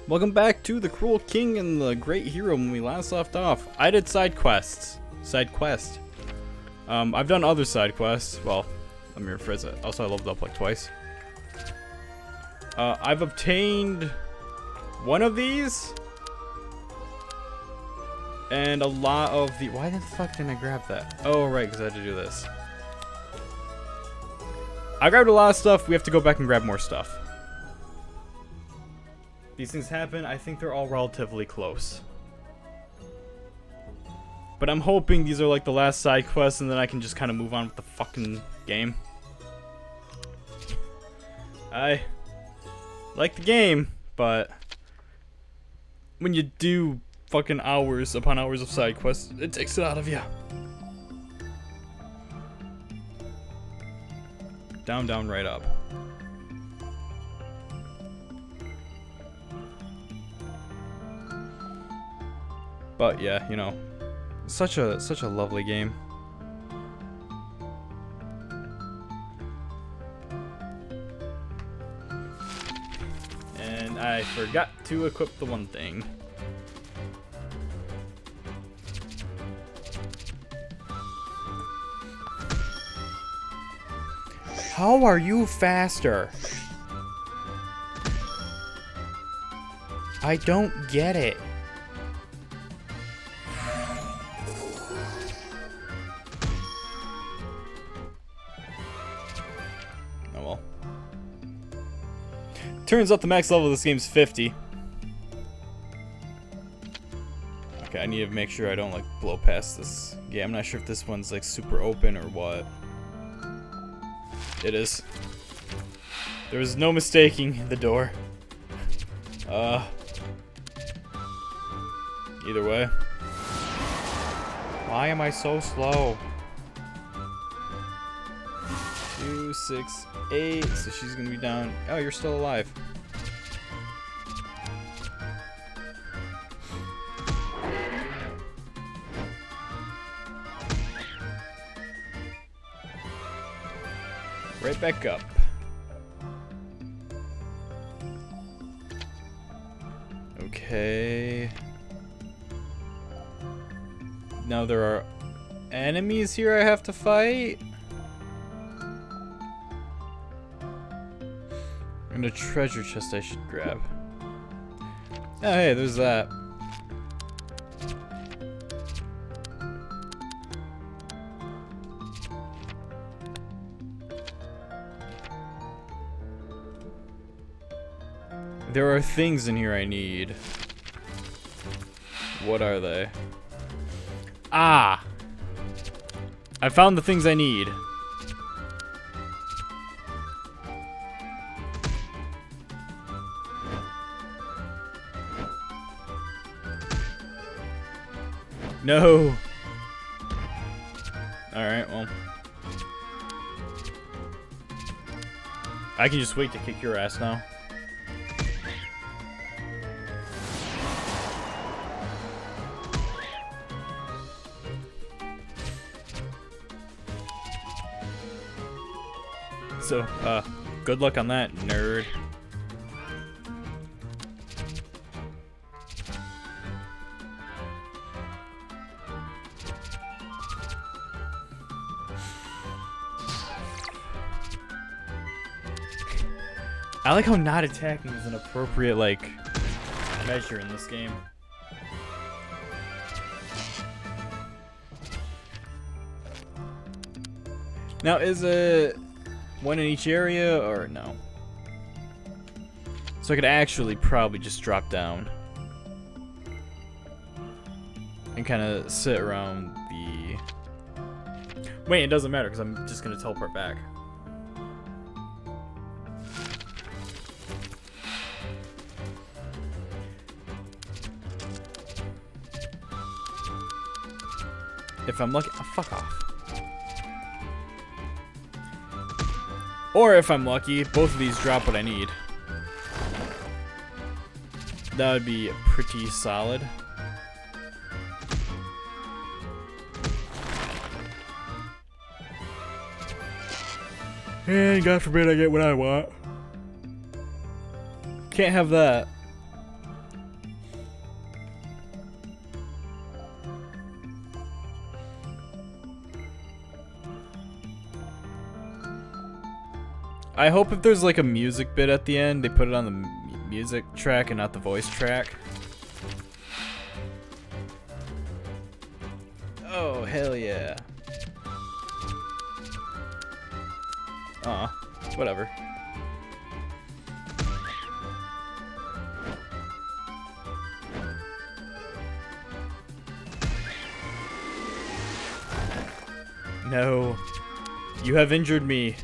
Welcome back to the Cruel King and the Great Hero. When we last left off, I did side quests. I've done other side quests. Well, let me rephrase it. Also, I leveled up like twice. I've obtained one of these. And a lot of the... Why the fuck didn't I grab that? Oh, right, because I had to do this. I grabbed a lot of stuff. We have to go back and grab more stuff. These things happen. I think they're all relatively close. But I'm hoping these are like the last side quests and then I can just kind of move on with the fucking game. I like the game, but when you do fucking hours upon hours of side quests, it takes it out of you. Down, down, right up. But yeah, you know, such a lovely game. And I forgot to equip the one thing. How are you faster? I don't get it. Oh well. Turns out the max level of this game is 50. Okay, I need to make sure I don't like blow past this. Yeah, I'm not sure if this one's like super open or what. It is. There was no mistaking the door. Either way. Why am I so slow? 2, 6, 8. So she's gonna be down. Oh, you're still alive. Right back up. Okay. Now there are enemies here I have to fight. And a treasure chest I should grab. Oh, hey, there's that. There are things in here I need. What are they? Ah! I found the things I need. No! Alright, well. I can just wait to kick your ass now. So, good luck on that, nerd. I like how not attacking is an appropriate, like, measure in this game. Now, is it one in each area, or no? So I could actually probably just drop down and kind of sit around the... Wait, it doesn't matter because I'm just going to teleport back. If I'm lucky... Oh, fuck off. Or if I'm lucky, both of these drop what I need. That would be pretty solid. And God forbid I get what I want. Can't have that. I hope if there's like a music bit at the end, they put it on the music track and not the voice track. Oh, hell yeah. Aw, whatever. No. You have injured me.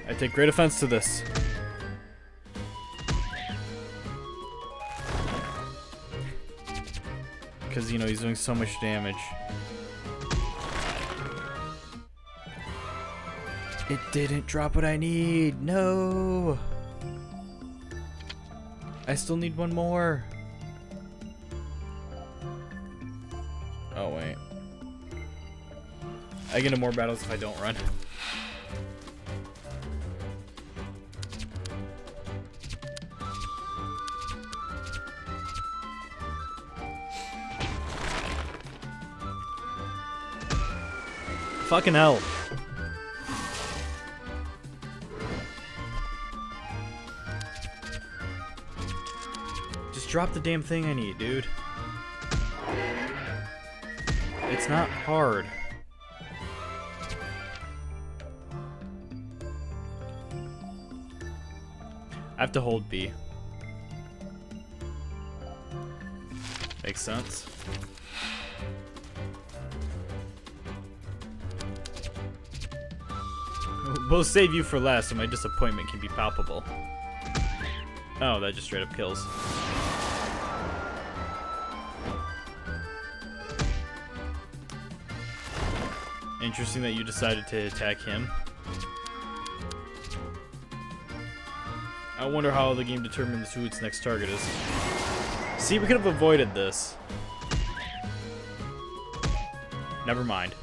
I take great offense to this. Because, you know, he's doing so much damage. It didn't drop what I need. No. I still need one more. Oh, wait. I get into more battles if I don't run. Fucking hell. Just drop the damn thing I need, dude. It's not hard. I have to hold B. Makes sense. We'll save you for last so my disappointment can be palpable. Oh, that just straight up kills. Interesting that you decided to attack him. I wonder how the game determines who its next target is. See, we could have avoided this. Never mind.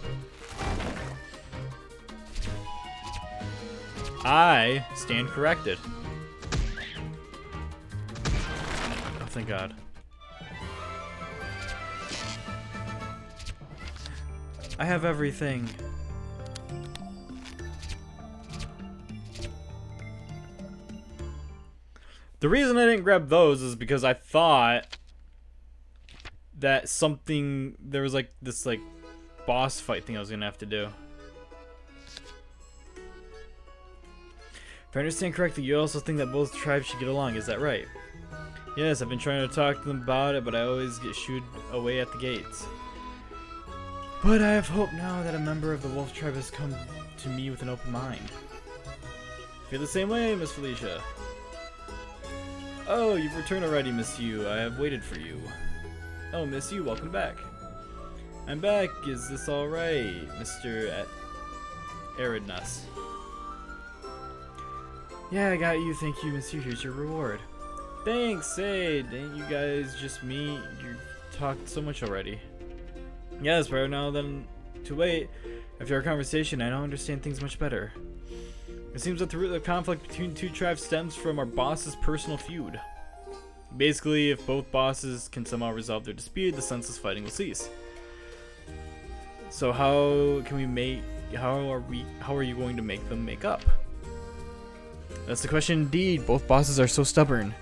I stand corrected. Oh, thank God. I have everything. The reason I didn't grab those is because I thought that there was like this like boss fight thing I was gonna have to do. If I understand correctly, you also think that both tribes should get along, is that right? Yes, I've been trying to talk to them about it, but I always get shooed away at the gates. But I have hope now that a member of the wolf tribe has come to me with an open mind. Feel the same way, Miss Felicia. Oh, you've returned already, Miss Yu. I have waited for you. Oh, Miss Yu, welcome back. I'm back. Is this alright, Mr. Aridness? Yeah, I got you. Thank you, Miss Yu. Here's your reward. Thanks. Hey, didn't you guys just meet? You've talked so much already. Yes, better now than to wait. After our conversation, I now understand things much better. It seems that the root of the conflict between the two tribes stems from our boss's personal feud. Basically, if both bosses can somehow resolve their dispute, the senseless fighting will cease. So how are you going to make them make up? That's the question indeed. Both bosses are so stubborn.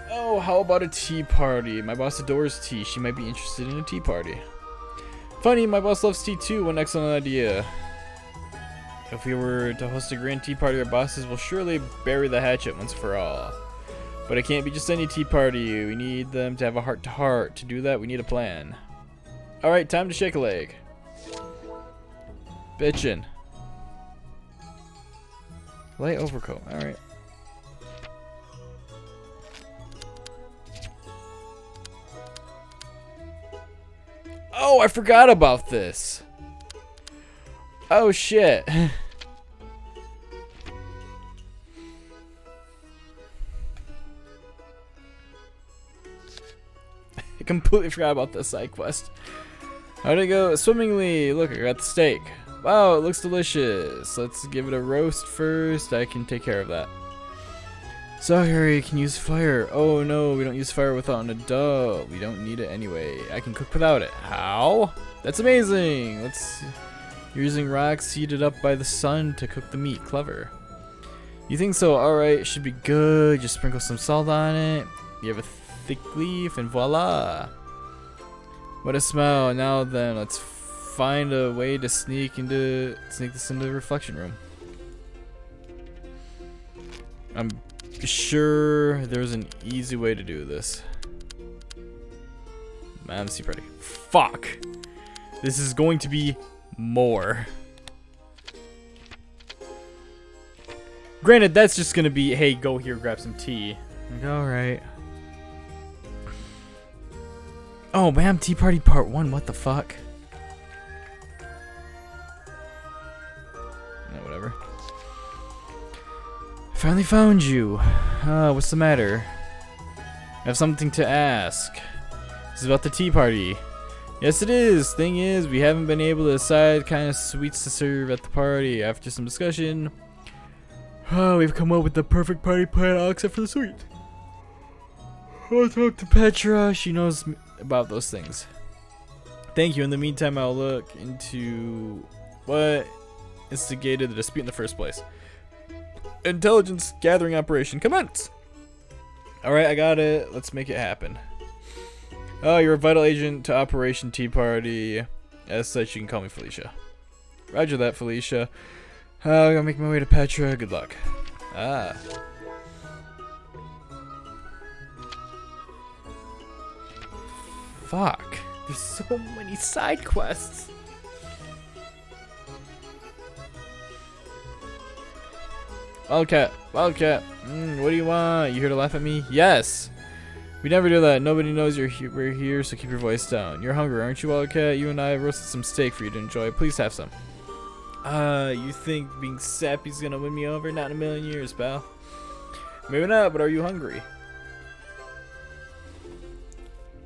Oh, how about a tea party? My boss adores tea. She might be interested in a tea party. Funny, my boss loves tea too. What an excellent idea. If we were to host a grand tea party, our bosses will surely bury the hatchet once for all. But it can't be just any tea party. We need them to have a heart-to-heart. To do that, we need a plan. Alright, time to shake a leg. Bitchin'. Light overcoat. Alright. Oh, I forgot about this. Oh, shit. I completely forgot about this side quest. How'd it go? Swimmingly. Look, I got the steak. Wow, it looks delicious. Let's give it a roast first. I can take care of that. Sorry, can use fire. Oh no, we don't use fire without an adult. We don't need it anyway. I can cook without it. How? That's amazing. You're using rocks heated up by the sun to cook the meat. Clever. You think so? Alright, should be good. Just sprinkle some salt on it. You have a thick leaf and voila. What a smell. Now then, let's find a way to sneak this into the reflection room. I'm sure there's an easy way to do this. I'm see pretty. Fuck. This is going to be more. Granted, that's just gonna be, hey, go here, grab some tea. Like, alright. Oh, man, Tea Party Part 1, what the fuck? No, whatever. Finally found you. What's the matter? I have something to ask. This is about the tea party. Yes, it is. Thing is, we haven't been able to decide kind of sweets to serve at the party. After some discussion, we've come up with the perfect party plan, all except for the sweet. I'll talk to Petra. She knows about those things. Thank you. In the meantime, I'll look into what instigated the dispute in the first place. Intelligence gathering operation commence. Alright, I got it. Let's make it happen. Oh, you're a vital agent to Operation Tea Party. As such, you can call me Felicia. Roger that, Felicia. I'm gonna make my way to Petra. Good luck. Ah. Fuck. There's so many side quests. Wildcat. Wildcat. What do you want? You here to laugh at me? Yes. We never do that. Nobody knows we're here, so keep your voice down. You're hungry, aren't you, Wildcat? You and I roasted some steak for you to enjoy. Please have some. You think being sappy's gonna win me over? Not in a million years, pal. Maybe not, but are you hungry?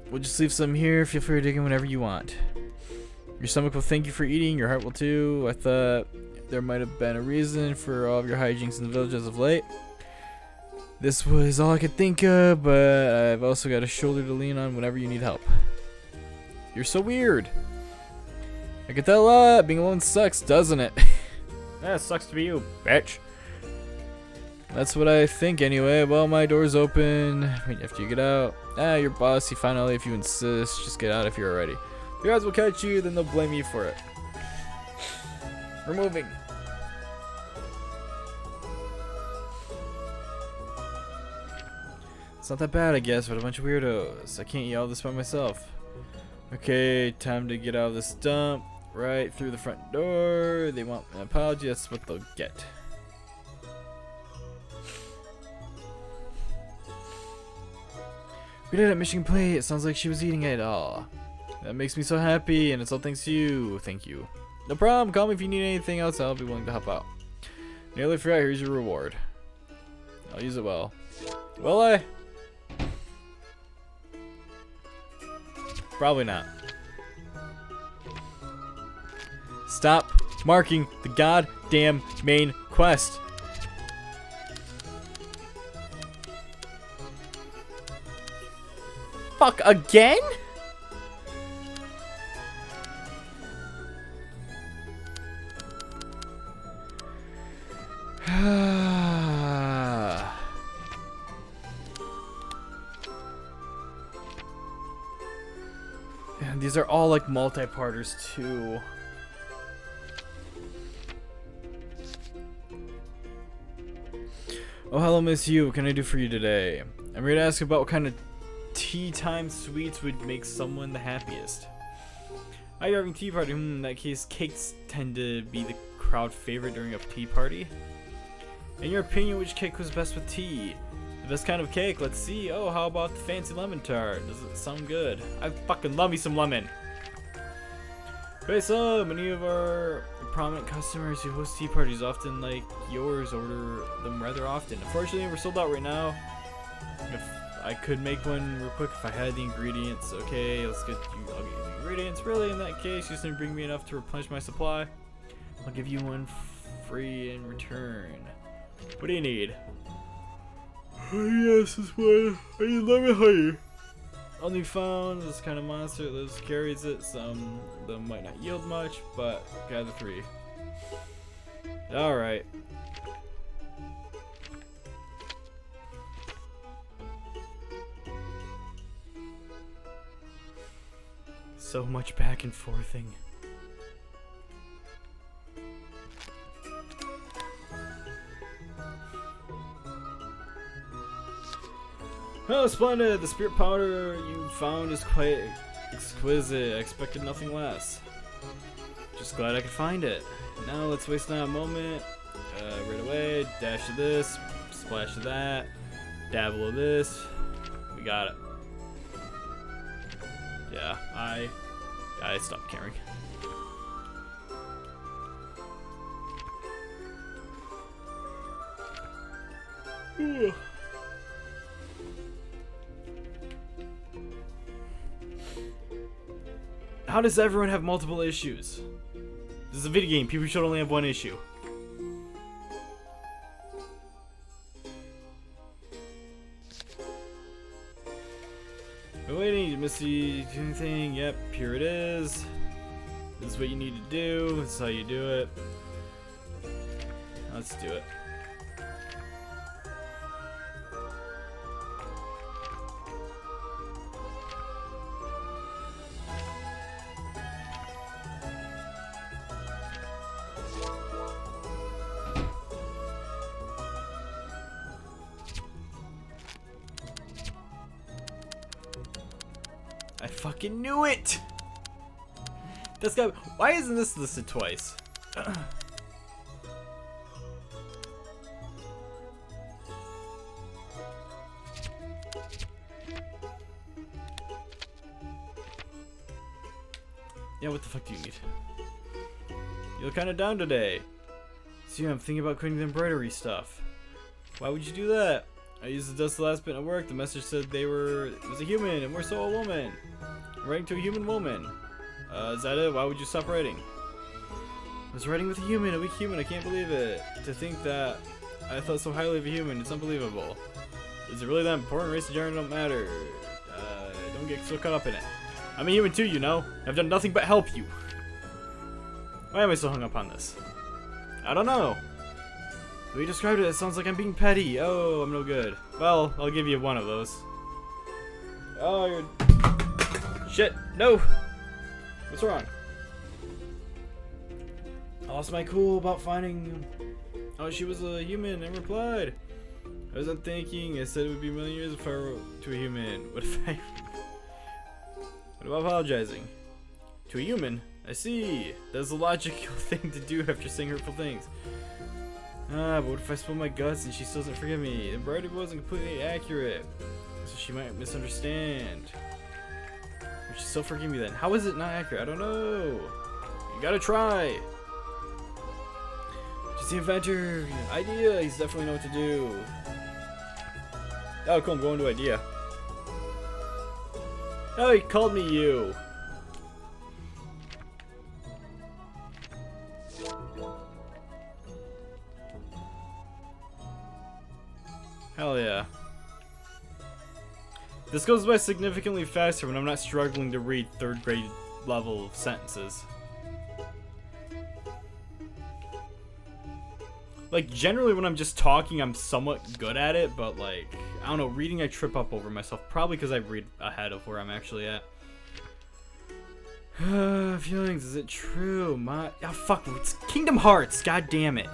We'll just leave some here. Feel free to dig in whenever you want. Your stomach will thank you for eating. Your heart will too. I thought there might have been a reason for all of your hijinks in the village as of late. This was all I could think of, but I've also got a shoulder to lean on whenever you need help. You're so weird. I get that a lot. Being alone sucks, doesn't it? Yeah, it sucks to be you, bitch. That's what I think anyway. Well, my door's open. Wait, after you get out. You're bossy finally if you insist. Just get out if you're ready. The guards will catch you, then they'll blame you for it. We're moving. It's not that bad, I guess, but a bunch of weirdos. I can't eat all this by myself. Okay, time to get out of this dump. Right through the front door. They want an apology. That's what they'll get. We did it, mission complete. It sounds like she was eating it all. That makes me so happy, and it's all thanks to you. Thank you. No problem. Call me if you need anything else. I'll be willing to help out. Nearly forgot. Here's your reward. I'll use it well. Will I? Probably not. Stop marking the goddamn main quest. Fuck again? And these are all like multi-parters too. Oh, hello, Miss You. What can I do for you today? I'm here to ask about what kind of tea time sweets would make someone the happiest. Are you having tea party? In that case, cakes tend to be the crowd favorite during a tea party. In your opinion, which cake was best with tea? The best kind of cake? Let's see. Oh, how about the fancy lemon tart? Does it sound good? I fucking love me some lemon. Okay, so many of our prominent customers who host tea parties, often like yours, order them rather often. Unfortunately, we're sold out right now. If I could make one real quick if I had the ingredients. Okay, I'll get you the ingredients. Really, in that case, you just need to bring me enough to replenish my supply. I'll give you one free in return. What do you need? Oh, yes, this one. I need lemon honey. Only found this kind of monster that lives carries it. Some of them might not yield much, but gather 3. Alright. So much back and forthing. Oh, splendid! The spirit powder you found is quite exquisite. I expected nothing less. Just glad I could find it. Now let's waste not a moment. Right away. Dash of this. Splash of that. Dabble of this. We got it. Yeah, I stopped caring. How does everyone have multiple issues? This is a video game. People should only have one issue. Been waiting. You miss the anything? Yep, here it is. This is what you need to do. This is how you do it. Let's do it. I fucking knew it! This guy. Why isn't this listed twice? Yeah, what the fuck do you need? You look kind of down today. See, I'm thinking about quitting the embroidery stuff. Why would you do that? I used the dust the last bit of work. The message said it was a human and we're so a woman. I'm writing to a human woman. Is that it? Why would you stop writing? I was writing with a human, a weak human. I can't believe it. To think that I thought so highly of a human, it's unbelievable. Is it really that important? Race and gender don't matter. Don't get so caught up in it. I'm a human too, you know. I've done nothing but help you. Why am I so hung up on this? I don't know. The way you described it, it sounds like I'm being petty. Oh, I'm no good. Well, I'll give you one of those. Oh, you're... Shit, no! What's wrong? I lost my cool about finding... Oh, she was a human and replied. I wasn't thinking. I said it would be a million years if I wrote to a human. What if I... What about apologizing? To a human? I see. That's a logical thing to do after saying hurtful things. Ah, but what if I spill my guts and she still doesn't forgive me? The embroidery wasn't completely accurate, so she might misunderstand. Would she still forgive me then? How is it not accurate? I don't know. You gotta try. Just the inventor. Idea. He's definitely know what to do. Oh, cool. I'm going to idea. Oh, he called me you. Hell yeah. This goes by significantly faster when I'm not struggling to read 3rd grade level sentences. Like, generally when I'm just talking, I'm somewhat good at it, but like, I don't know, reading I trip up over myself, probably because I read ahead of where I'm actually at. Feelings, is it true? Oh fuck, it's Kingdom Hearts, god damn it.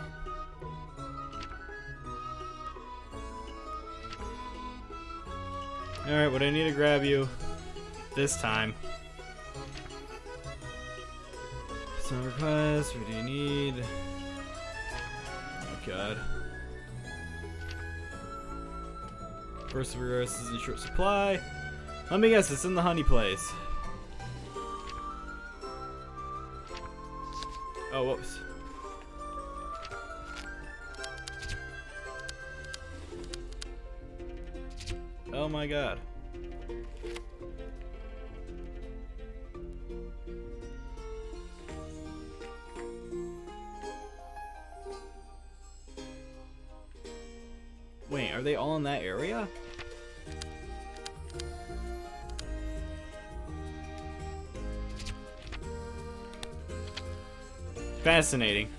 Alright, what I need to grab you this time. Some requests, what do you need? Oh god. Perseverance is in short supply. Let me guess, it's in the honey place. Oh, whoops. Oh my god. Wait, are they all in that area? Fascinating.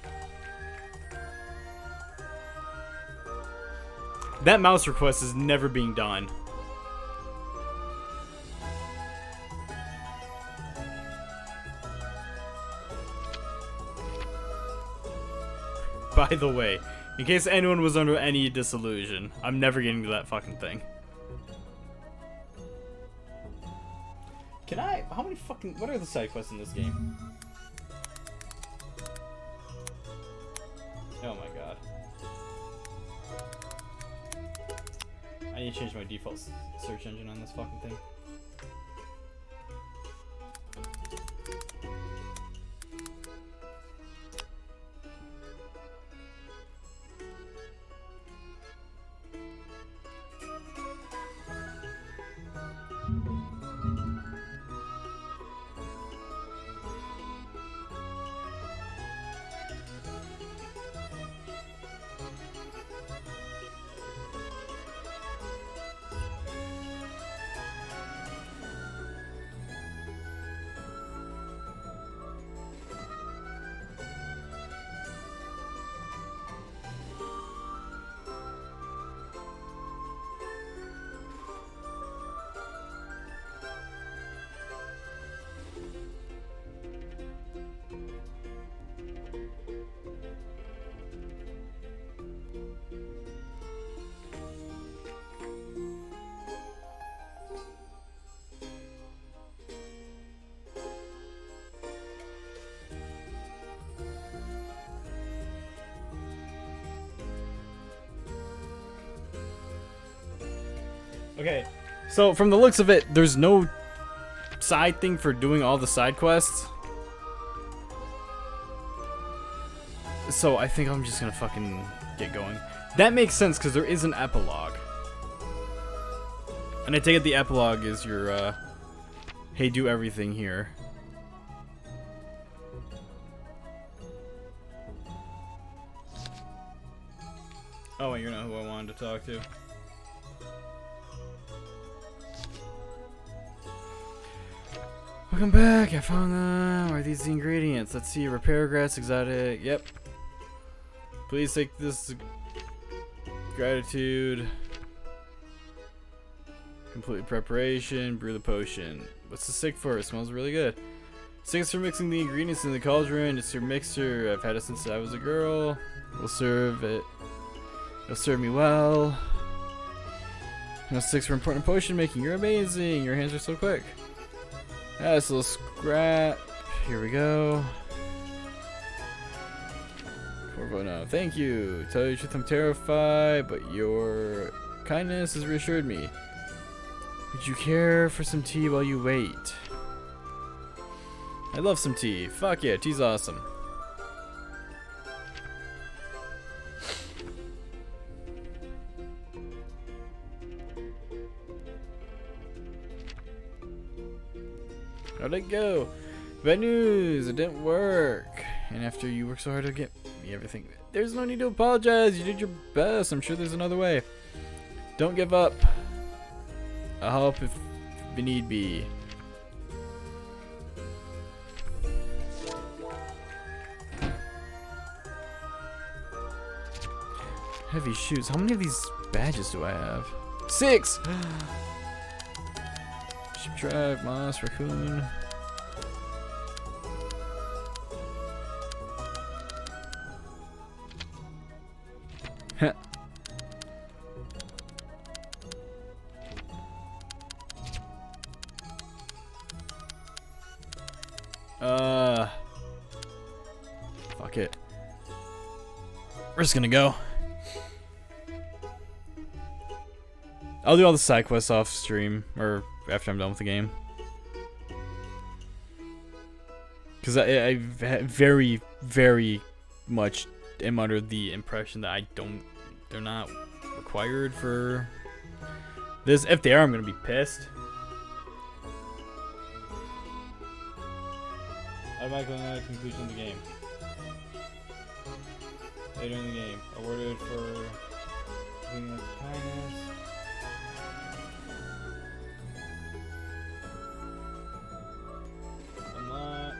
That mouse request is never being done. By the way, in case anyone was under any disillusion, I'm never getting to that fucking thing. Can I? How many fucking? What are the side quests in this game? Oh my god. I need to change my default search engine on this fucking thing. Okay, so from the looks of it, there's no side thing for doing all the side quests. So I think I'm just gonna fucking get going. That makes sense because there is an epilogue. And I take it the epilogue is your, hey, do everything here. Oh, and you're not who I wanted to talk to. Welcome back, I found them. Are these the ingredients? Let's see, repair grass, exotic, yep. Please take this gratitude. Complete preparation, brew the potion. What's the stick for? It smells really good. Sticks for mixing the ingredients in the cauldron. It's your mixer. I've had it since I was a girl. We'll serve it. It'll serve me well. No sticks for important potion making. You're amazing. Your hands are so quick. Ah, this little scrap. Here we go. Corvo, no. Thank you. Tell you the truth, I'm terrified, but your kindness has reassured me. Would you care for some tea while you wait? I love some tea. Fuck yeah, tea's awesome. How'd it go? Bad news, it didn't work. And after you worked so hard to get me everything, there's no need to apologize. You did your best. I'm sure there's another way. Don't give up. I'll help if need be. Heavy shoes. How many of these badges do I have? 6! Sheep drive, moss, raccoon. Heh. Fuck it. We're just gonna go. I'll do all the side quests off stream, or after I'm done with the game. Because I very, very much am under the impression that they're not required for this. If they are, I'm gonna be pissed. Automatically another conclusion of the game. Later in the game, awarded for doing the kindness. Unlock.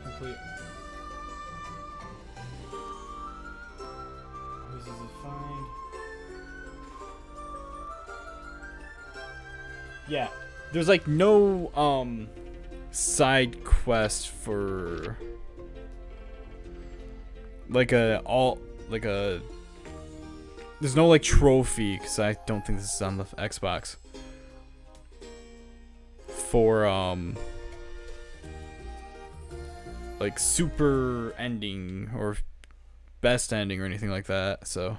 Complete. Yeah. There's like no side quest for like there's no like trophy, because I don't think this is on the Xbox, for like super ending or best ending or anything like that. So,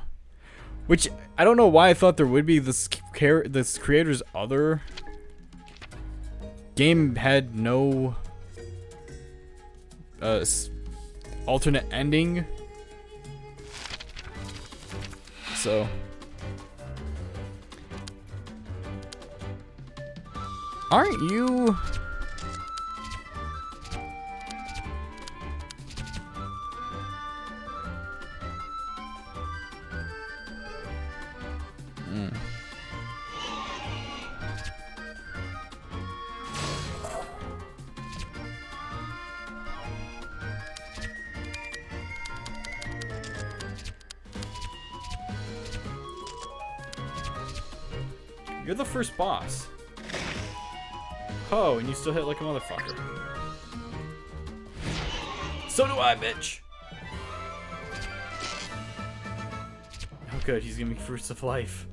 which I don't know why I thought there would be. This creator's other game had no alternate ending. So aren't you You're the first boss. Oh, and you still hit like a motherfucker. So do I, bitch. Oh good, he's giving me fruits of life.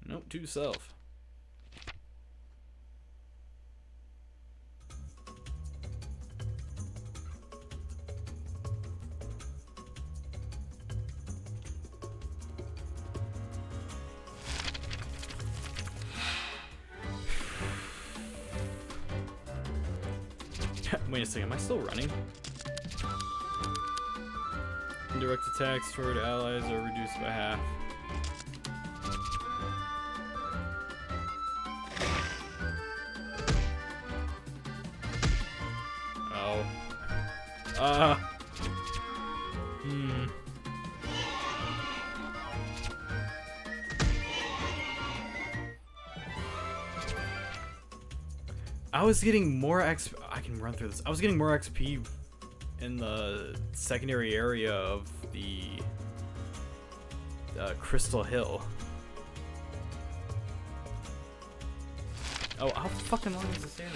Nope, to self. Wait a second, am I still running? Indirect attacks toward allies are reduced by half. Oh. I was getting more XP. I can run through this. I was getting more XP in the secondary area of the Crystal Hill. Oh, how fucking long is this area?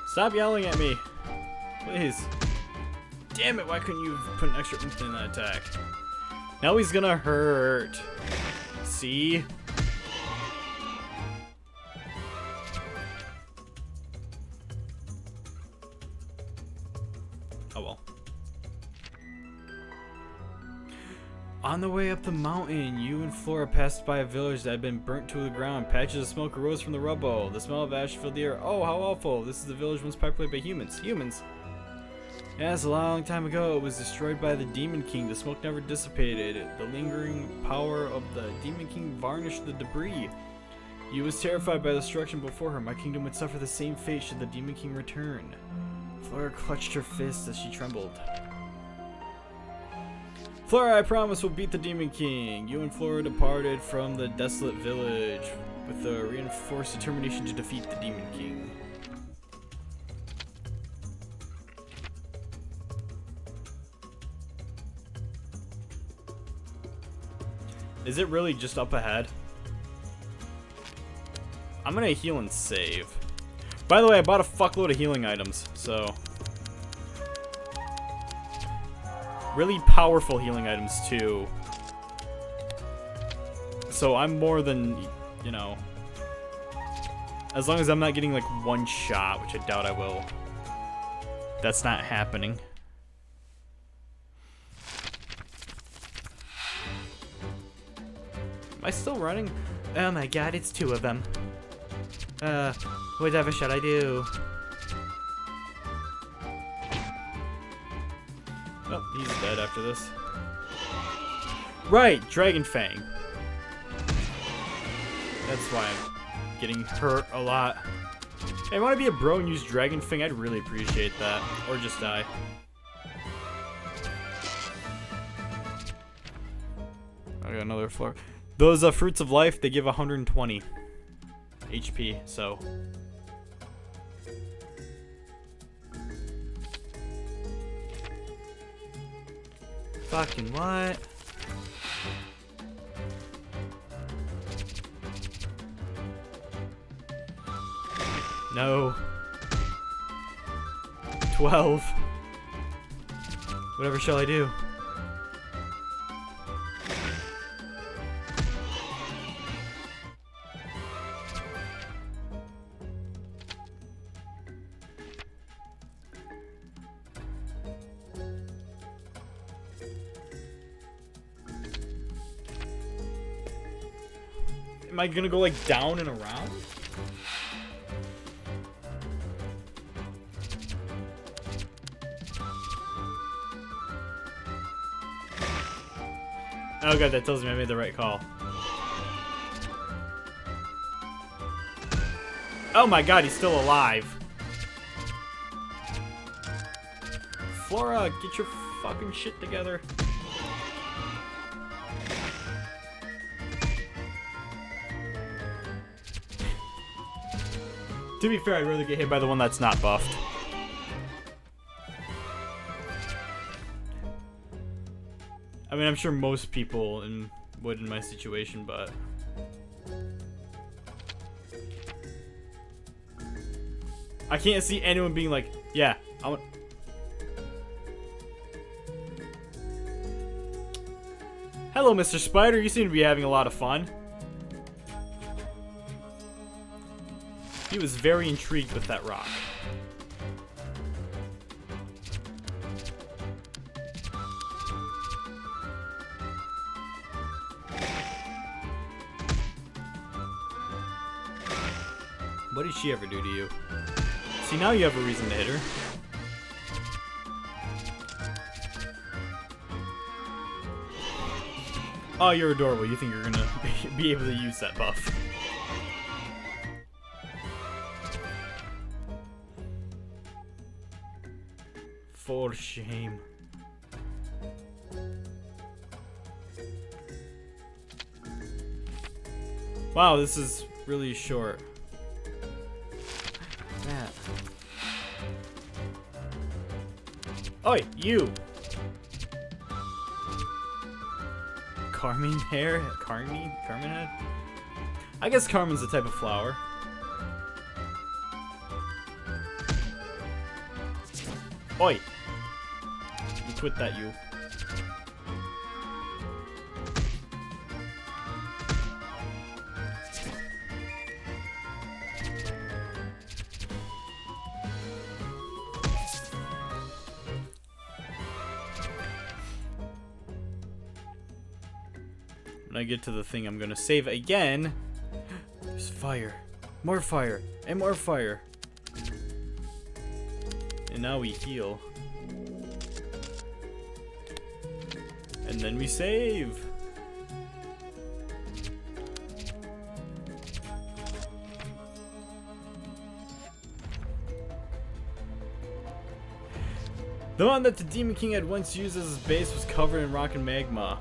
Stop yelling at me, please. Damn it, why couldn't you put an extra oomph in that attack? Now he's gonna hurt. See? Oh well. On the way up the mountain, you and Flora passed by a village that had been burnt to the ground. Patches of smoke arose from the rubble. The smell of ash filled the air. Oh, how awful. This is the village once populated by humans. Humans? Yes, a long time ago, it was destroyed by the Demon King. The smoke never dissipated. The lingering power of the Demon King varnished the debris. You was terrified by the destruction before her. My kingdom would suffer the same fate should the Demon King return. Flora clutched her fist as she trembled. Flora, I promise we'll beat the Demon King. You and Flora departed from the desolate village with a reinforced determination to defeat the Demon King. Is it really just up ahead? I'm gonna heal and save. By the way, I bought a fuckload of healing items, so... really powerful healing items, too. So I'm more than, you know... as long as I'm not getting, like, one shot, which I doubt I will. That's not happening. Am I still running? Oh my god, it's two of them. Whatever should I do? Oh, he's dead after this. Right, Dragon Fang. That's why I'm getting hurt a lot. Hey, want to be a bro and use Dragon Fang? I'd really appreciate that. Or just die. I got another floor. Those fruits of life, they give 120 HP, so. Fucking what? No. 12. Whatever shall I do? Am I gonna go like down and around? Oh god, that tells me I made the right call. Oh my god, he's still alive. Flora, get your fucking shit together. To be fair, I'd rather get hit by the one that's not buffed. I mean, I'm sure most people would in my situation, but... I can't see anyone being like, yeah, I want... Hello, Mr. Spider, you seem to be having a lot of fun. He was very intrigued with that rock. What did she ever do to you? See, now you have a reason to hit her. Oh, you're adorable. You think you're gonna be able to use that buff. For shame. Wow, this is really short. That. Oi, you! Carmine hair? Carmine head? I guess Carmine's a type of flower. Oi! You quit that, you. When I get to the thing I'm gonna save again, there's fire. More fire. And more fire. And now we heal. And then we save. The one that the Demon King had once used as his base was covered in rock and magma.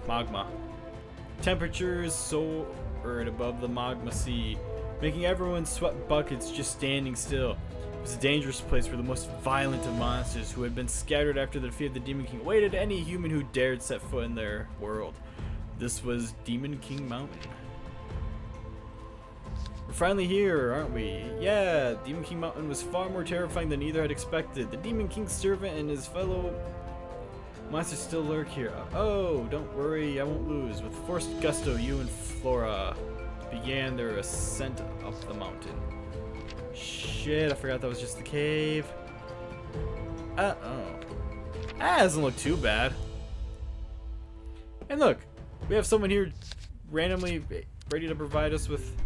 Temperatures soared above the magma sea, making everyone sweat buckets just standing still. It was a dangerous place where the most violent of monsters who had been scattered after the defeat of the Demon King awaited any human who dared set foot in their world. This was Demon King Mountain. We're finally here, aren't we? Yeah, Demon King Mountain was far more terrifying than either had expected. The Demon King's servant and his fellow monsters still lurk here. Oh, don't worry, I won't lose. With forced gusto, you and Flora began their ascent up the mountain. Shit, I forgot that was just the cave. Oh. That doesn't look too bad. And look, we have someone here randomly ready to provide us with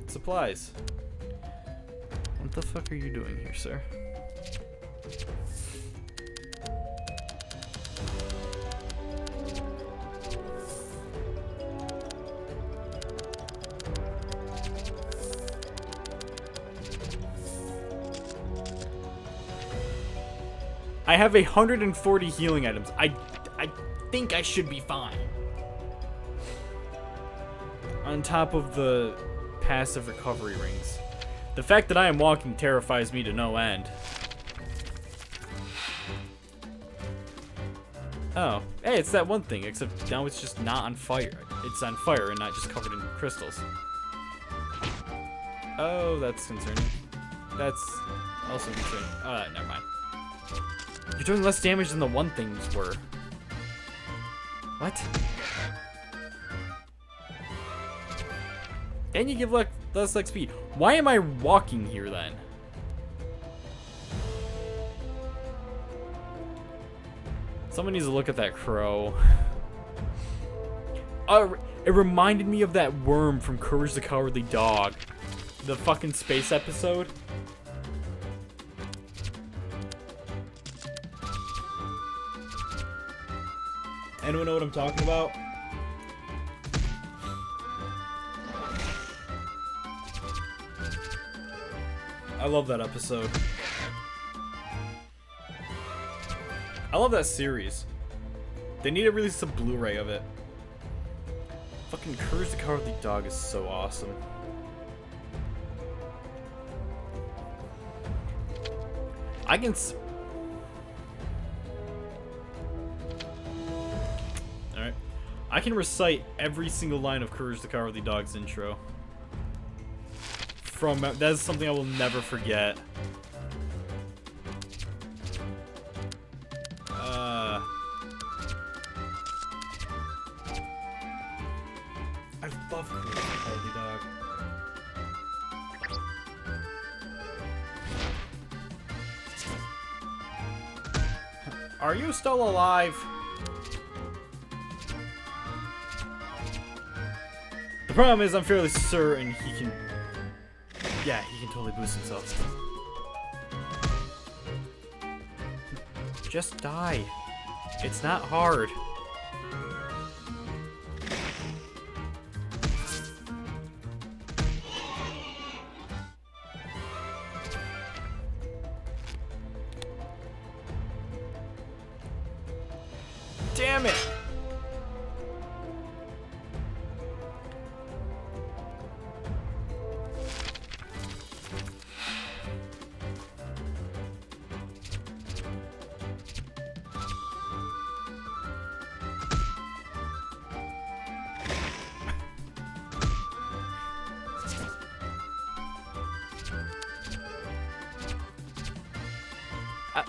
supplies. What the fuck are you doing here, sir? I have 140 healing items. I think I should be fine. On top of the passive recovery rings. The fact that I am walking terrifies me to no end. Oh, hey, it's that one thing, except now it's just not on fire. It's on fire and not just covered in crystals. Oh, that's concerning. That's also concerning. Never mind. You're doing less damage than the one things were. What? And you give less XP. Why am I walking here then? Someone needs to look at that crow. It reminded me of that worm from Courage the Cowardly Dog. The fucking space episode. Anyone know what I'm talking about? I love that episode. I love that series. They need to release a Blu-ray of it. Fucking Courage the Cowardly Dog is so awesome. I can Alright. I can recite every single line of Courage the Cowardly Dog's intro. That is something I will never forget. I love Courage the Cowardly Dog. Are you still alive? The problem is I'm fairly certain he can... Yeah, he can totally boost himself. Just die. It's not hard. Damn it!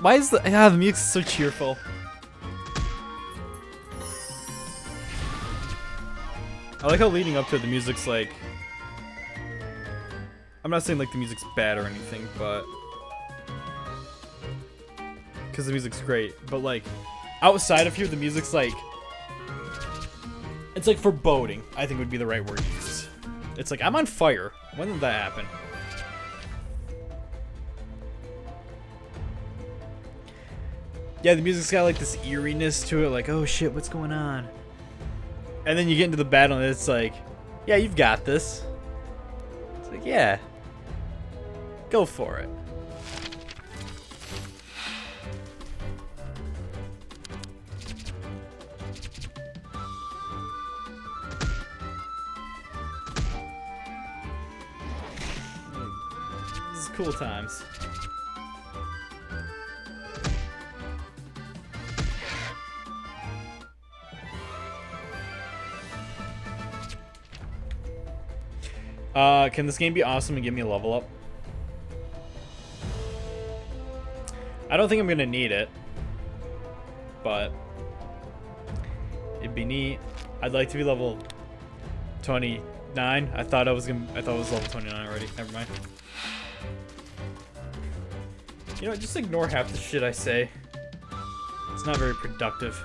Why is the music's so cheerful? I like how leading up to it, the music's like... I'm not saying like the music's bad or anything, but... Because the music's great, but like... Outside of here, the music's like... It's like foreboding, I think would be the right word to use. It's like, I'm on fire. When did that happen? Yeah, the music's got like this eeriness to it, like, oh shit, what's going on? And then you get into the battle and it's like, yeah, you've got this. It's like, yeah. Go for it. This is cool times. Can this game be awesome and give me a level up? I don't think I'm gonna need it, but it'd be neat. I'd like to be level 29. I thought it was level 29 already. Never mind. You know, just ignore half the shit I say. It's not very productive.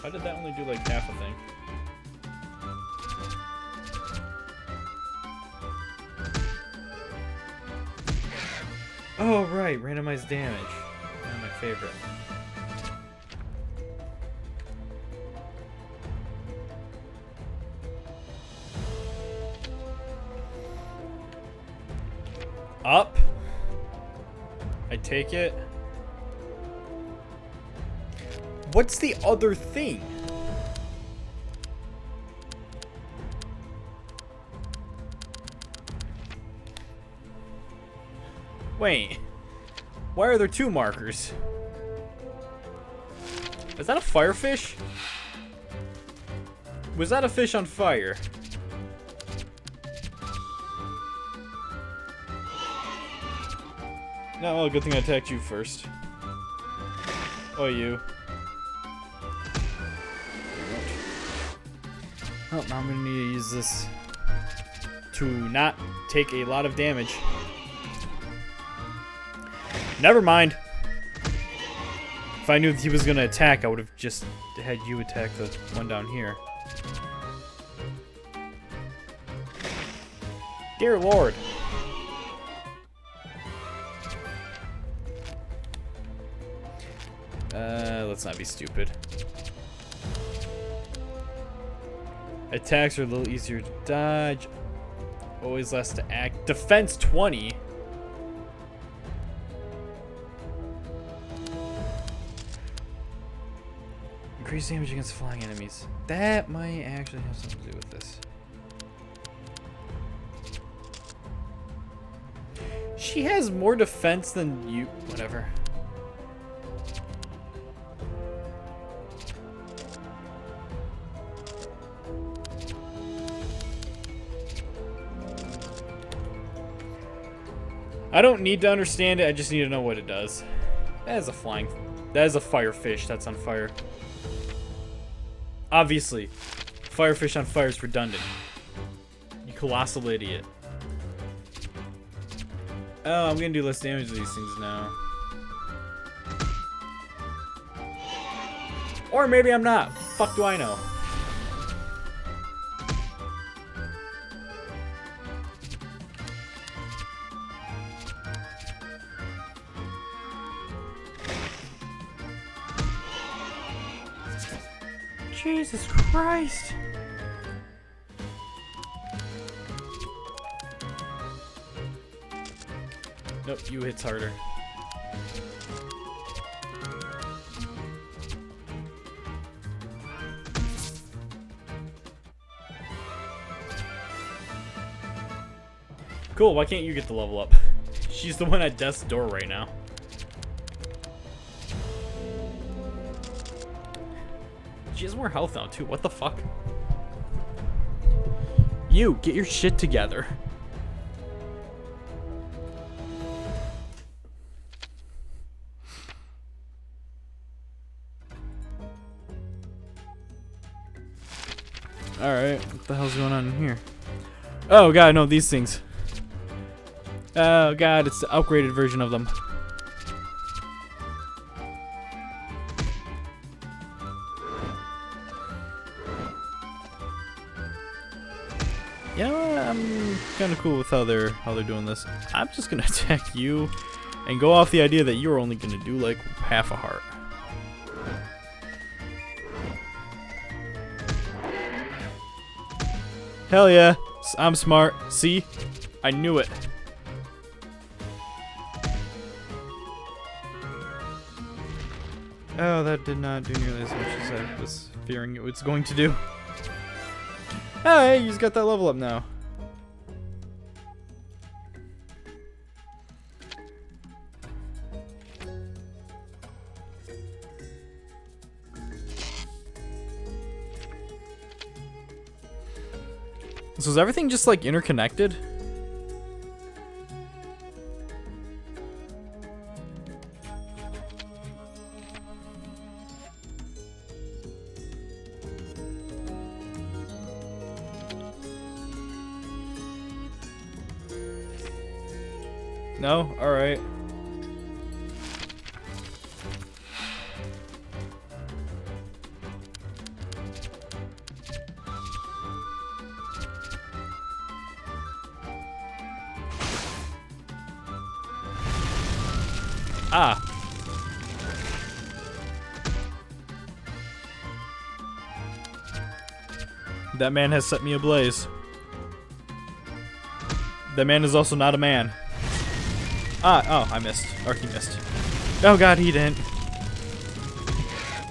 Why did that only do like half a thing? Oh, right, randomized damage. Not my favorite. Up. I take it. What's the other thing? Wait, why are there two markers? Is that a firefish? Was that a fish on fire? No, well, good thing I attacked you first. Oh, you. Oh, now I'm gonna need to use this to not take a lot of damage. Never mind. If I knew that he was gonna attack, I would have just had you attack the one down here. Dear Lord. Let's not be stupid. Attacks are a little easier to dodge. Always less to act. Defense 20. Increase damage against flying enemies. That might actually have something to do with this. She has more defense than you. Whatever. I don't need to understand it, I just need to know what it does. That is a flying... That is a firefish that's on fire. Obviously. Firefish on fire is redundant. You colossal idiot. Oh, I'm gonna do less damage to these things now. Or maybe I'm not. Fuck do I know. Jesus Christ! Nope, you hits harder. Cool, why can't you get the level up? She's the one at death's door right now. She has more health now, too. What the fuck? You, get your shit together. Alright, what the hell's going on in here? Oh god, no, these things. Oh god, it's the upgraded version of them. You know what? I'm kind of cool with how they're doing this. I'm just gonna attack you, and go off the idea that you're only gonna do like half a heart. Hell yeah, I'm smart. See, I knew it. Oh, that did not do nearly as much as I was fearing it was going to do. Oh, hey, you just got that level up now. So is everything just like interconnected? No? Alright. Ah. That man has set me ablaze. That man is also not a man. Ah, oh, I missed. Or he missed. Oh god, he didn't.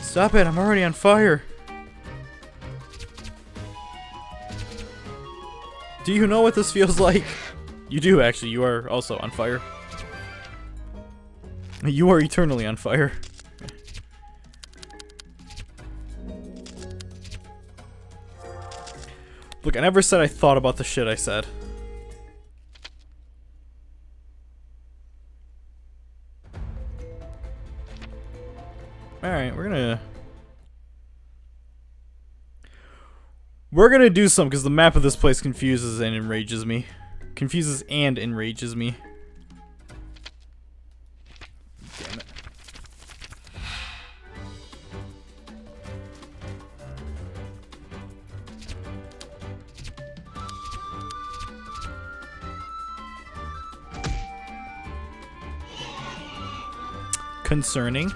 Stop it, I'm already on fire. Do you know what this feels like? You do, actually. You are also on fire. You are eternally on fire. Look, I never said I thought about the shit I said. Alright, we're gonna do something because the map of this place confuses and enrages me. Confuses and enrages me. Damn it. Concerning.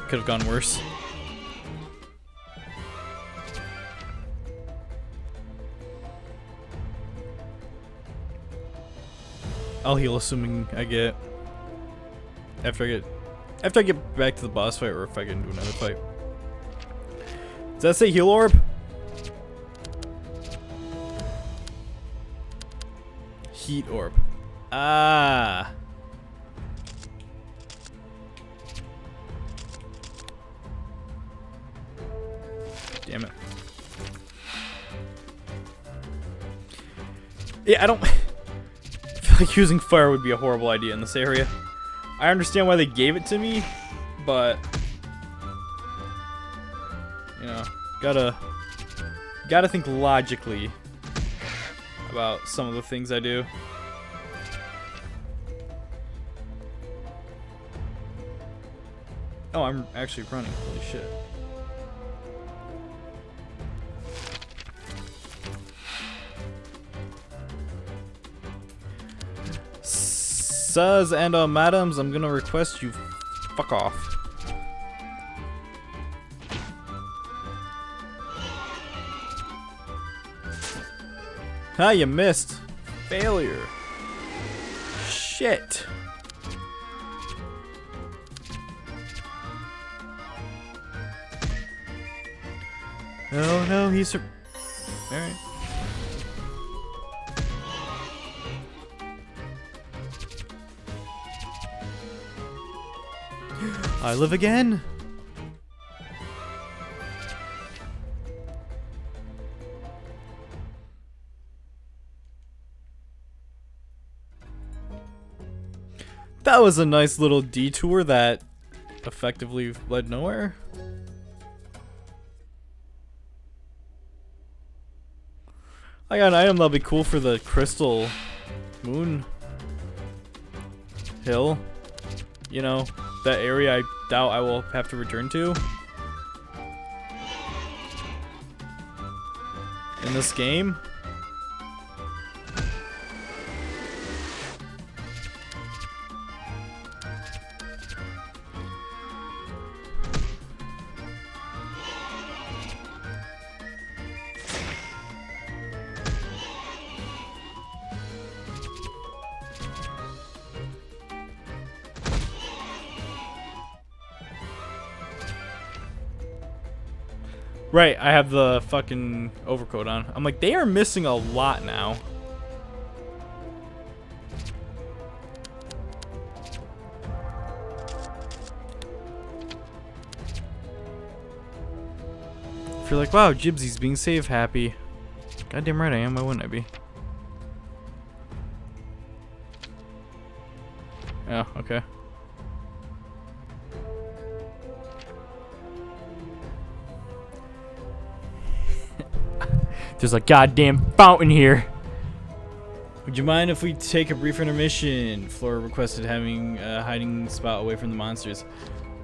Could have gone worse. I'll heal assuming I get after I get back to the boss fight, or if I can do another fight. Does that say heal orb? Heat orb. Ah. Damn it. Yeah, I don't feel like using fire would be a horrible idea in this area. I understand why they gave it to me, but you know, gotta think logically about some of the things I do. Oh, I'm actually running. Holy shit. Sirs and madams, I'm gonna request you fuck off. Ah, you missed. Failure. Shit. Oh no, he's alright. I live again. That was a nice little detour that effectively led nowhere. I got an item that'll be cool for the crystal moon hill. You know, that area I doubt I will have to return to in this game. Right, I have the fucking overcoat on. I'm like, they are missing a lot now. If you're like, wow, Jibsie's being safe happy. Goddamn right I am, why wouldn't I be? Oh, okay. There's a goddamn fountain here. Would you mind if we take a brief intermission? Flora requested having a hiding spot away from the monsters.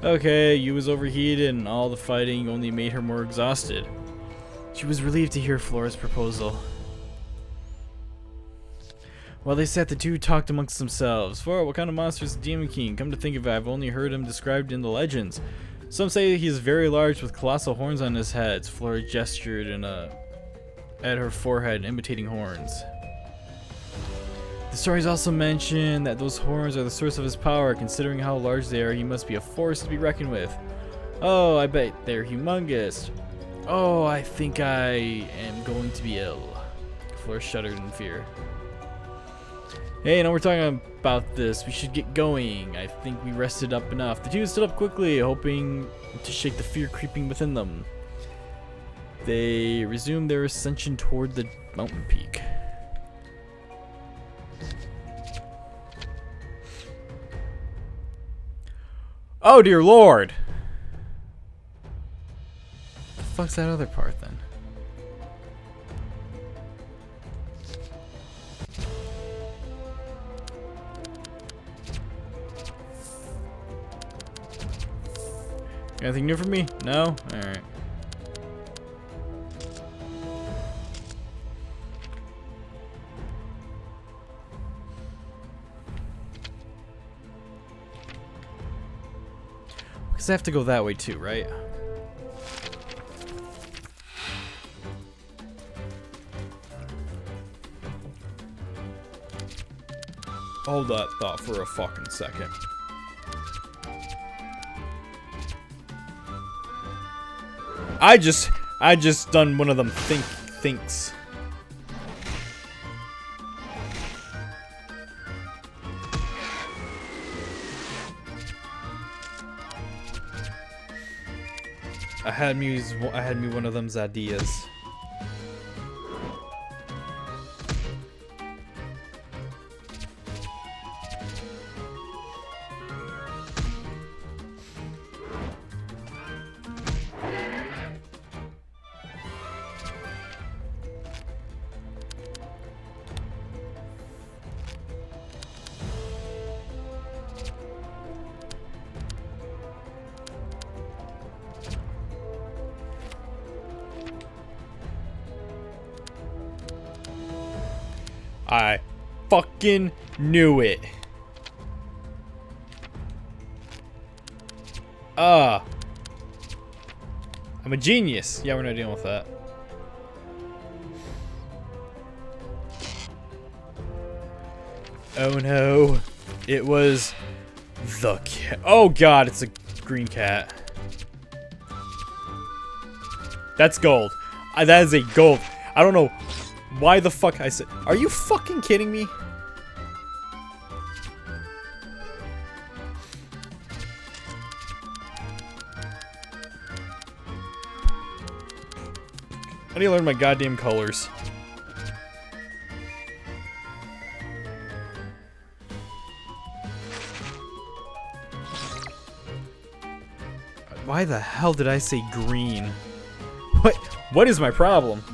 Okay, you was overheated and all the fighting only made her more exhausted. She was relieved to hear Flora's proposal. While they sat, the two talked amongst themselves. Flora, what kind of monster is the Demon King? Come to think of it, I've only heard him described in the legends. Some say he is very large with colossal horns on his head. Flora gestured at her forehead, imitating horns. The stories also mention that those horns are the source of his power. Considering how large they are, he must be a force to be reckoned with. Oh, I bet they're humongous. Oh, I think I am going to be ill. Fleur shuddered in fear. Hey, now we're talking about this. We should get going. I think we rested up enough. The two stood up quickly, hoping to shake the fear creeping within them. They resumed their ascension toward the mountain peak. Oh dear lord! The fuck's that other part then? Anything new for me? No? Alright. Because I have to go that way too, right? Hold that thought for a fucking second. I just done one of them thinks. I had me one of them's ideas. I fucking knew it. I'm a genius. Yeah, we're not dealing with that. Oh no. It was the cat. Oh god, it's a green cat. That's gold. That is a gold. I don't know why the fuck I said. Are you fucking kidding me? How do you learn my goddamn colors? Why the hell did I say green? What is my problem?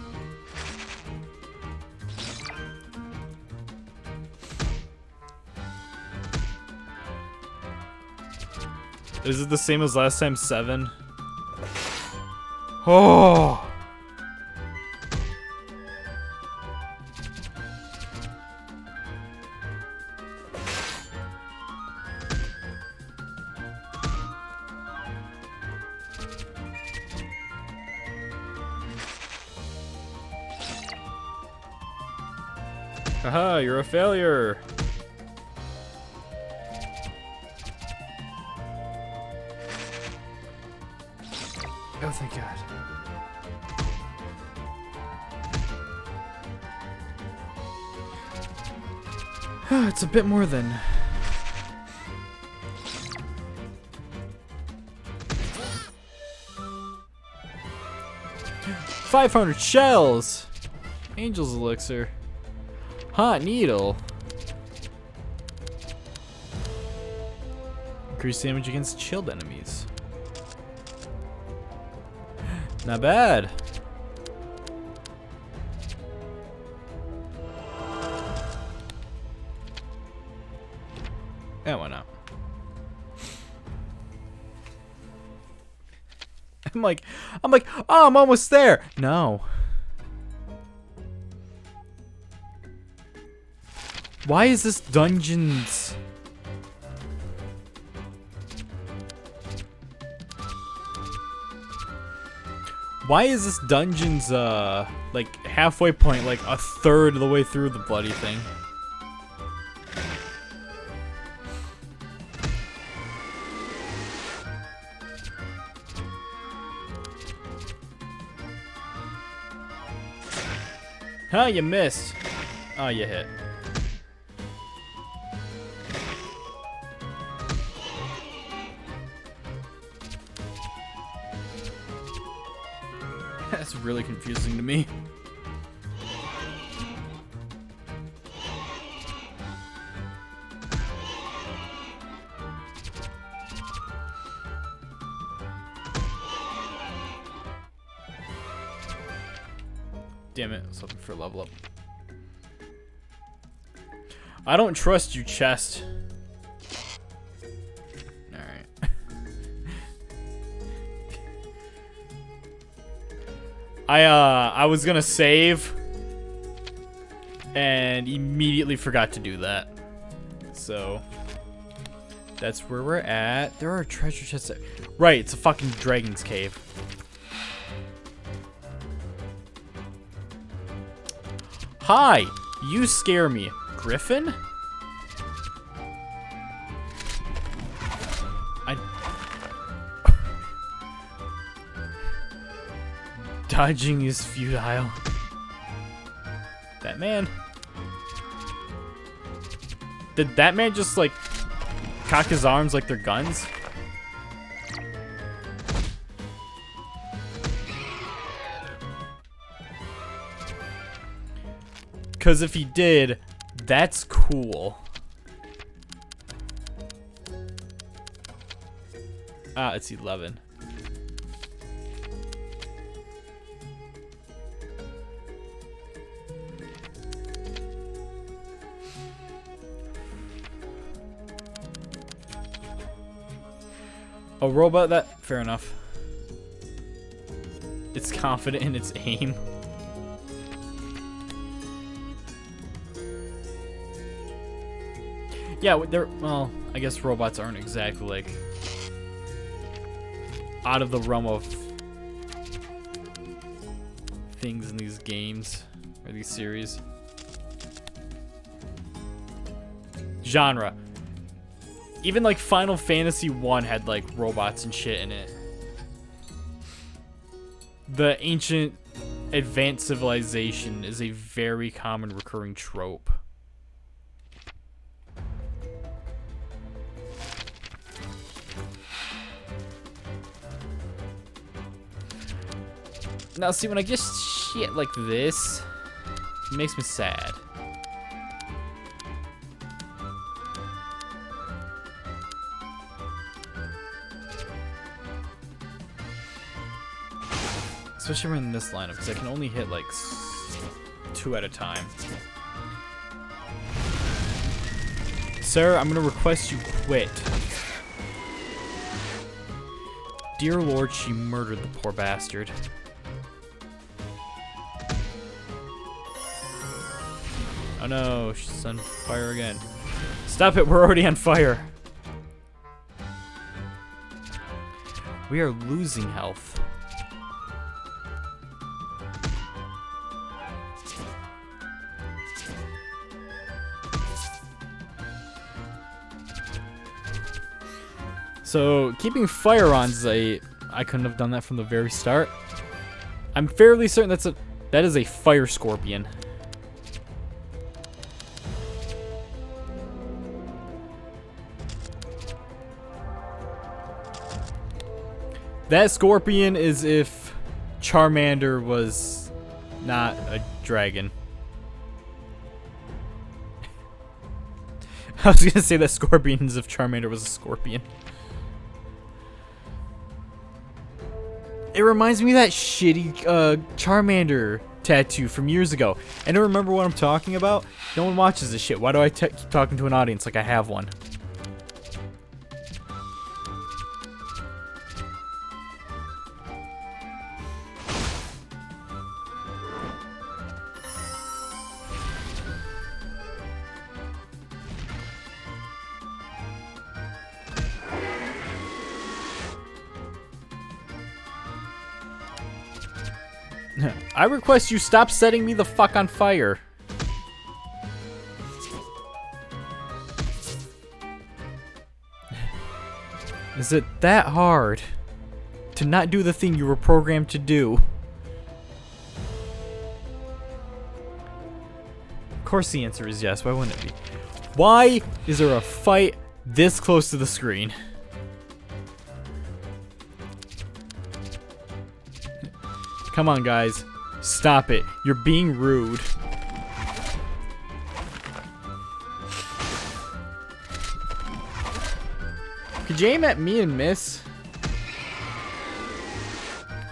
Is it the same as last time, 7? Oh! Haha, you're a failure! Oh, thank God. It's a bit more than... $500 shells! Angel's elixir. Hot needle. Increase damage against chilled enemies. Not bad. Yeah, why not? I'm like, oh, I'm almost there. No. Why is this dungeons? Why is this dungeon's, like, halfway point, like, a third of the way through the bloody thing? Huh, you missed. Oh, you hit. That's really confusing to me. Damn it, I was looking for a level up. I don't trust you, chest. Alright. I was gonna save and immediately forgot to do that. So that's where we're at. There are treasure chests there. Right, it's a fucking dragon's cave. Hi, you scare me. Griffin? Dodging is futile. That man. Did that man just like cock his arms like they're guns? Because if he did, that's cool. Ah, it's 11. A robot that... Fair enough. It's confident in its aim. Yeah, they're... Well, I guess robots aren't exactly, like... out of the realm of... things in these games. Or these series. Genre. Even like Final Fantasy 1 had like robots and shit in it. The ancient advanced civilization is a very common recurring trope. Now see, when I get shit like this, it makes me sad. Especially when in this lineup, because I can only hit like 2 at a time. Sir, I'm gonna request you quit. Dear Lord, she murdered the poor bastard. Oh no, she's on fire again. Stop it, we're already on fire. We are losing health. So, keeping fire on is I couldn't have done that from the very start. I'm fairly certain that is a fire scorpion. That scorpion is if Charmander was not a dragon. I was gonna say that scorpion is if Charmander was a scorpion. It reminds me of that shitty Charmander tattoo from years ago. I don't remember what I'm talking about. No one watches this shit. Why do I keep talking to an audience like I have one? I request you stop setting me the fuck on fire. Is it that hard to not do the thing you were programmed to do? course the answer is yes. Why wouldn't it be? Why is there a fight this close to the screen? Come on, guys. Stop it. You're being rude. Could you aim at me and miss?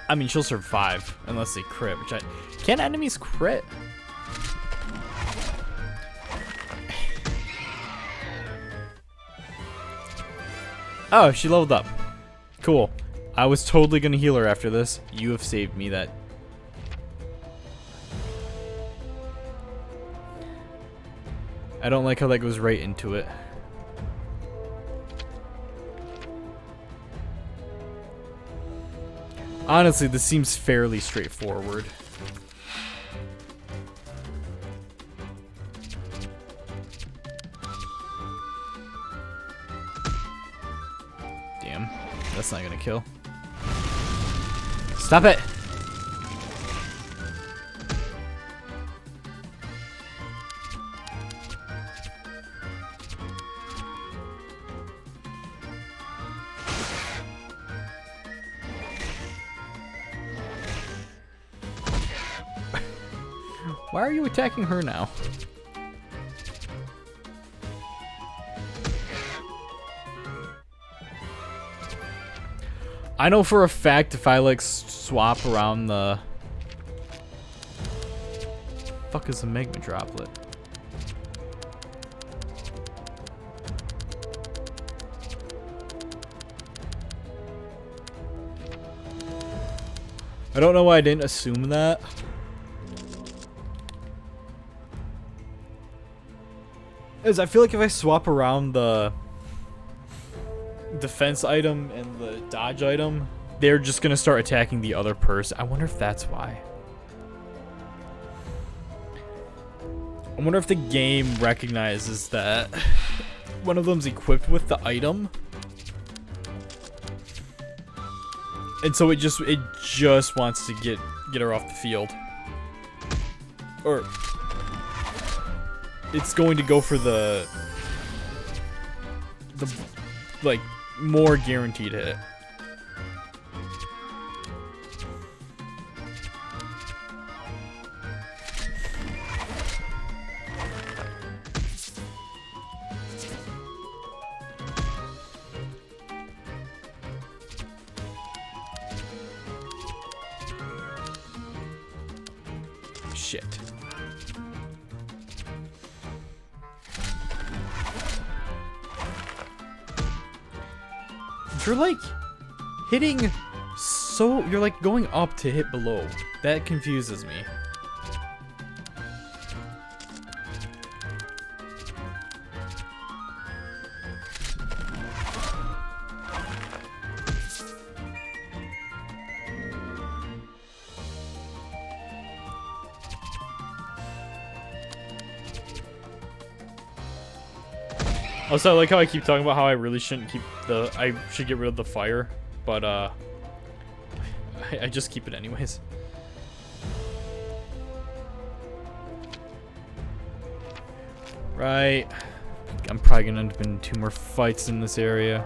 I mean, she'll survive unless they crit, which can enemies crit? Oh, she leveled up. Cool. I was totally gonna heal her after this. You have saved me that. I don't like how that goes right into it. Honestly, this seems fairly straightforward. Damn, that's not gonna kill. Stop it! Why are you attacking her now? I know for a fact if I like swap around the fuck is a magma droplet? I don't know why I didn't assume that. Is I feel like if I swap around the defense item and the dodge item, they're just gonna start attacking the other person. I wonder if that's why. I wonder if the game recognizes that one of them's equipped with the item, and so it just wants to get her off the field, or it's going to go for the like more guaranteed hit. Shit. You're like hitting so you're like going up to hit below. That confuses me. Also, I like how I keep talking about how I really shouldn't keep I should get rid of the fire, but I just keep it anyways. Right. I'm probably gonna end up in 2 more fights in this area.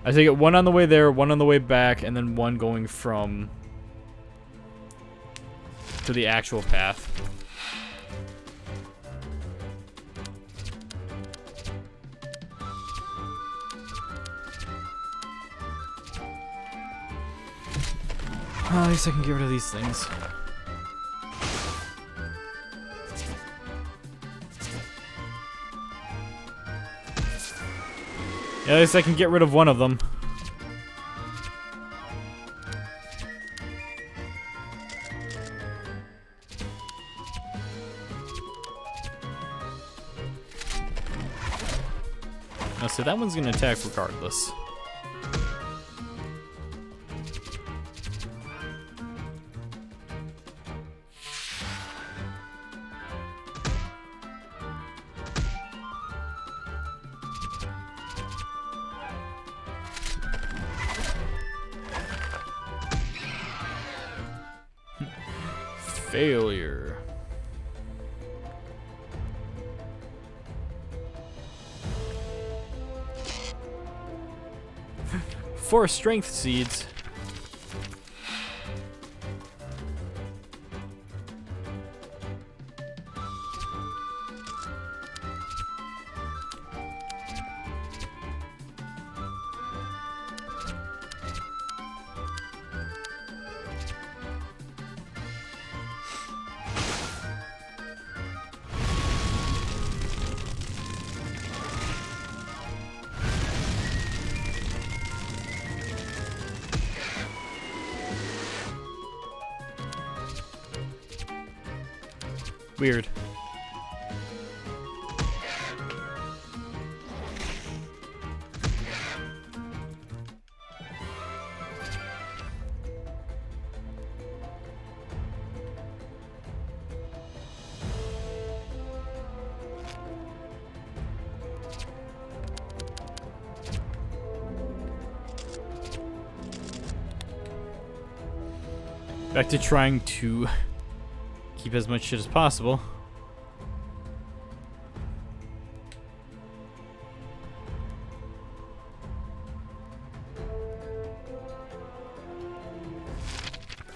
I take it 1 on the way there, 1 on the way back, and then 1 going from to the actual path. At least I can get rid of these things. Yeah, at least I can get rid of one of them. Now, so that one's gonna attack regardless. Failure. 4 strength seeds. Weird. Back to trying to keep as much shit as possible.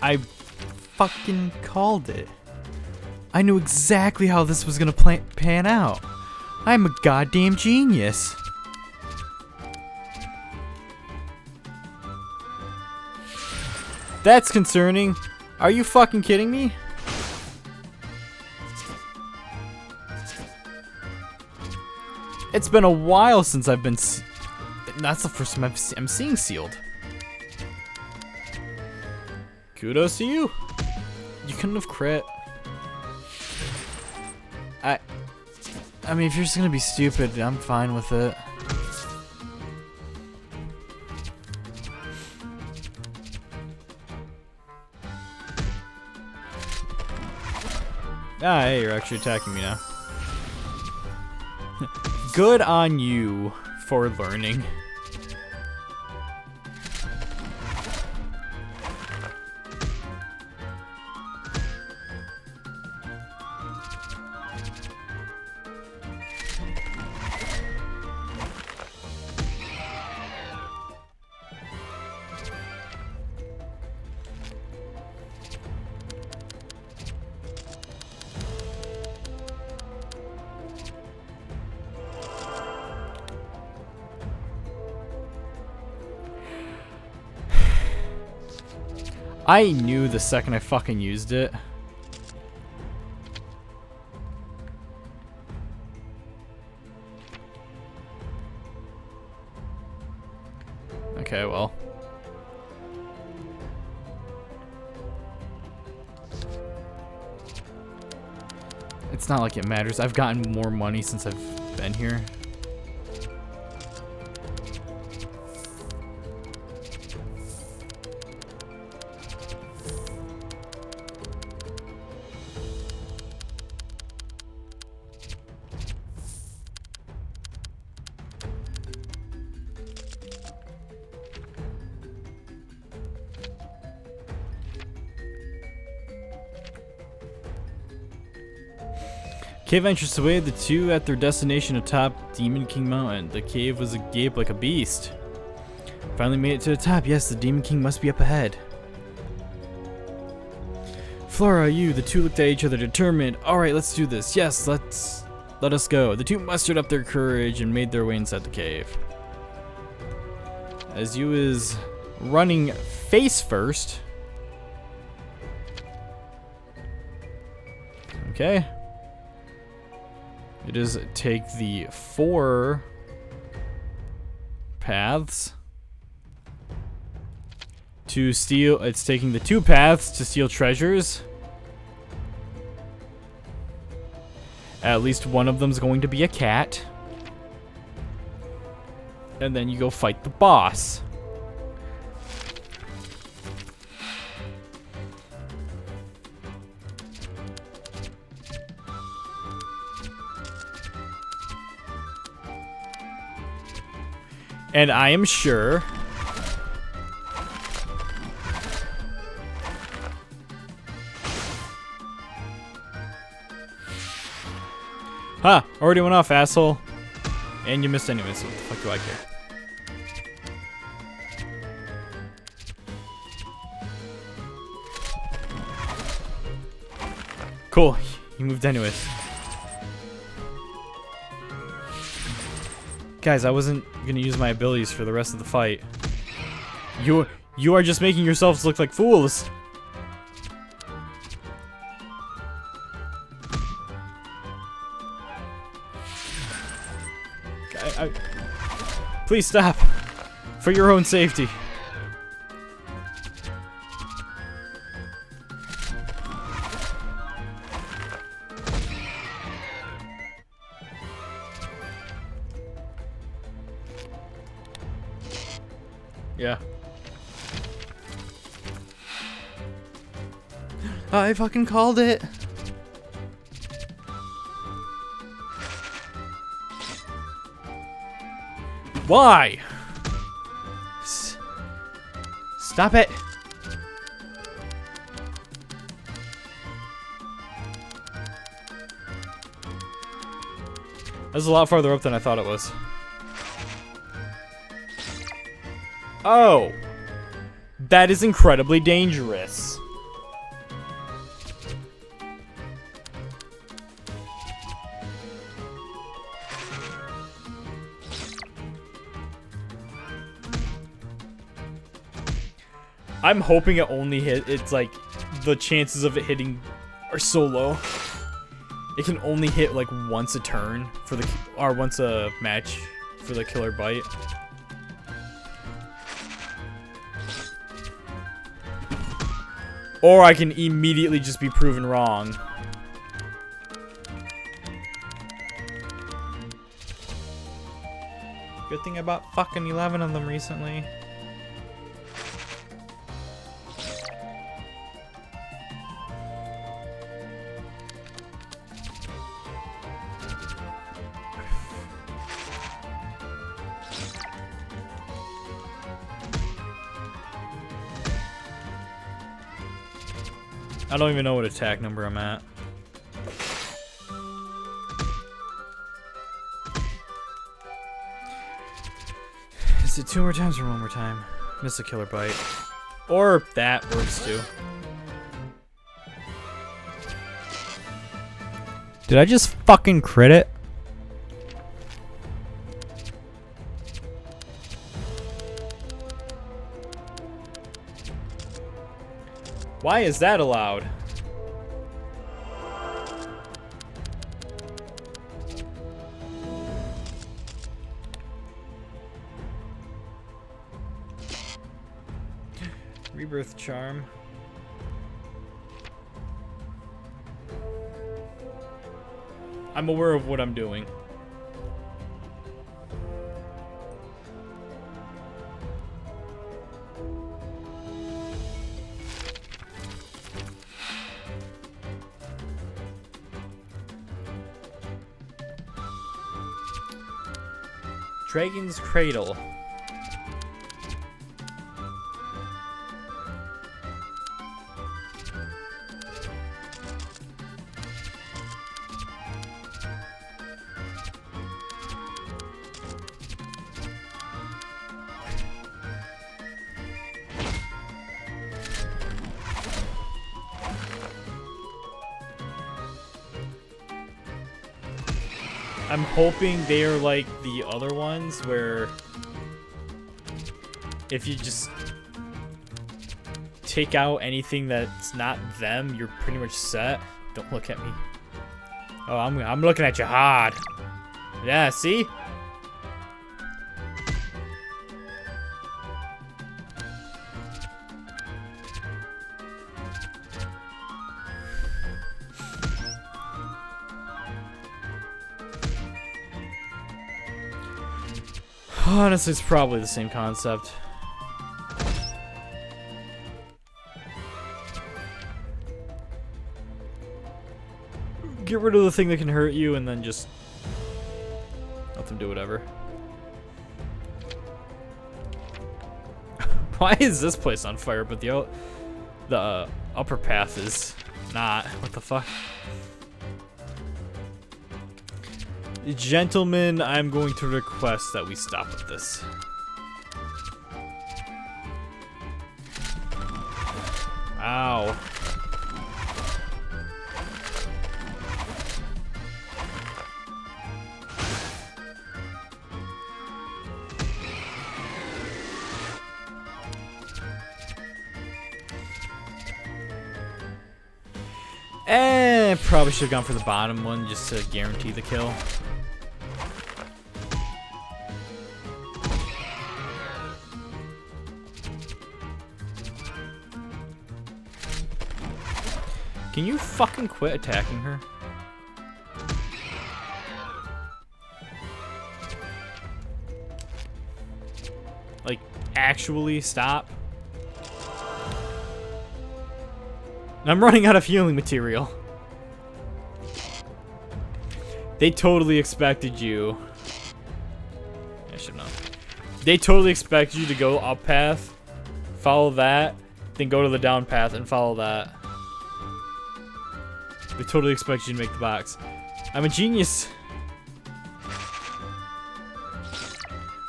I fucking called it. I knew exactly how this was gonna pan out. I'm a goddamn genius. That's concerning. Are you fucking kidding me? It's been a while since I've been. That's the first time I'm seeing sealed. Kudos to you. You couldn't have crit. I mean, if you're just gonna be stupid, I'm fine with it. Ah, hey, you're actually attacking me now. Good on you for learning. I knew the second I fucking used it. Okay, well. It's not like it matters. I've gotten more money since I've been here. Cave entrance away the two at their destination atop Demon King Mountain. The cave was agape like a beast. Finally made it to the top. Yes, the Demon King must be up ahead. Flora, you, the two looked at each other determined. Alright, let's do this. Yes, let us go. The two mustered up their courage and made their way inside the cave. As you is running face first. Okay. It is take the 4 paths to steal. It's taking the 2 paths to steal treasures. At least one of them's going to be a cat. And then you go fight the boss. And I am sure Ha! Already went off, asshole. And you missed anyway, so what the fuck do I care? Cool. He moved anyways. Guys, I wasn't gonna use my abilities for the rest of the fight. You are just making yourselves look like fools. Please stop. For your own safety. Yeah. I fucking called it. Why? Stop it. That's a lot farther up than I thought it was. Oh. That is incredibly dangerous. I'm hoping it only it's like, the chances of it hitting are so low. It can only hit like once a turn for the, or once a match for the killer bite. Or I can immediately just be proven wrong. Good thing I bought fucking 11 of them recently. I don't even know what attack number I'm at. Is it 2 more times or 1 more time? Miss a killer bite. Or that works too. Did I just fucking crit it? Why is that allowed? Rebirth charm. I'm aware of what I'm doing. Dragon's Cradle. I'm hoping they are like the other ones where if you just take out anything that's not them, you're pretty much set. Don't look at me. Oh, I'm looking at you hard. Yeah, see? Honestly, it's probably the same concept. Get rid of the thing that can hurt you and then just let them do whatever. Why is this place on fire but the upper path is not? What the fuck? Gentlemen, I'm going to request that we stop with this. Ow. Probably should have gone for the bottom one just to guarantee the kill. Can you fucking quit attacking her? Like, actually stop? I'm running out of healing material. They totally expected you. I should know. They totally expect you to go up path, follow that, then go to the down path and follow that. They totally expect you to make the box. I'm a genius.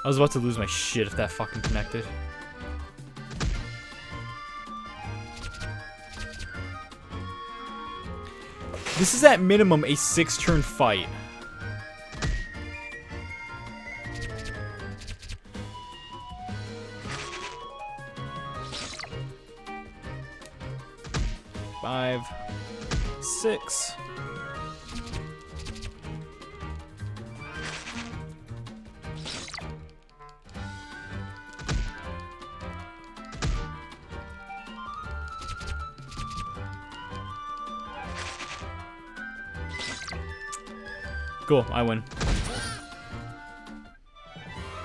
I was about to lose my shit if that fucking connected. This is at minimum a 6-turn fight. Five, 6. Cool, I win.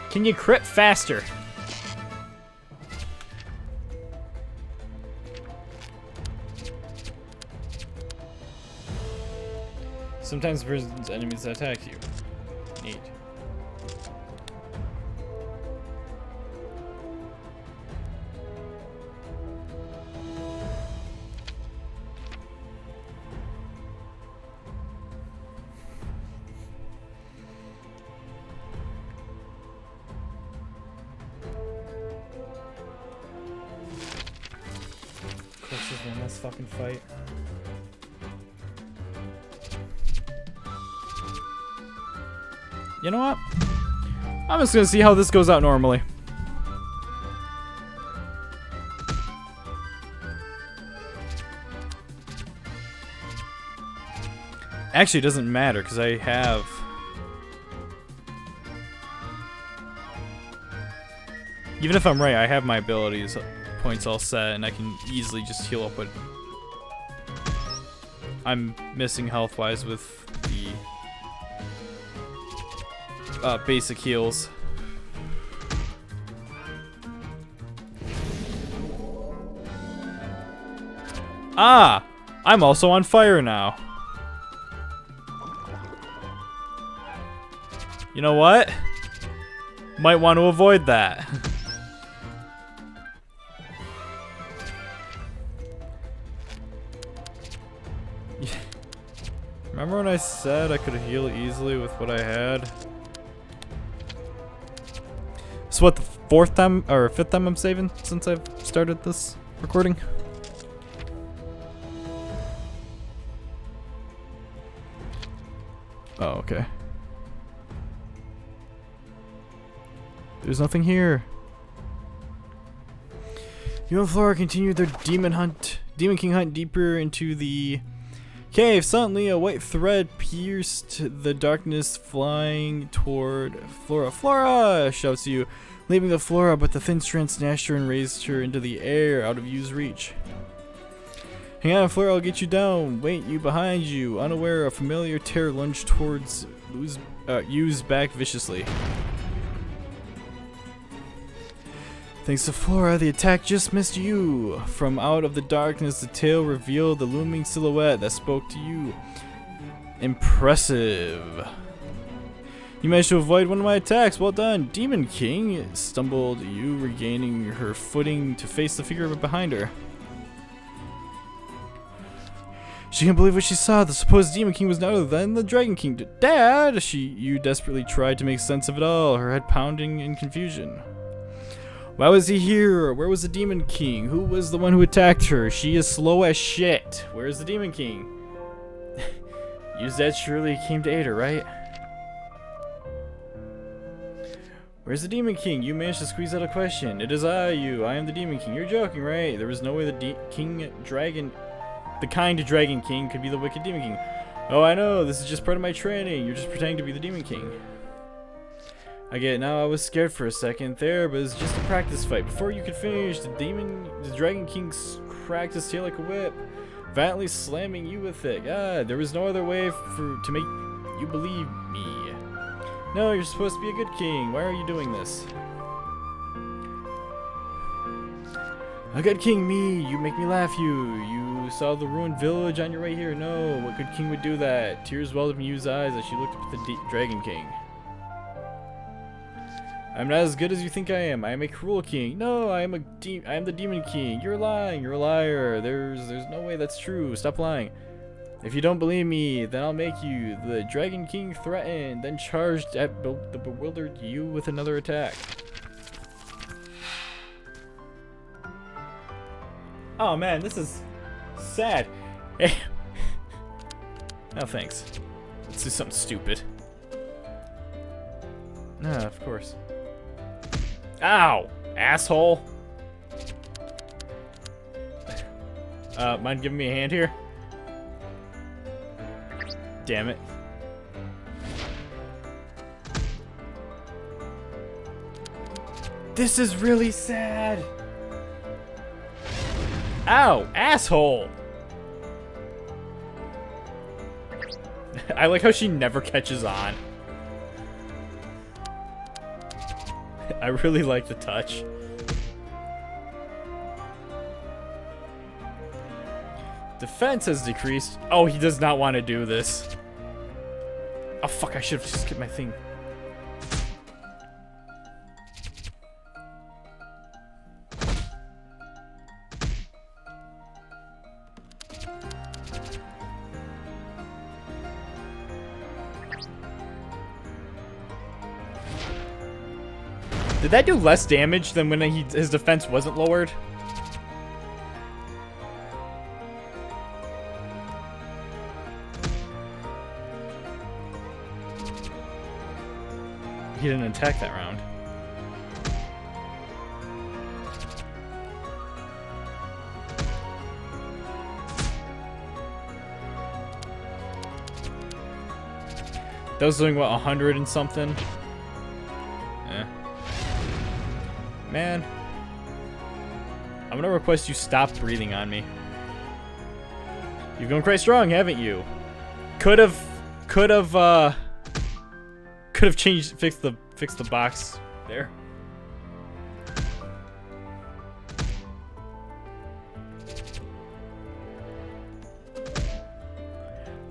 Can you crit faster? Sometimes prison's enemies attack you. Neat. Of course, there's one last fucking fight. You know what? I'm just gonna see how this goes out normally. Actually, it doesn't matter because I have... Even if I'm right, I have my abilities points all set and I can easily just heal up what I'm missing health-wise with the basic heals. Ah! I'm also on fire now. You know what? Might want to avoid that. Remember when I said I could heal easily with what I had? So what, the 4th time or 5th time I'm saving since I've started this recording? Oh, okay. There's nothing here. You and Flora continue their Demon King hunt deeper into the cave. Suddenly, a white thread pierced the darkness, flying toward Flora. Flora! Shouts to you, leaving the Flora, but the thin strand snatched her and raised her into the air, out of you's reach. Hang on, Flora, I'll get you down. Wait, you behind you. Unaware, a familiar terror lunged towards you's back viciously. Thanks to Flora, the attack just missed you. From out of the darkness, the tail revealed the looming silhouette that spoke to you. Impressive. You managed to avoid one of my attacks. Well done. Demon King stumbled you, regaining her footing to face the figure behind her. She couldn't believe what she saw. The supposed Demon King was none other than the Dragon King. Dad! You desperately tried to make sense of it all, her head pounding in confusion. Why was he here? Where was the Demon King? Who was the one who attacked her? She is slow as shit. Where's the Demon King? Use that surely came to aid her, right? Where's the Demon King? You managed to squeeze out a question. It is I am the Demon King. You're joking, right? There was no way the kind Dragon King could be the wicked Demon King. Oh, I know. This is just part of my training. You're just pretending to be the Demon King. I get it now. I was scared for a second there, but it's just a practice fight. Before you could finish, the Dragon King cracked his tail like a whip, violently slamming you with it. God, there was no other way to make you believe me. No, you're supposed to be a good king. Why are you doing this? A good king, me. You make me laugh, You saw the ruined village on your way here. No, what good king would do that? Tears welled from Yu's eyes as she looked up at the Dragon King. I'm not as good as you think I am. I am a cruel king. No, I am the Demon King. You're lying. You're a liar. There's no way that's true. Stop lying. If you don't believe me, then I'll make you. The Dragon King threatened, then charged at the bewildered Yu with another attack. Oh man, this is sad. Hey. No thanks. Let's do something stupid. Nah, of course. Ow! Asshole! Mind giving me a hand here? Damn it. This is really sad! Ow! Asshole! I like how she never catches on. I really like the touch. Defense has decreased. Oh, he does not want to do this. Oh, fuck, I should have just skipped my thing. Did that do less damage than when his defense wasn't lowered? He didn't attack that round. That was doing what, 100 and something? Man, I'm gonna request you stop breathing on me. You've gone quite strong, haven't you? Could have changed, fixed the box there.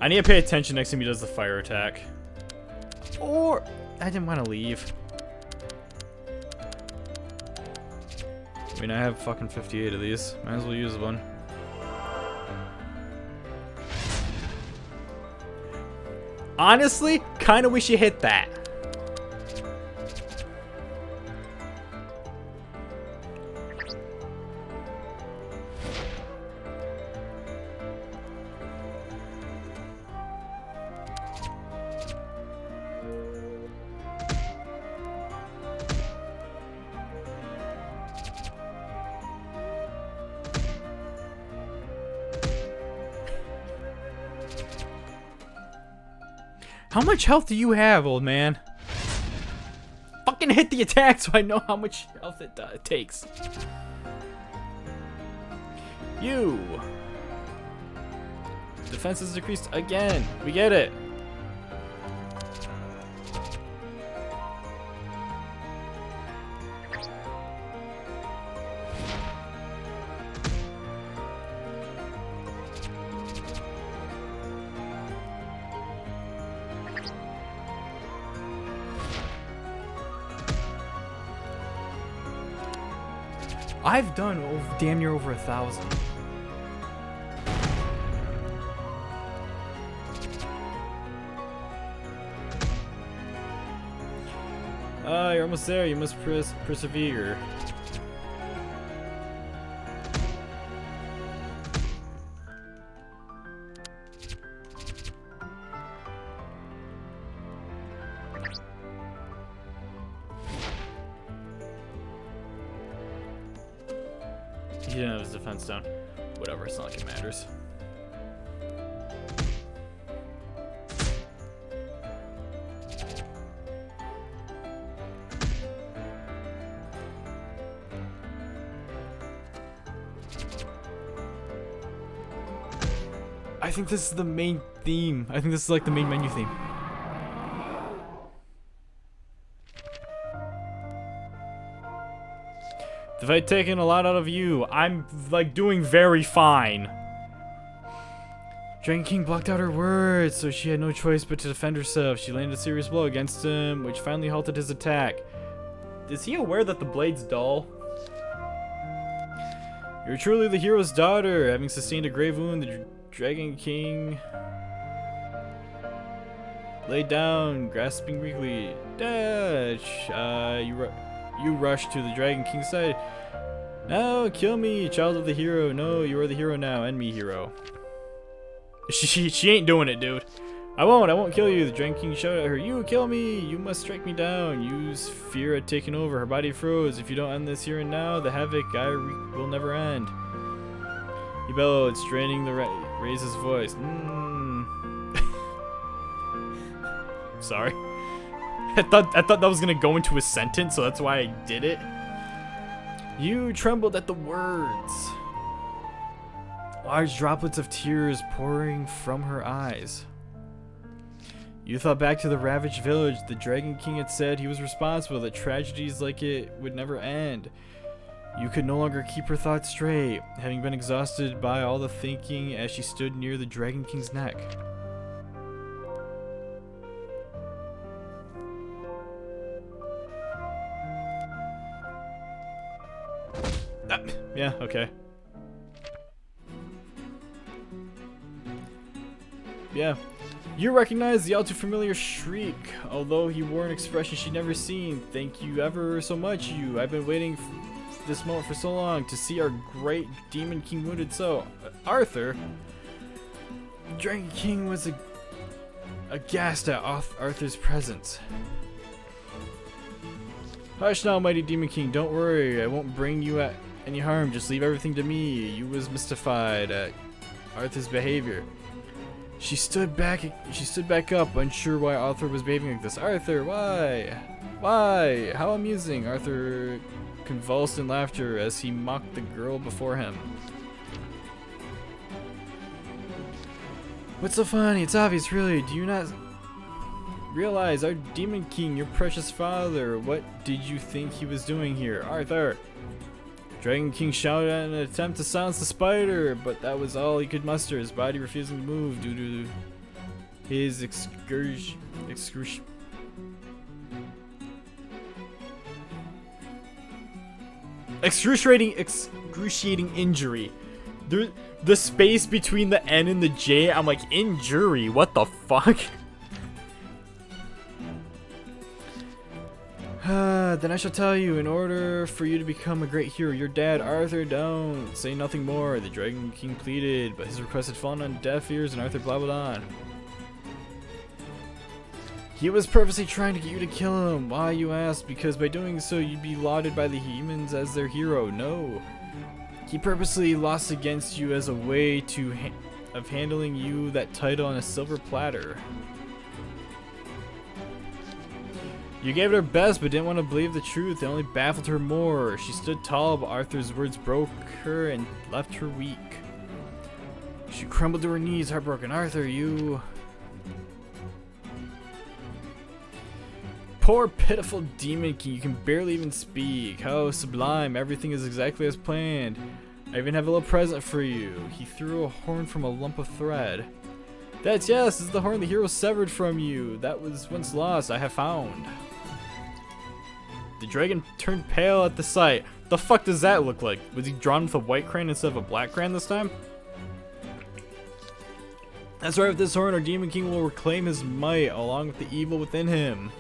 I need to pay attention next time he does the fire attack. Or I didn't want to leave. I mean, I have fucking 58 of these. Might as well use one. Honestly, kind of wish you hit that. How much health do you have, old man? Fucking hit the attack so I know how much health it takes. You. Defense is decreased again. We get it. I've done damn near over 1,000. you're almost there. You must persevere. He didn't have his defense down. Whatever, it's not like it matters. I think this is the main theme. I think this is like the main menu theme. If I'd taken a lot out of you, I'm like doing very fine. Dragon King blocked out her words, so she had no choice but to defend herself. She landed a serious blow against him, which finally halted his attack. Is he aware that the blade's dull? You're truly the hero's daughter. Having sustained a grave wound, the Dragon King laid down, grasping weakly. Dash! You rushed to the Dragon King's side. No, kill me, child of the hero. No, you are the hero now, and me hero. She ain't doing it, dude. I won't kill you. The Dragon King shouted at her, you kill me, you must strike me down. Yu's fear had taken over, her body froze. If you don't end this here and now, the havoc will never end. He bellowed, straining to raise his voice. Sorry. I thought that was gonna go into a sentence, so that's why I did it. You trembled at the words. Large droplets of tears pouring from her eyes. You thought back to the ravaged village. The Dragon King had said he was responsible, that tragedies like it would never end. You could no longer keep her thoughts straight, having been exhausted by all the thinking as she stood near the Dragon King's neck. Yeah, okay. Yeah. You recognize the all too familiar shriek, although he wore an expression she'd never seen. Thank you ever so much, you. I've been waiting for this moment for so long, to see our great Demon King wounded so. Arthur? Dragon King was aghast at Arthur's presence. Hush now, mighty Demon King. Don't worry. I won't bring you at any harm. Just leave everything to me. You was mystified at Arthur's behavior. She stood back up, unsure why Arthur was behaving like this. Arthur, why? Why? How amusing. Arthur convulsed in laughter as he mocked the girl before him. What's so funny? It's obvious, really. Do you not realize our Demon King, your precious father? What did you think he was doing here? Arthur! Dragon King shouted in an attempt to silence the spider, but that was all he could muster, his body refusing to move due to his excruciating injury. The space between the N and the J, I'm like, injury, what the fuck? Then I shall tell you, in order for you to become a great hero, your dad, Arthur, don't say nothing more. The Dragon King pleaded, but his request had fallen on deaf ears, and Arthur blabbled on. He was purposely trying to get you to kill him. Why, you ask? Because by doing so, you'd be lauded by the humans as their hero. No. He purposely lost against you as a way of handling you that title on a silver platter. You gave it her best, but didn't want to believe the truth. It only baffled her more. She stood tall, but Arthur's words broke her and left her weak. She crumbled to her knees, heartbroken. Arthur, you... Poor, pitiful Demon King. You can barely even speak. How sublime. Everything is exactly as planned. I even have a little present for you. He threw a horn from a lump of thread. Yes, this is the horn the hero severed from you. That was once lost, I have found. The dragon turned pale at the sight. The fuck does that look like? Was he drawn with a white crayon instead of a black crayon this time? That's right, with this horn, our Demon King will reclaim his might along with the evil within him.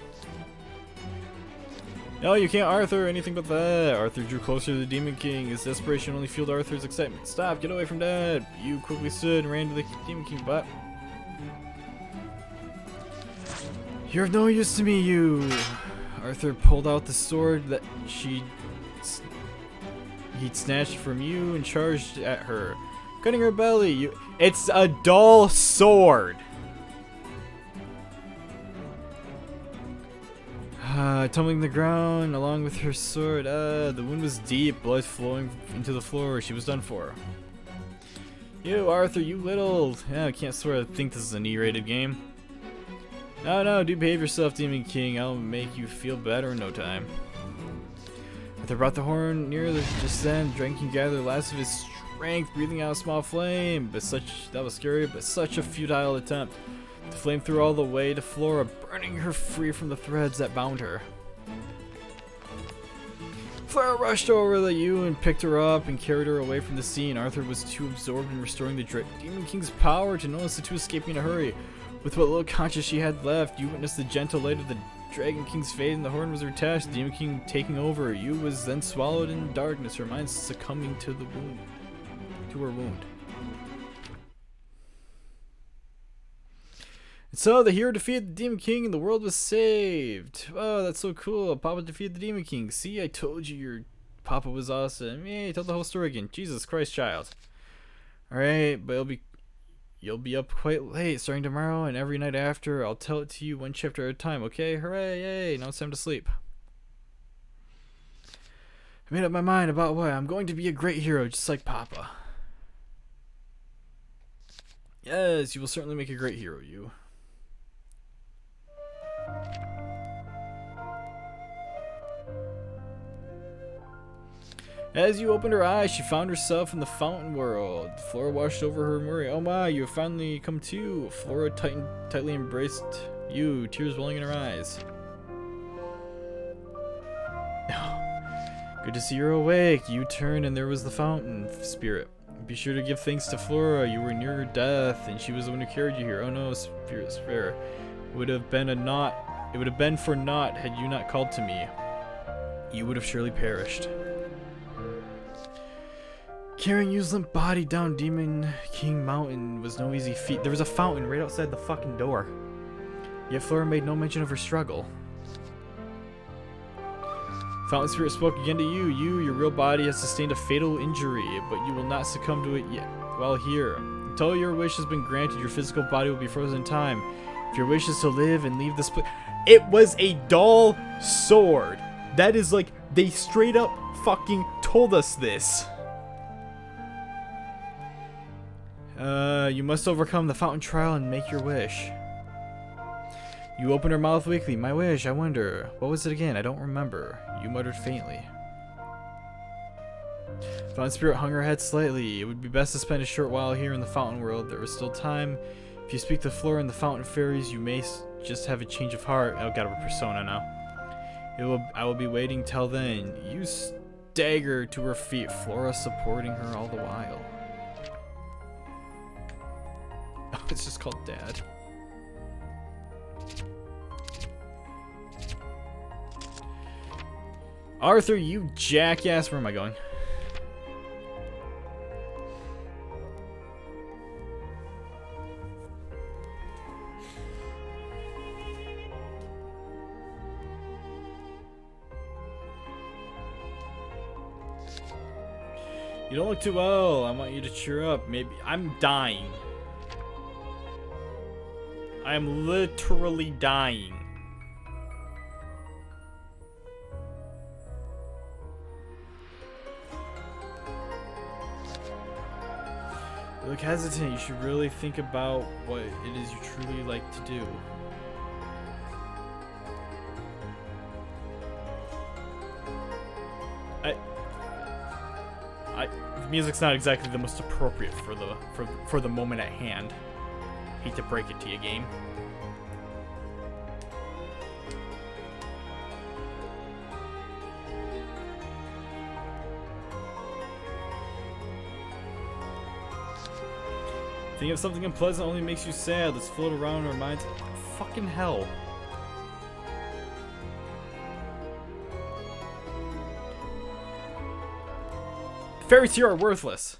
No, you can't, Arthur. Anything but that. Arthur drew closer to the Demon King. His desperation only fueled Arthur's excitement. Stop! Get away from Dad! You quickly stood and ran to the Demon King, but... You're of no use to me, you... Arthur pulled out the sword that he'd snatched from you and charged at her, cutting her belly. It's a dull sword! Tumbling to the ground along with her sword. The wound was deep, blood flowing into the floor. She was done for. You, Arthur, you little... I can't swear I think this is an E-rated game. No, do behave yourself, Demon King. I'll make you feel better in no time. Arthur brought the horn near just then. The Dragon King gathered the last of his strength, breathing out a small flame. That was scary, but such a futile attempt. The flame threw all the way to Flora, burning her free from the threads that bound her. Flora rushed over to you and picked her up and carried her away from the scene. Arthur was too absorbed in restoring the Demon King's power to notice the two escaping in a hurry. With what little conscience she had left, you witnessed the gentle light of the Dragon King's fade and the horn was retached, the Demon King taking over. You was then swallowed in darkness, her mind succumbing to her wound. And so the hero defeated the Demon King and the world was saved. Oh, that's so cool. Papa defeated the Demon King. See, I told you your Papa was awesome. Yeah, tell the whole story again. Jesus Christ, child. Alright, but you'll be up quite late starting tomorrow and every night after. I'll tell it to you one chapter at a time, okay? Hooray, yay, now it's time to sleep. I made up my mind about what I'm going to be a great hero, just like Papa. Yes, you will certainly make a great hero, you. As you opened her eyes, she found herself in the fountain world. Flora washed over her worry. Oh my, you have finally come to. Flora tightly embraced you, tears welling in her eyes. Good to see you're awake. You turned and there was the fountain spirit. Be sure to give thanks to Flora. You were near her death and she was the one who carried you here. Oh no, spirit spare. It would have been for naught had you not called to me. You would have surely perished. Carrying Yu's limp body down Demon King Mountain was no easy feat. There was a fountain right outside the fucking door. Yet Flora made no mention of her struggle. Fountain Spirit spoke again to you. Your real body has sustained a fatal injury, but you will not succumb to it yet while here. Until your wish has been granted, your physical body will be frozen in time. If your wish is to live and leave this place... It was a dull sword. That is like, they straight up fucking told us this. You must overcome the fountain trial and make your wish. You opened her mouth weakly. My wish, I wonder. What was it again? I don't remember. You muttered faintly. Fountain Spirit hung her head slightly. It would be best to spend a short while here in the fountain world. There is still time. If you speak to Flora and the fountain fairies, you may just have a change of heart. Oh, got a persona now. I will be waiting till then. You stagger to her feet, Flora supporting her all the while. Oh, it's just called Dad. Arthur, you jackass. Where am I going? You don't look too well. I want you to cheer up. Maybe I'm dying. I'm literally dying. You look hesitant. You should really think about what it is you truly like to do. The music's not exactly the most appropriate for the moment at hand. Hate to break it to you, game. Thinking of something unpleasant only makes you sad. Let's float around our minds. Fucking hell. Fairies here are worthless.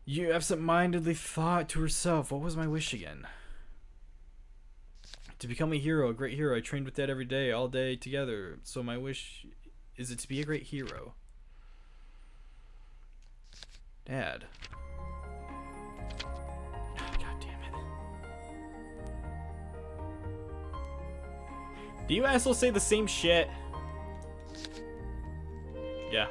You absent-mindedly thought to herself, what was my wish again? To become a hero, a great hero. I trained with Dad every day, all day together. So my wish is it to be a great hero. Dad. God damn it. Do you assholes say the same shit? Yeah.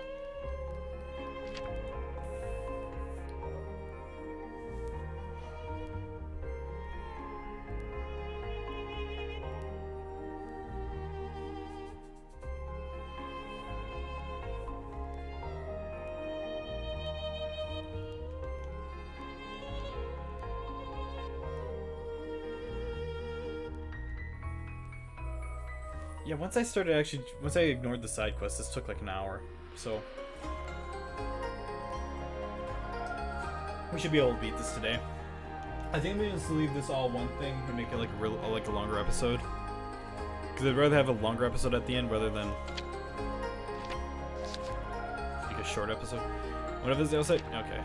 Yeah, once I ignored the side quest, this took like an hour, so we should be able to beat this today. I think I'm gonna just leave this all one thing and make it like a longer episode, because I'd rather have a longer episode at the end rather than like a short episode. What if it's the outside? Okay.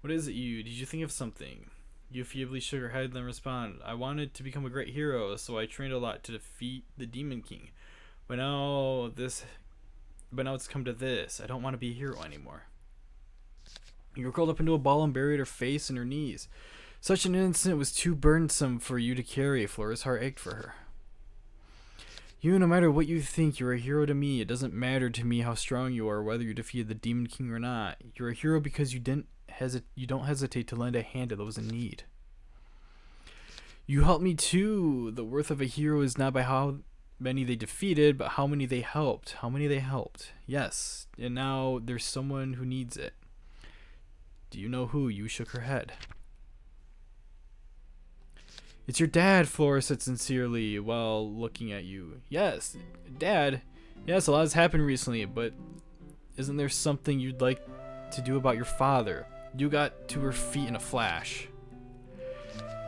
What is it, you? Did you think of something? You feebly shook her head, then responded, I wanted to become a great hero, so I trained a lot to defeat the Demon King. But now it's come to this. I don't want to be a hero anymore. You were curled up into a ball and buried her face in her knees. Such an incident was too burdensome for you to carry. Flora's heart ached for her. No matter what you think, you're a hero to me. It doesn't matter to me how strong you are, whether you defeated the Demon King or not. You're a hero because you don't hesitate to lend a hand to those in need. You helped me too. The worth of a hero is not by how many they defeated, but how many they helped. Yes, and now there's someone who needs it. Do you know who? You shook her head. It's your dad, Flora said sincerely while looking at you. Yes, Dad. Yes, a lot has happened recently, but isn't there something you'd like to do about your father? You got to her feet in a flash.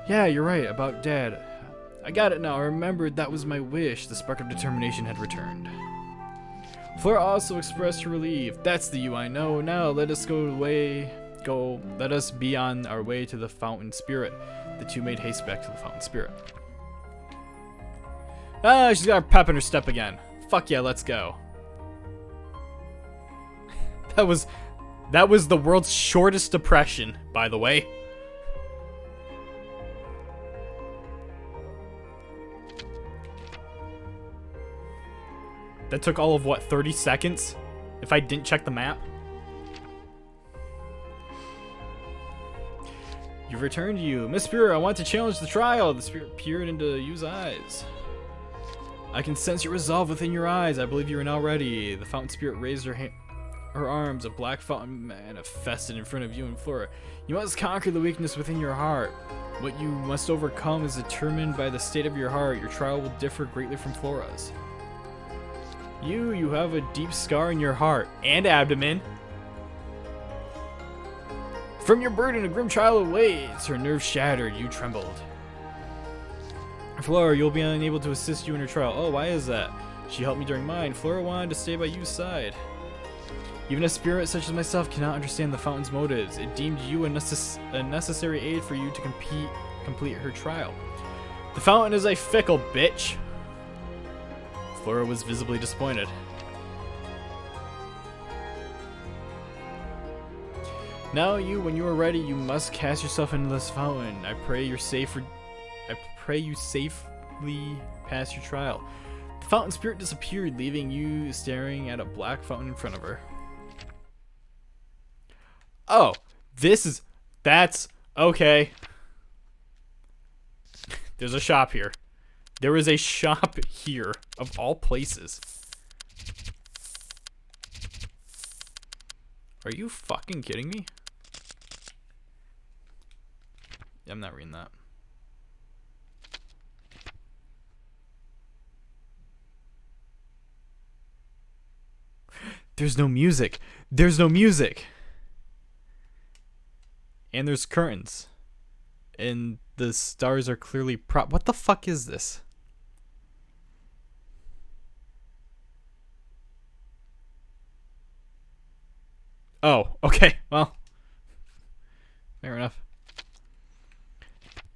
Yeah, you're right, about Dad. I got it now. I remembered that was my wish. The spark of determination had returned. Flora also expressed her relief. That's the you I know. Now let us let us be on our way to the Fountain Spirit. The two made haste back to the Fountain Spirit. Ah, she's got her pep in her step again. Fuck yeah, let's go. That was the world's shortest depression, by the way. That took all of, what, 30 seconds? If I didn't check the map? You've returned, you. Miss Spirit, I want to challenge the trial. The spirit peered into Yu's eyes. I can sense your resolve within your eyes. I believe you are now ready. The Fountain Spirit raised her arms. A black fountain manifested in front of you and Flora. You must conquer the weakness within your heart. What you must overcome is determined by the state of your heart. Your trial will differ greatly from Flora's. You have a deep scar in your heart and abdomen. From your burden, a grim trial awaits. Her nerves shattered. You trembled. Flora, you'll be unable to assist you in her trial. Oh, why is that? She helped me during mine. Flora wanted to stay by Yu's side. Even a spirit such as myself cannot understand the Fountain's motives. It deemed you a necessary aid for you to complete her trial. The Fountain is a fickle bitch. Flora was visibly disappointed. Now when you are ready, you must cast yourself into this fountain. I pray you safely pass your trial. The Fountain Spirit disappeared, leaving you staring at a black fountain in front of her. Oh, that's okay. There's a shop here. There is a shop here, of all places. Are you fucking kidding me? I'm not reading that. There's no music. There's no music. And there's curtains. And the stars are clearly what the fuck is this? Oh, okay. Well, fair enough.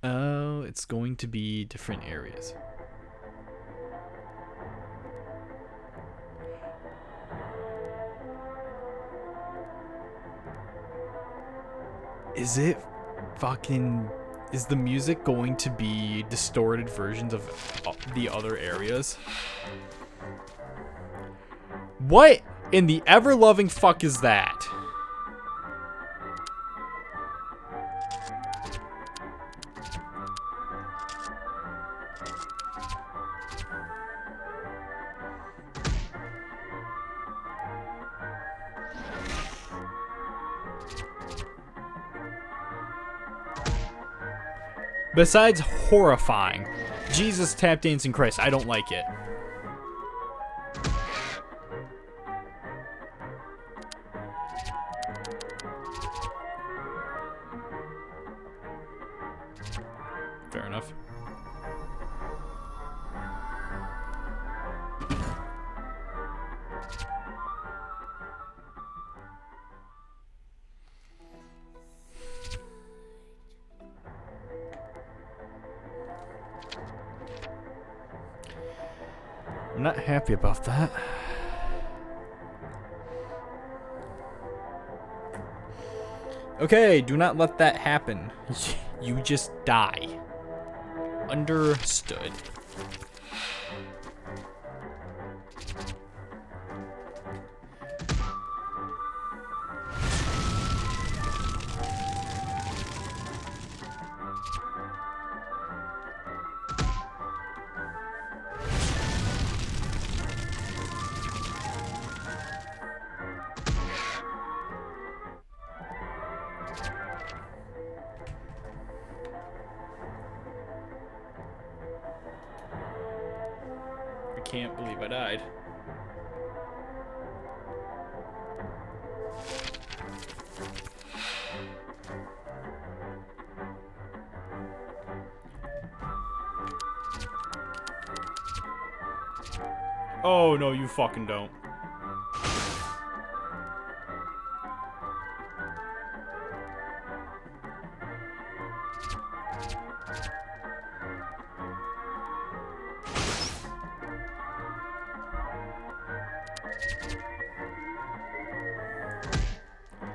Oh, it's going to be different areas. Is it fucking... Is the music going to be distorted versions of the other areas? What in the ever-loving fuck is that? Besides horrifying, Jesus tap dancing Christ, I don't like it. Fair enough. I'm not happy about that. Okay, do not let that happen. You just die. Understood. I can't believe I died. Oh no, you fucking don't.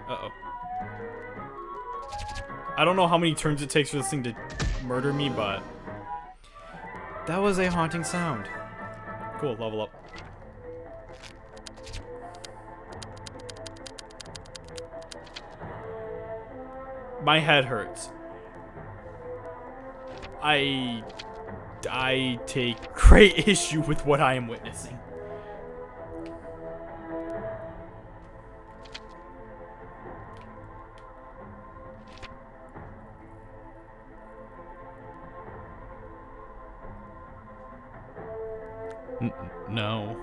Uh-oh. I don't know how many turns it takes for this thing to murder me, but... that was a haunting sound. Cool, level up. My head hurts. I take great issue with what I am witnessing. No.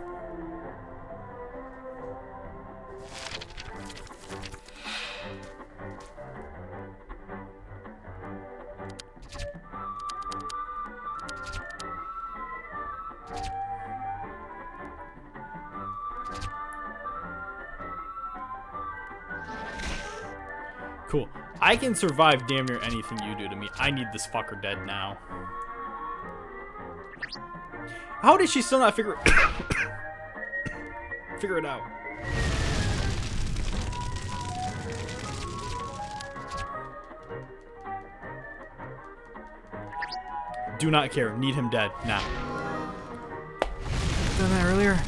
Cool. I can survive damn near anything you do to me. I need this fucker dead now. How did she still not figure it out? Do not care. Need him dead now. Done that earlier.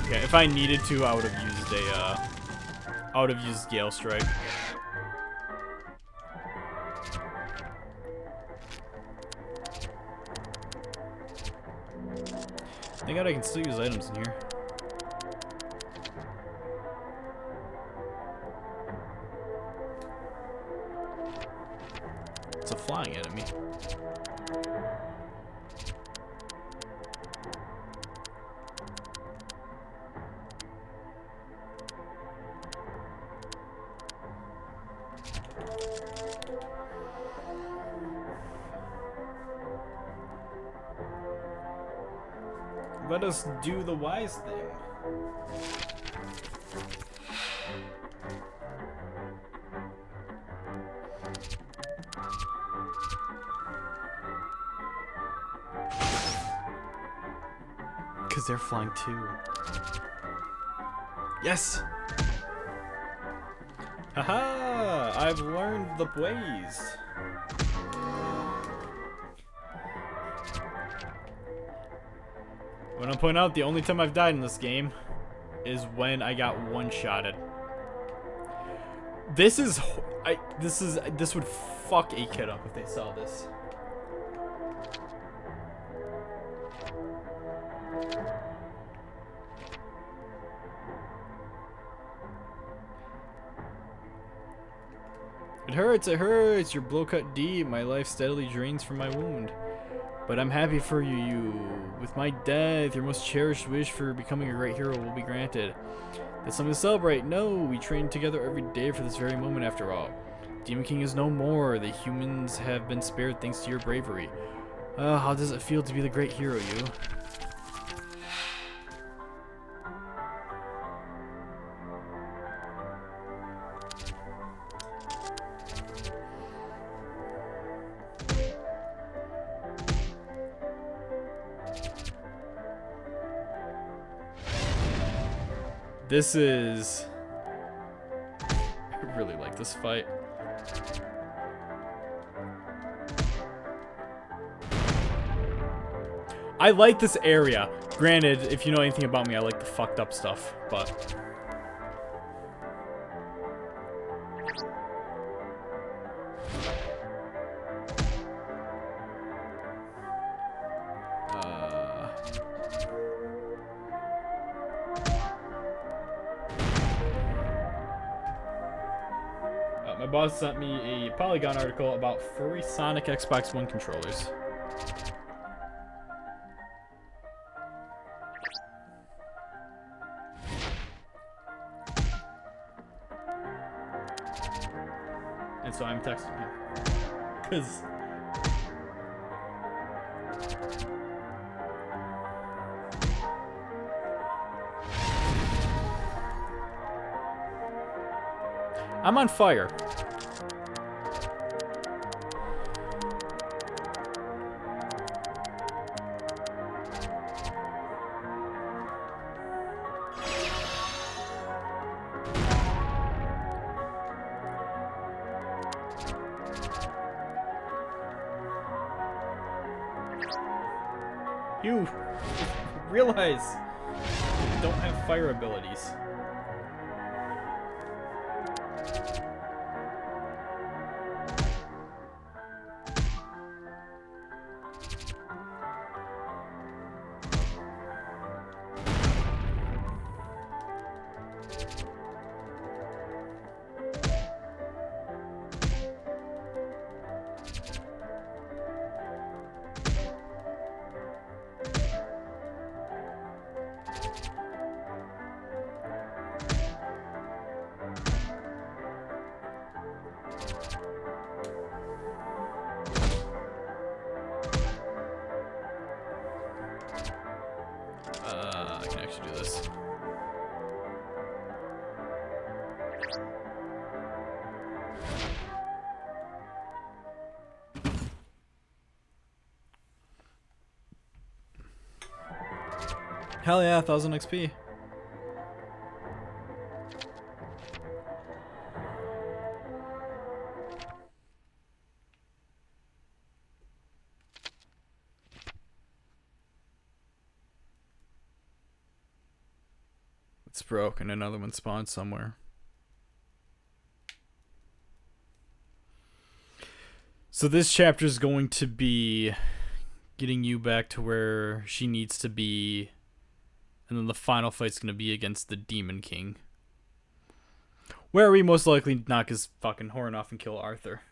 Okay, if I needed to, I would have used Gale Strike. Thank God I can still use items in here. Let us do the wise thing. Because they're flying too. Yes! Haha! I've learned the ways. I want to point out the only time I've died in this game is when I got one-shotted. This would fuck a kid up if they saw this. It hurts, your blow cut deep, my life steadily drains from my wound. But I'm happy for you. With my death, your most cherished wish for becoming a great hero will be granted. That's something to celebrate. No, we train together every day for this very moment after all. Demon King is no more. The humans have been spared thanks to your bravery. How does it feel to be the great hero, you? This is... I really like this fight. I like this area. Granted, if you know anything about me, I like the fucked up stuff, but... My boss sent me a Polygon article about furry Sonic Xbox One controllers. And so I'm texting him. Because... I'm on fire. You realize you don't have fire abilities. I can actually do this. Hell yeah, 1000 XP. It's broken. Another one spawned somewhere. So this chapter is going to be getting you back to where she needs to be. And then the final fight's going to be against the Demon King. Where we most likely knock his fucking horn off and kill Arthur.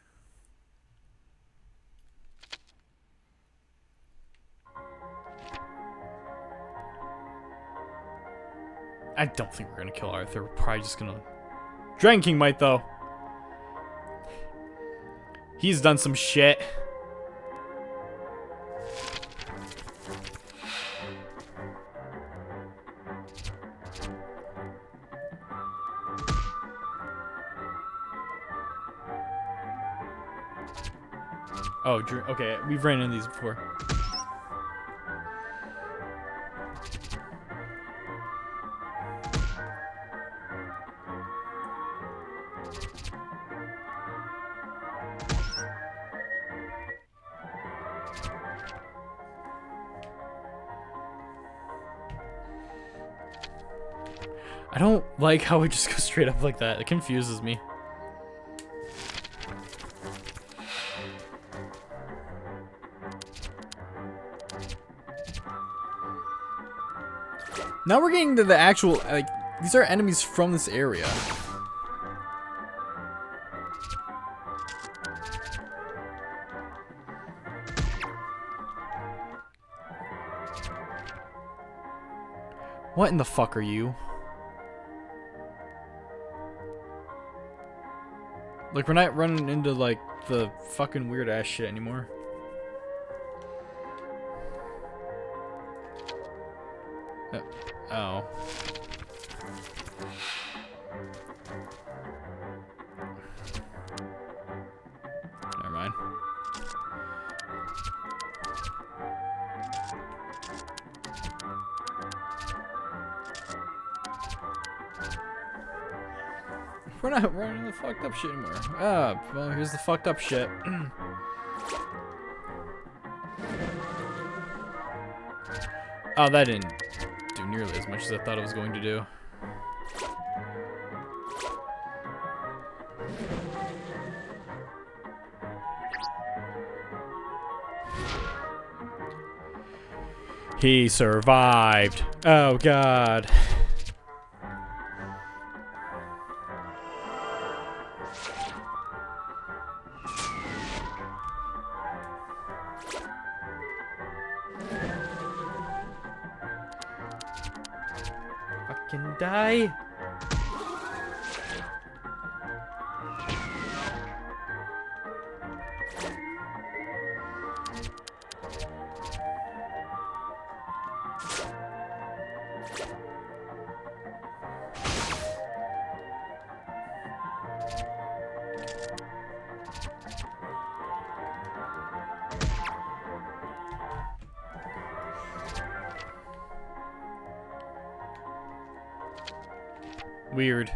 I don't think we're gonna kill Arthur. We're probably just gonna... Dragon King might, though. He's done some shit. Oh, okay, we've ran into these before. I don't like how we just go straight up like that. It confuses me. Now we're getting to the actual, like, these are enemies from this area. What in the fuck are you? Like, we're not running into, like, the fucking weird ass shit anymore. Oh. Never mind. We're not running the fucked up shit anymore. Ah, well, here's the fucked up shit. Oh, that didn't do nearly as much as I thought it was going to do. He survived. Oh, God. Fucking die. Weird.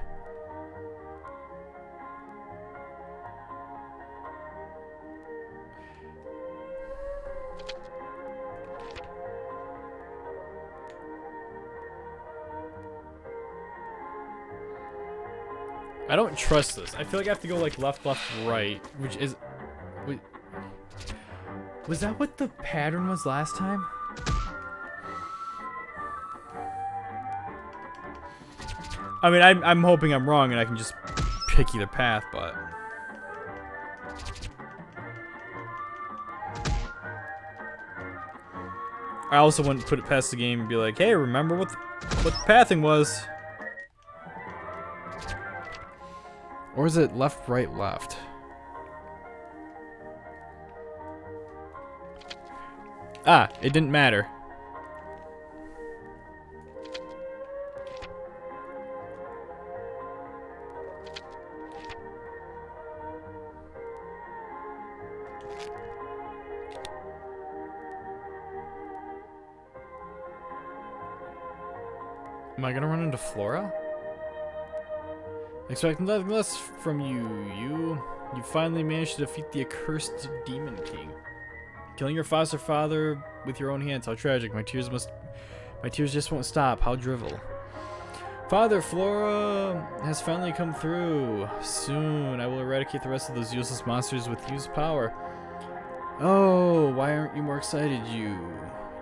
I don't trust this. I feel like I have to go like left, right, which is... Wait, was that what the pattern was last time? I mean, I'm hoping I'm wrong and I can just pick either path, but... I also wouldn't put it past the game and be like, hey, remember what the pathing was? Or is it left, right, left? Ah, it didn't matter. Am I gonna run into Flora? Expecting nothing less from you. You finally managed to defeat the accursed Demon King. Killing your foster father with your own hands. How tragic. My tears just won't stop. How drivel. Father, Flora has finally come through. Soon I will eradicate the rest of those useless monsters with used power. Oh, why aren't you more excited, you?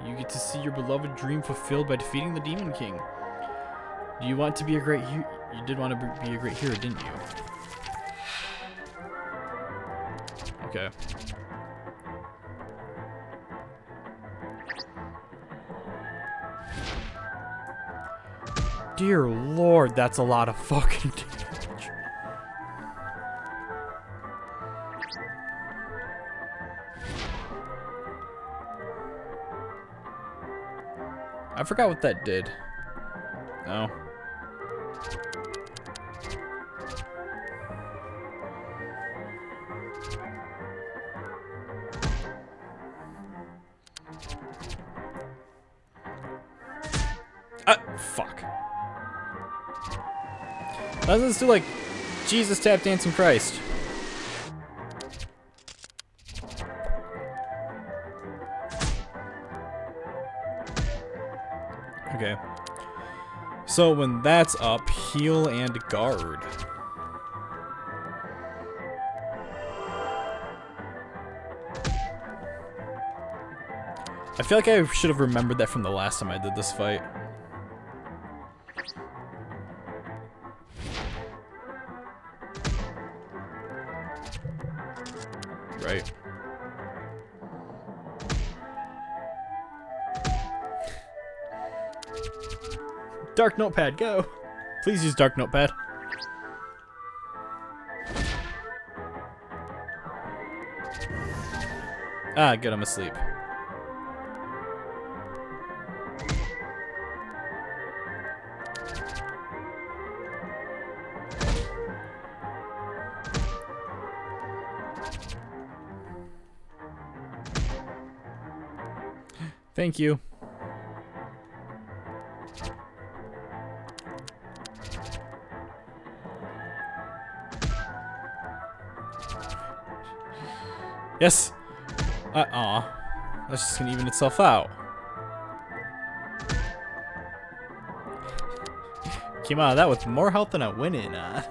You get to see your beloved dream fulfilled by defeating the Demon King. Do you want to be a great hero? You did want to be a great hero, didn't you? Okay. Dear Lord, that's a lot of fucking damage. I forgot what that did. No. Fuck. Let's do like Jesus tap dancing Christ. Okay. So when that's up, heal and guard. I feel like I should have remembered that from the last time I did this fight. Right. Dark Notepad, go! Please use Dark Notepad. Ah, good, I'm asleep. Thank you. Yes! Aw. That's just gonna even itself out. Came out of that with more health than I went in on.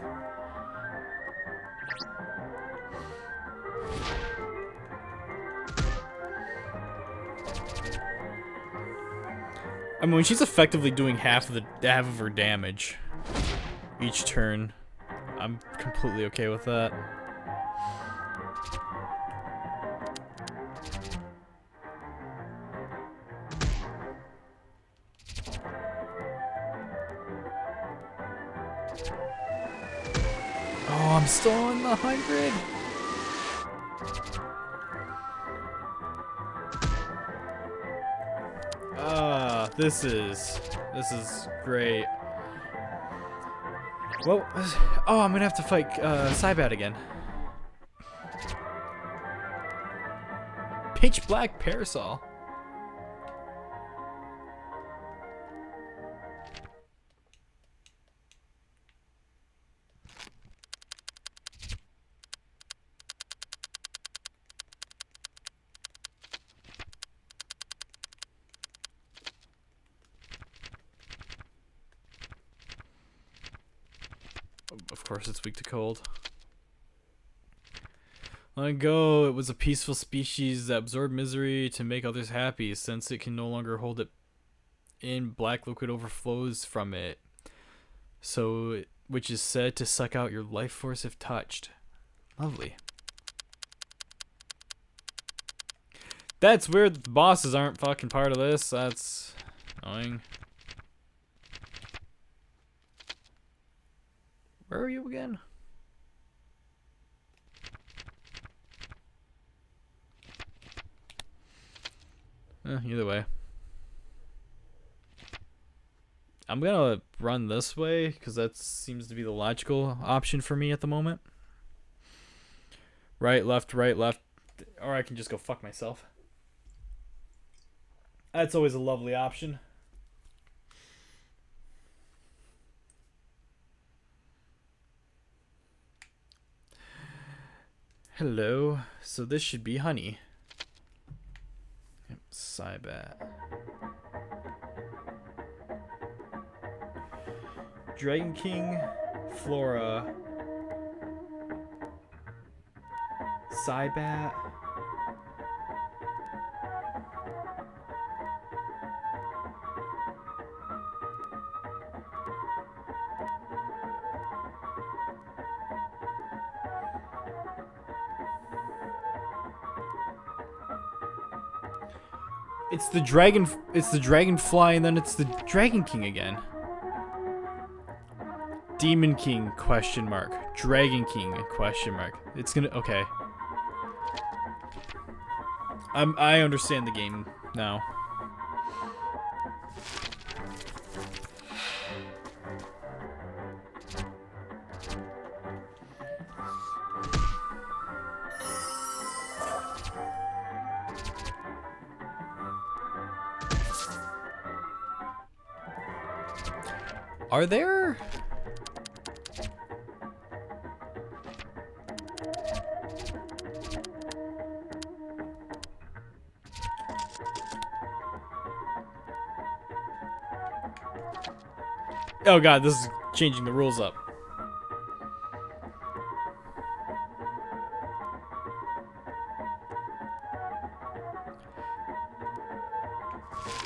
I mean, when she's effectively doing half of her damage each turn, I'm completely okay with that. Oh, I'm still on the 100. This is great. Well, oh, I'm gonna have to fight Cybat again. Pitch black parasol. Of course, it's weak to cold. Long ago, it was a peaceful species that absorbed misery to make others happy. Since it can no longer hold it in, black liquid overflows from it, which is said to suck out your life force if touched. Lovely. That's weird. The bosses aren't fucking part of this. That's annoying. Where are you again? Either way. I'm gonna run this way because that seems to be the logical option for me at the moment. Right, left, or I can just go fuck myself. That's always a lovely option. Hello. So this should be honey. Yep, Cybat. Dragon King, Flora, Cybat. It's the dragonfly, and then it's the Dragon King again. Demon King, question mark. Dragon King, question mark. It's gonna, okay. I understand the game now. Are there? Oh god, this is changing the rules up.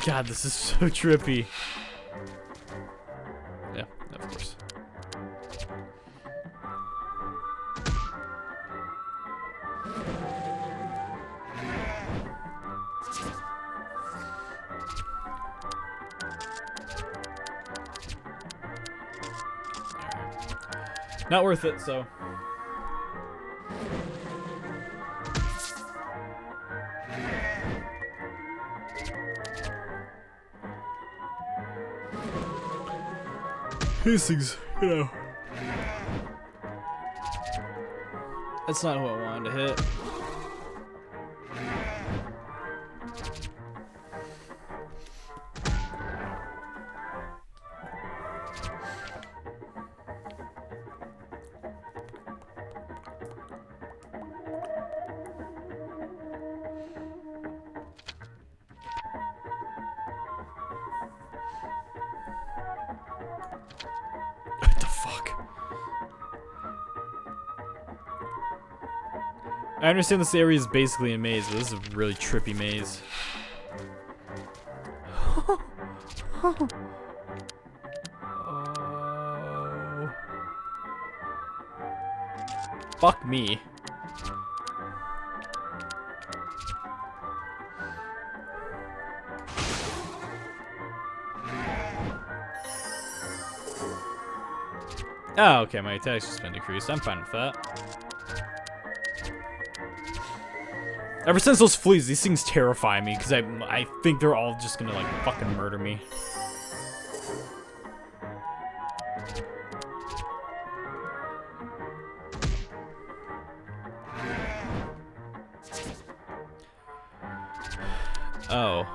God, this is so trippy. Yeah, of course. Not worth it, so. These things, you know. That's not who I wanted to hit. What the fuck? I understand this area is basically a maze, but this is a really trippy maze. Oh. Fuck me. Oh, okay, my attack's just been decreased. I'm fine with that. Ever since those fleas, these things terrify me because I think they're all just gonna like fucking murder me. Oh.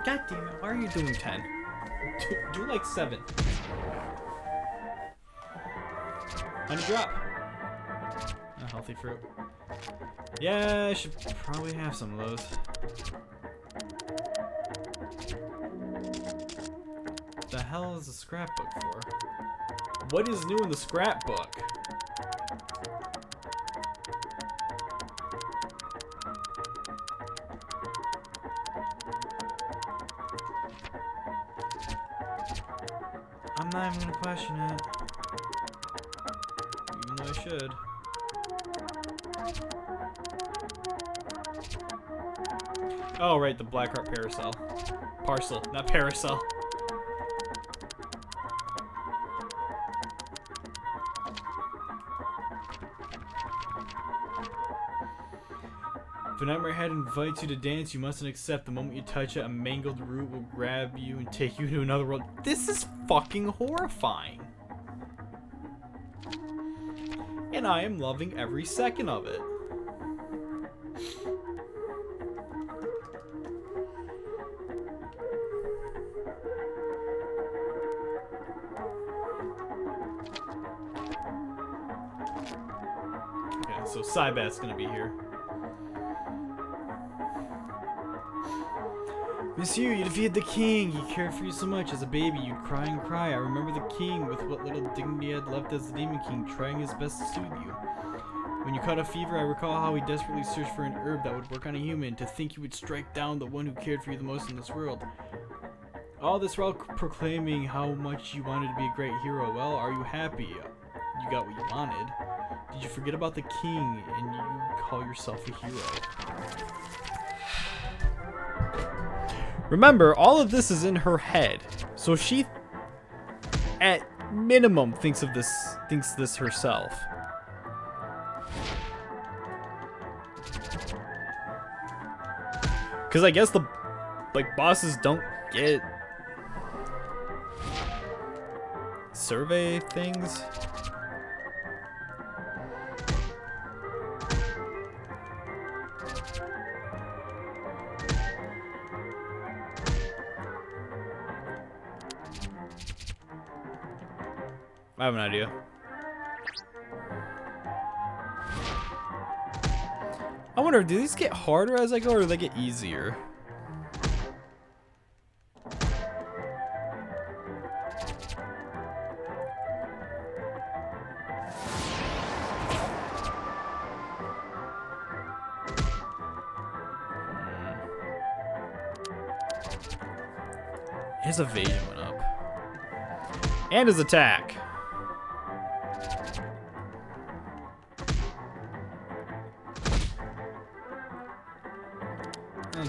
God damn it, why are you doing 10? Do like 7. Honey drop. A healthy fruit. Yeah, I should probably have some of those. What the hell is the scrapbook for? What is new in the scrapbook? I'm not even gonna question it. Even though I should. Oh, right, the Blackheart Paracel. Parcel, not Paracel. If a nightmare head invites you to dance, you mustn't accept. The moment you touch it, a mangled root will grab you and take you to another world. This is fucking horrifying. And I am loving every second of it. Okay, so Cybat's gonna be here. Monsieur, you defeated the king. He cared for you so much. As a baby, you'd cry and cry. I remember the king, with what little dignity he had left as the demon king, trying his best to soothe you. When you caught a fever, I recall how he desperately searched for an herb that would work on a human. To think you would strike down the one who cared for you the most in this world. All this while proclaiming how much you wanted to be a great hero. Well, are you happy? You got what you wanted. Did you forget about the king and you call yourself a hero? Remember, all of this is in her head, so she, at minimum, thinks this herself. Because I guess the bosses don't get survey things. I have an idea. I wonder, do these get harder as I go, or do they get easier? His evasion went up. And his attack.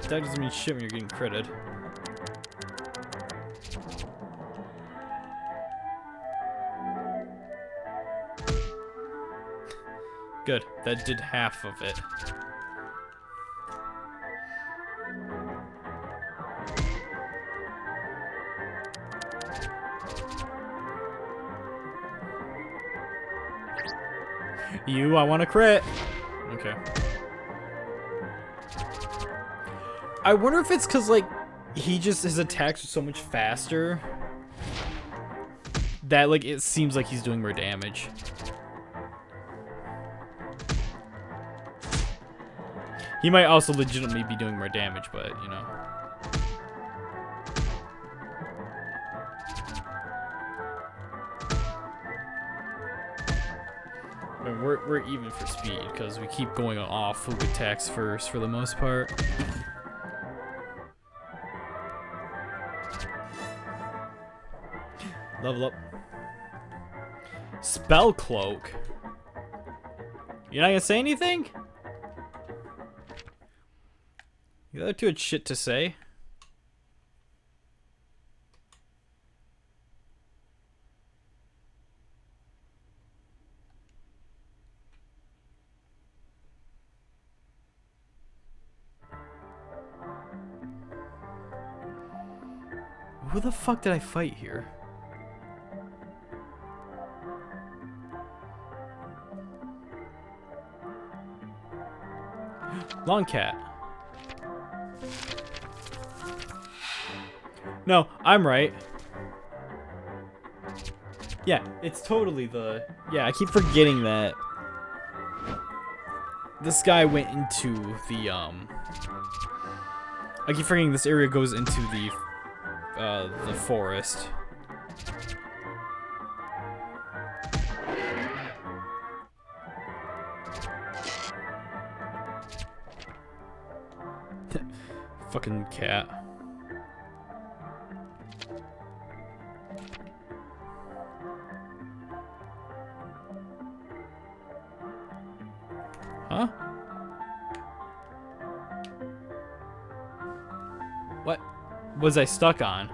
That doesn't mean shit when you're getting critted. Good. That did half of it. I want to crit. Okay. I wonder if it's because, like, his attacks are so much faster that, like, it seems like he's doing more damage. He might also legitimately be doing more damage, but, you know. We're even for speed because we keep going off who attacks first for the most part. Level up. Spell cloak. You're not gonna say anything? The other two had shit to say. Who the fuck did I fight here? Long cat. No, I'm right. Yeah, it's totally the... Yeah, I keep forgetting that. This guy went into the, I keep forgetting this area goes into the forest. Fucking cat. Huh? What was I stuck on?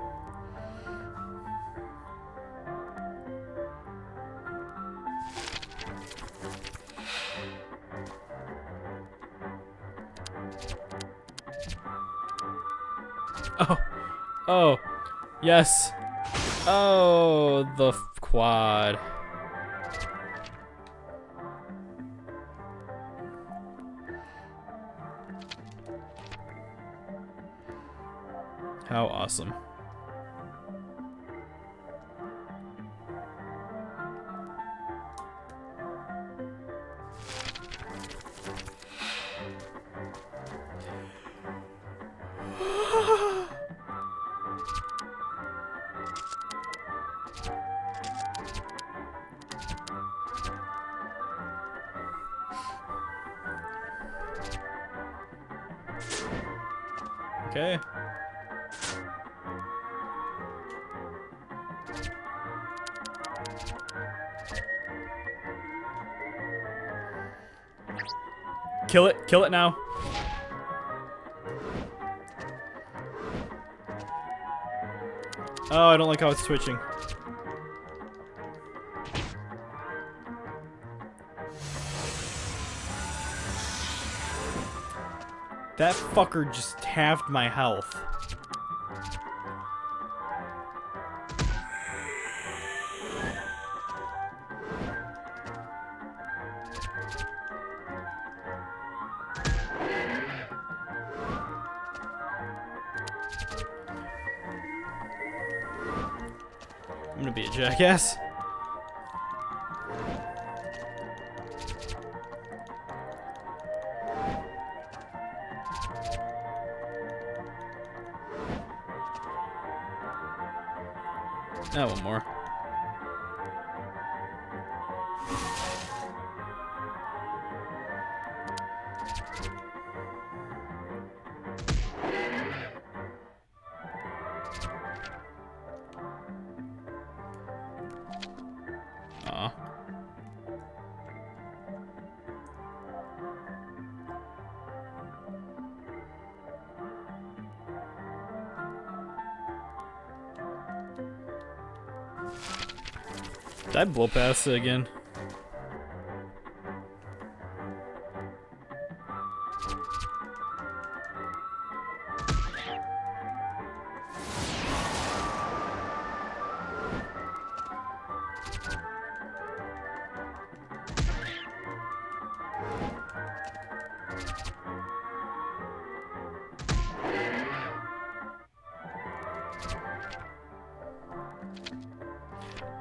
Oh, oh, yes. Oh, the quad. How awesome. Okay. Kill it now. Oh, I don't like how it's twitching. That fucker just halved my health. I'm gonna be a jackass. Now one more. Aw. Did I blow past it again?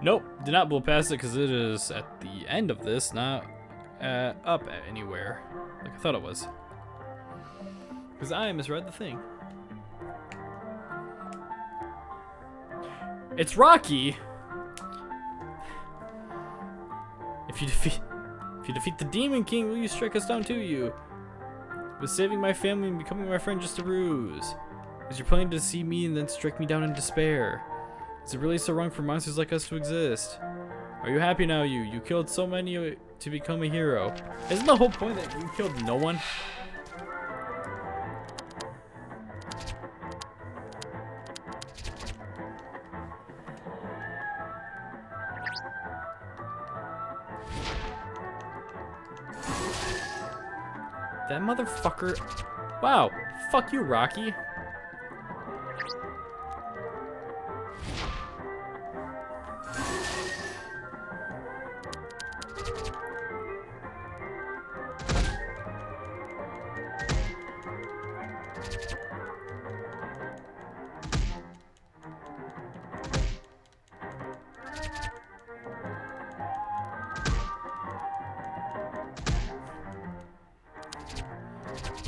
Nope, did not blow past it because it is at the end of this, not up anywhere like I thought it was. Because I misread the thing. It's Rocky. If you defeat the Demon King, will you strike us down to you? Was saving my family and becoming my friend just a ruse? Was you planning to see me and then strike me down in despair? Is it really so wrong for monsters like us to exist? Are you happy now, you? You killed so many to become a hero. Isn't the whole point that you killed no one? That motherfucker. Wow. Fuck you, Rocky.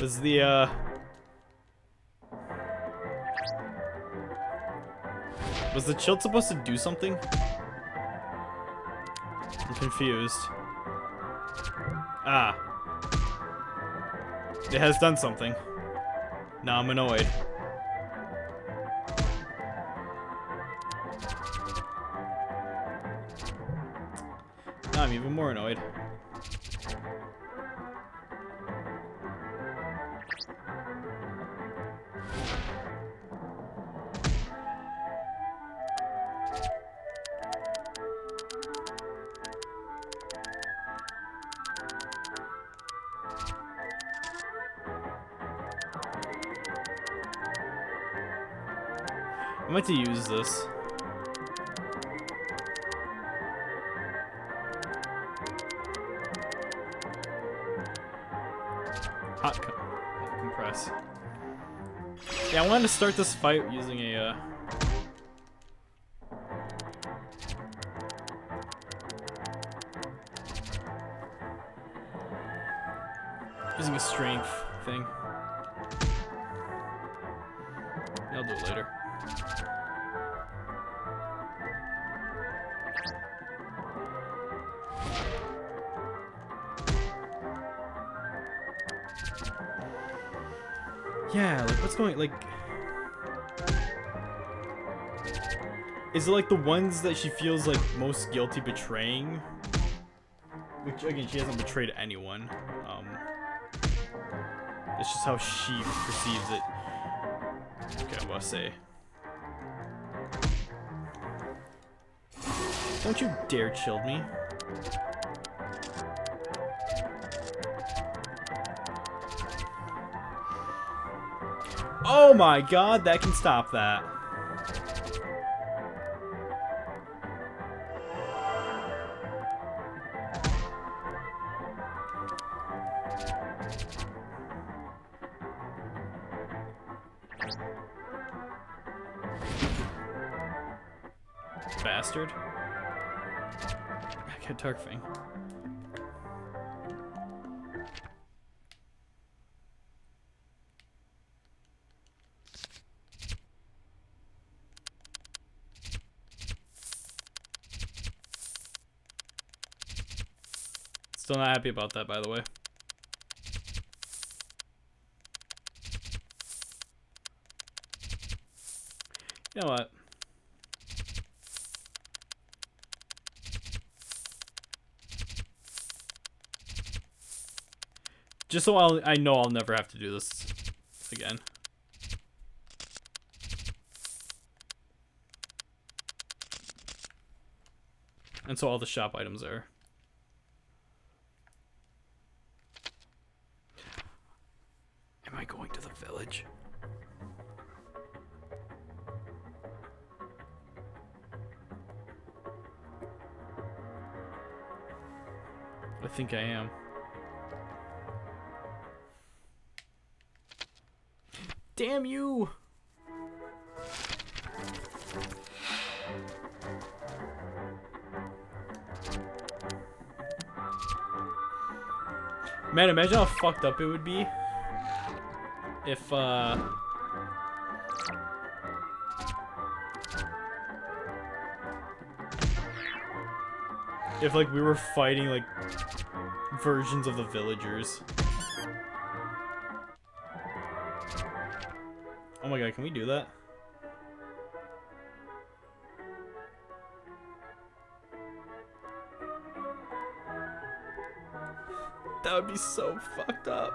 Was the was the chilt supposed to do something? I'm confused. Ah. It has done something. Now I'm annoyed. Now I'm even more annoyed. I meant to use this. Hot compress. Yeah, I wanted to start this fight using a strength thing. I'll do it later. Yeah, like what's going, like, is it like the ones that she feels like most guilty betraying? Which again, she hasn't betrayed anyone. It's just how she perceives it. Okay, I must say. Don't you dare shield me. Oh my god, that can stop that. Bastard. I got Darkfang. Still not happy about that, by the way. You know what? Just so I know I'll never have to do this again. And so all the shop items are. Am I going to the village? I think I am. Damn you! Man, imagine how fucked up it would be if like we were fighting like versions of the villagers. Oh my god, can we do that? That would be so fucked up.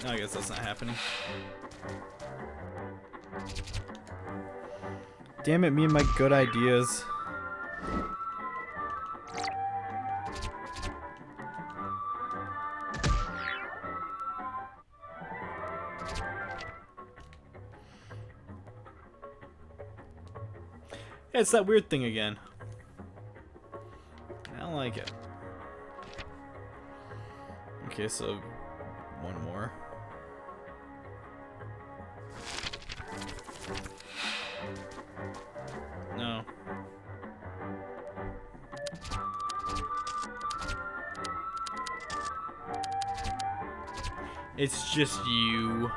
I guess that's not happening. Damn it, me and my good ideas. Yeah, it's that weird thing again. I don't like it. Okay, so one more. No. It's just you.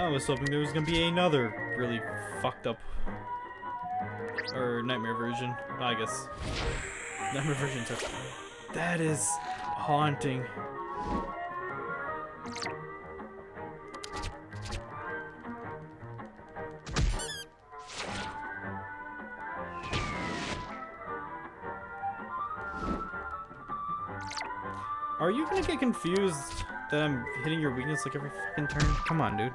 I was hoping there was gonna be another really fucked up or nightmare version. Well, I guess nightmare version too. That is haunting. Are you gonna get confused that I'm hitting your weakness like every fucking turn? Come on, dude.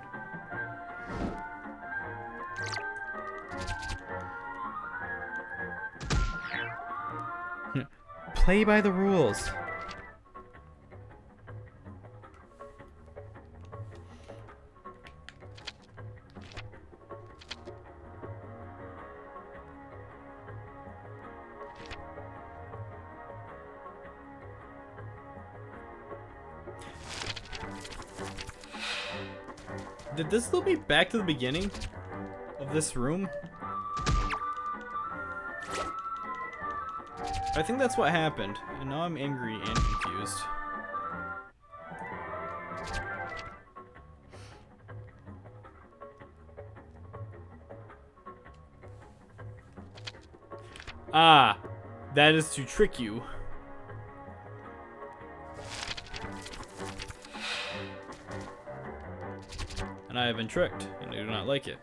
Play by the rules. Did this lead me back to the beginning of this room? I think that's what happened, and now I'm angry and confused. Ah, that is to trick you. And I have been tricked, and I do not like it.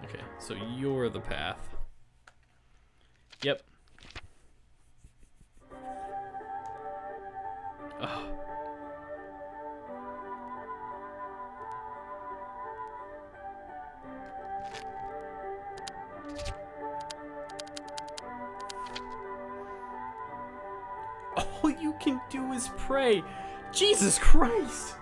Okay, so you're the path. Yep. Oh. All you can do is pray. Jesus Christ!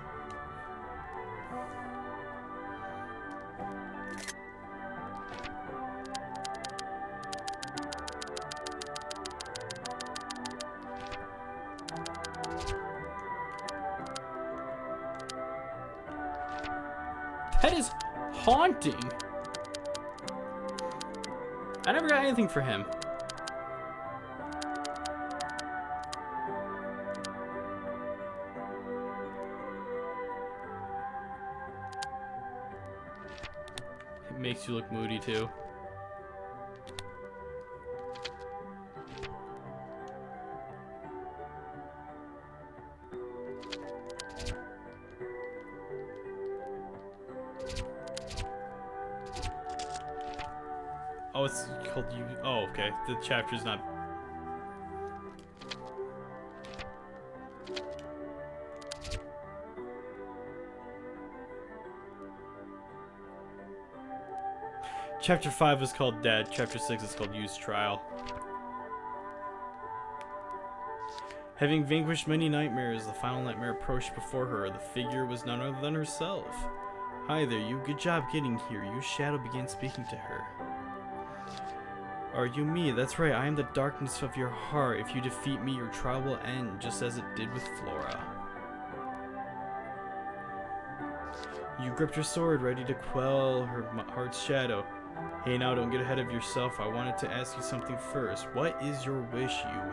That is haunting. I never got anything for him. It makes you look moody too. Oh, it's called you. Oh, okay. The chapter's not. Chapter 5 was called Dead. Chapter 6 is called Use Trial. Having vanquished many nightmares, the final nightmare approached before her. The figure was none other than herself. Hi there, you. Good job getting here. Use Shadow began speaking to her. Are you me? That's right, I am the darkness of your heart. If you defeat me, your trial will end, just as it did with Flora. You gripped your sword, ready to quell her heart's shadow. Hey now, don't get ahead of yourself. I wanted to ask you something first. What is your wish, you?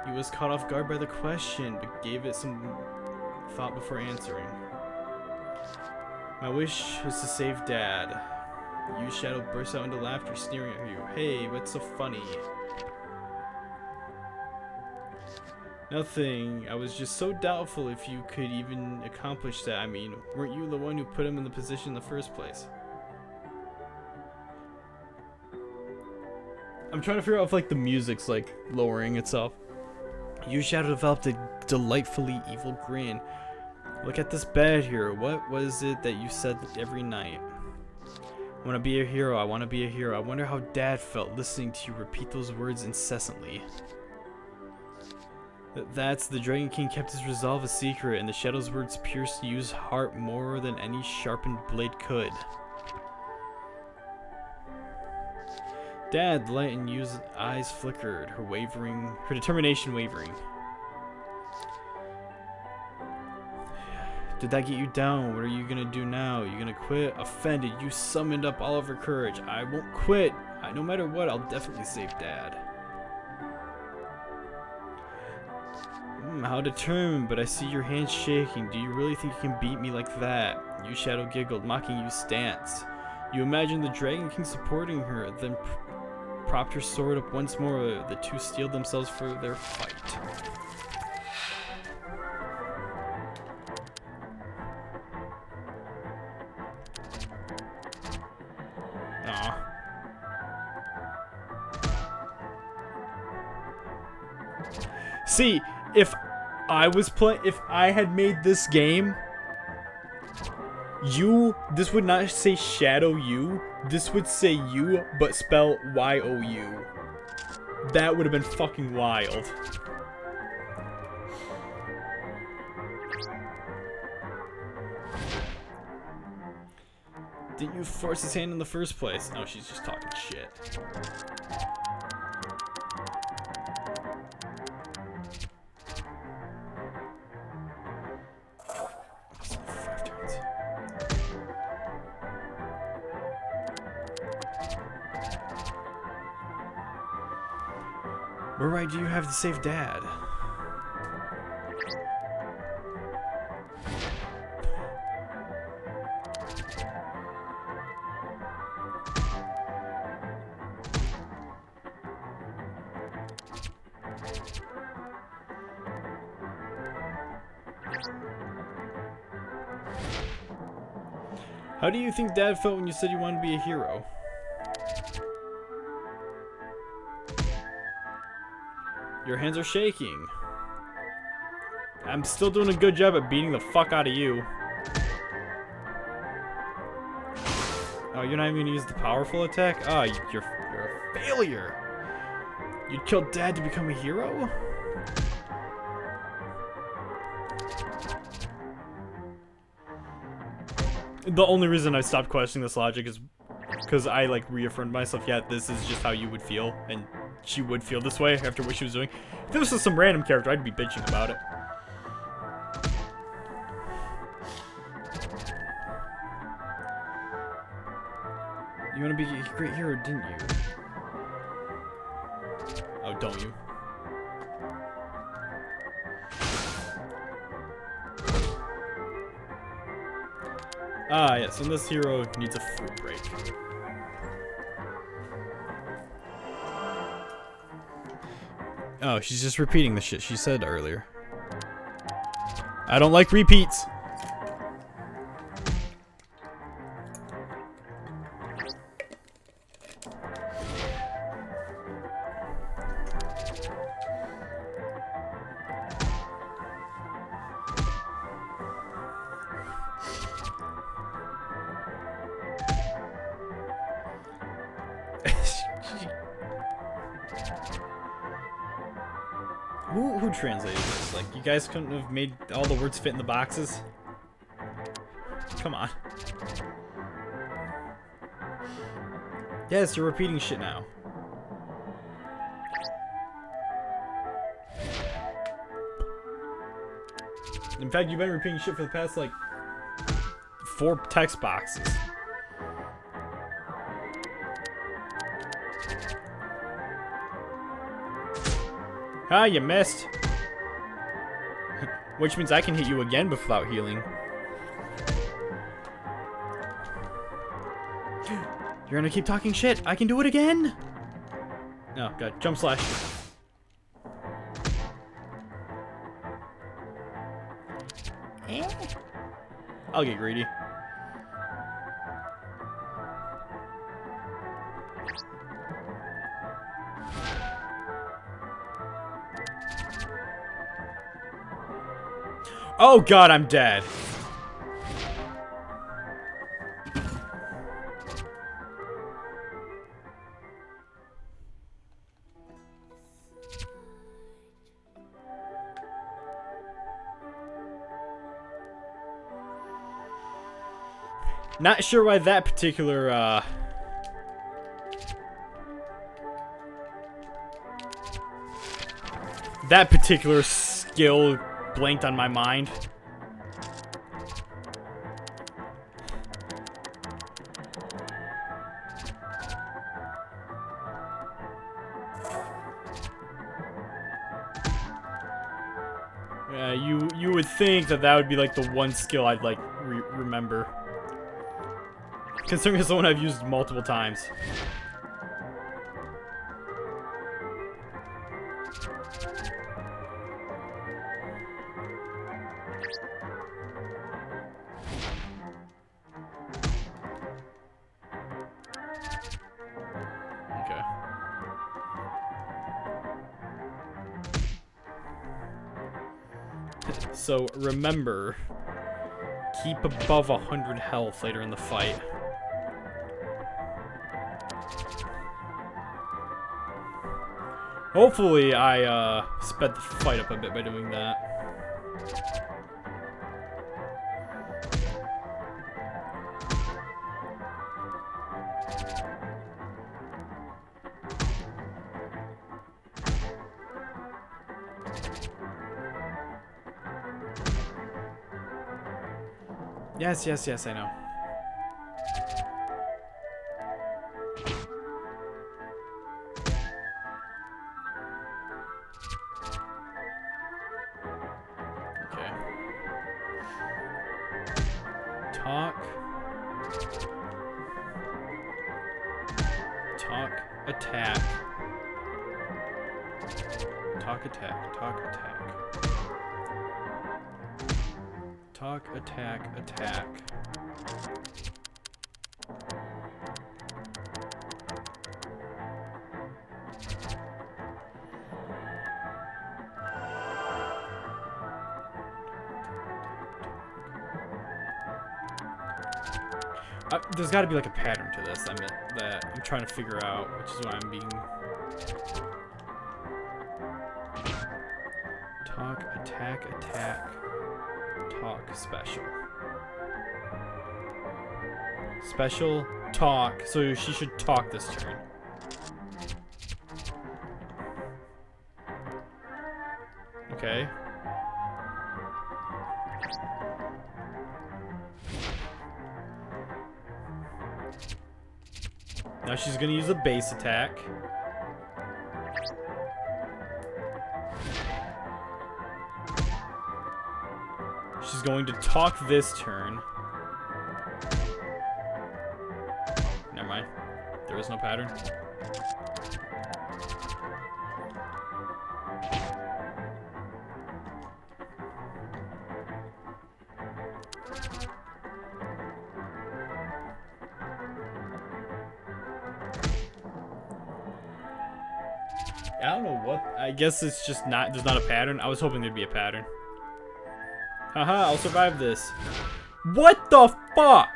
He was caught off guard by the question, but gave it some thought before answering. My wish is to save Dad. You Shadow burst out into laughter, sneering at you. Hey, what's so funny? Nothing. I was just so doubtful if you could even accomplish that. I mean, weren't you the one who put him in the position in the first place? I'm trying to figure out if like the music's like lowering itself. You Shadow developed a delightfully evil grin. Look at this bed here. What was it that you said every night? I want to be a hero. I want to be a hero. I wonder how Dad felt listening to you repeat those words incessantly. That's the Dragon King kept his resolve a secret, and the Shadow's words pierced Yu's heart more than any sharpened blade could. Dad, the light in Yu's eyes flickered, her determination wavering. Did that get you down? What are you gonna do now? You gonna quit? Offended, you summoned up all of her courage. I won't quit. No matter what, I'll definitely save Dad. How determined, but I see your hands shaking. Do you really think you can beat me like that? You Shadow giggled, mocking Yu's stance. You imagined the Dragon King supporting her, then propped her sword up once more. The two steeled themselves for their fight. See, if I had made this game, this would not say Shadow U, this would say U, but spell Y-O-U. That would have been fucking wild. Didn't you force his hand in the first place? No, she's just talking shit. What right do you have to save Dad? How do you think Dad felt when you said you wanted to be a hero? Your hands are shaking. I'm still doing a good job at beating the fuck out of you. Oh, you're not even gonna use the powerful attack? Oh, you're a failure. You'd kill Dad to become a hero? The only reason I stopped questioning this logic is because I like reaffirmed myself, yeah, this is just how you would feel, and she would feel this way after what she was doing. If this was some random character, I'd be bitching about it. You want to be a great hero, didn't you? Oh, don't you? Ah, yes, and this hero needs a fruit break. Oh, she's just repeating the shit she said earlier. I don't like repeats. Who translated this? Like, you guys couldn't have made all the words fit in the boxes? Come on. Yes, you're repeating shit now. In fact, you've been repeating shit for the past, like, 4 text boxes. Ah, you missed. Which means I can hit you again without healing. You're gonna keep talking shit. I can do it again. Oh, God. Jump slash. I'll get greedy. Oh God, I'm dead. Not sure why that particular, skill blanked on my mind. You would think that would be like the one skill I'd like remember. Considering it's the one I've used multiple times. Okay. So remember, keep above 100 health later in the fight. Hopefully I sped the fight up a bit by doing that. Yes, yes, yes, I know. Okay. Talk. Talk, attack. Talk, attack, talk, attack. Talk, attack, attack. There's got to be like a pattern to this. I mean, that I'm trying to figure out, which is why I'm being. Talk, attack, attack, talk, special. Special, talk. So she should talk this turn. Okay. Now she's gonna use a base attack. She's going to talk this turn. Never mind. There is no pattern. I don't know what. I guess it's just not. There's not a pattern. I was hoping there'd be a pattern. Haha, I'll survive this. What the fuck?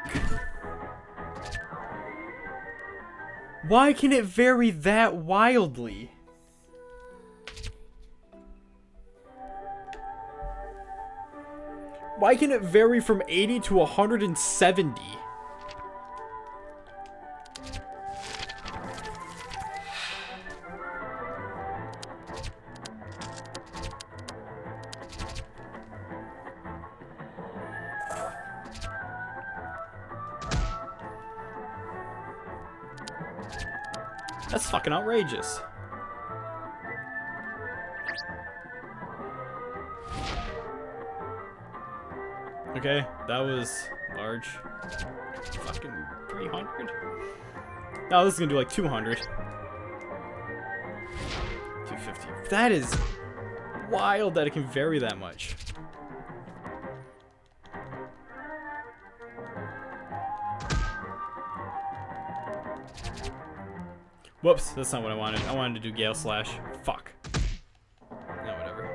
Why can it vary that wildly? Why can it vary from 80 to 170? That's fucking outrageous. Okay, that was large. Fucking 300? No, this is gonna do like 200. 250. That is wild that it can vary that much. Whoops, that's not what I wanted. I wanted to do Gale Slash. Fuck. No, whatever.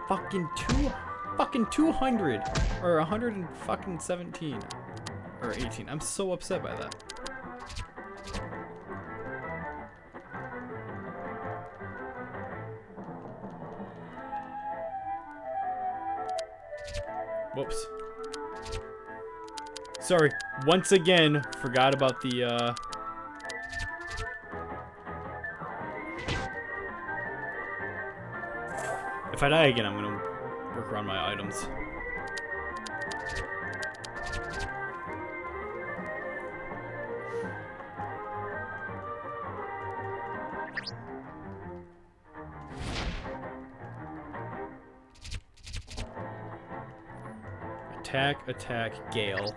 Fucking 200 or 117 or 18. I'm so upset by that. Whoops. Sorry. Once again, forgot about the, If I die again, I'm gonna work around my items. Attack, attack, Gale.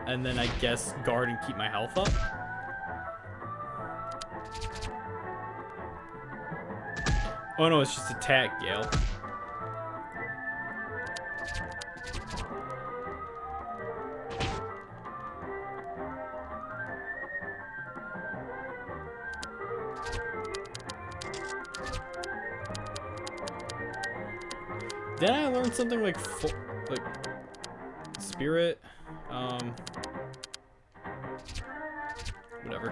And then I guess guard and keep my health up. Oh no, it's just attack, Gale. Did I learn something like spirit? Whatever.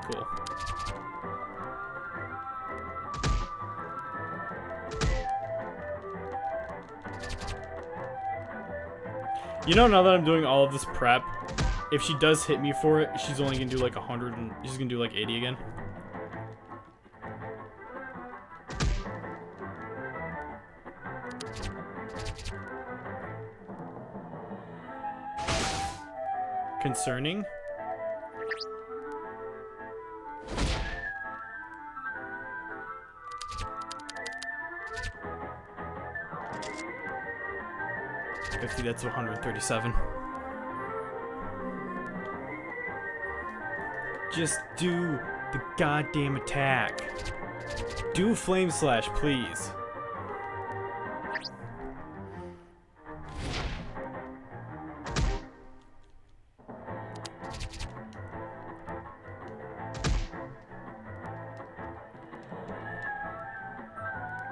Cool. You know, now that I'm doing all of this prep, if she does hit me for it, she's only gonna do like 100 and she's gonna do like 80 again. Concerning. speed, that's 137. Just do the goddamn attack. Do Flame Slash, please.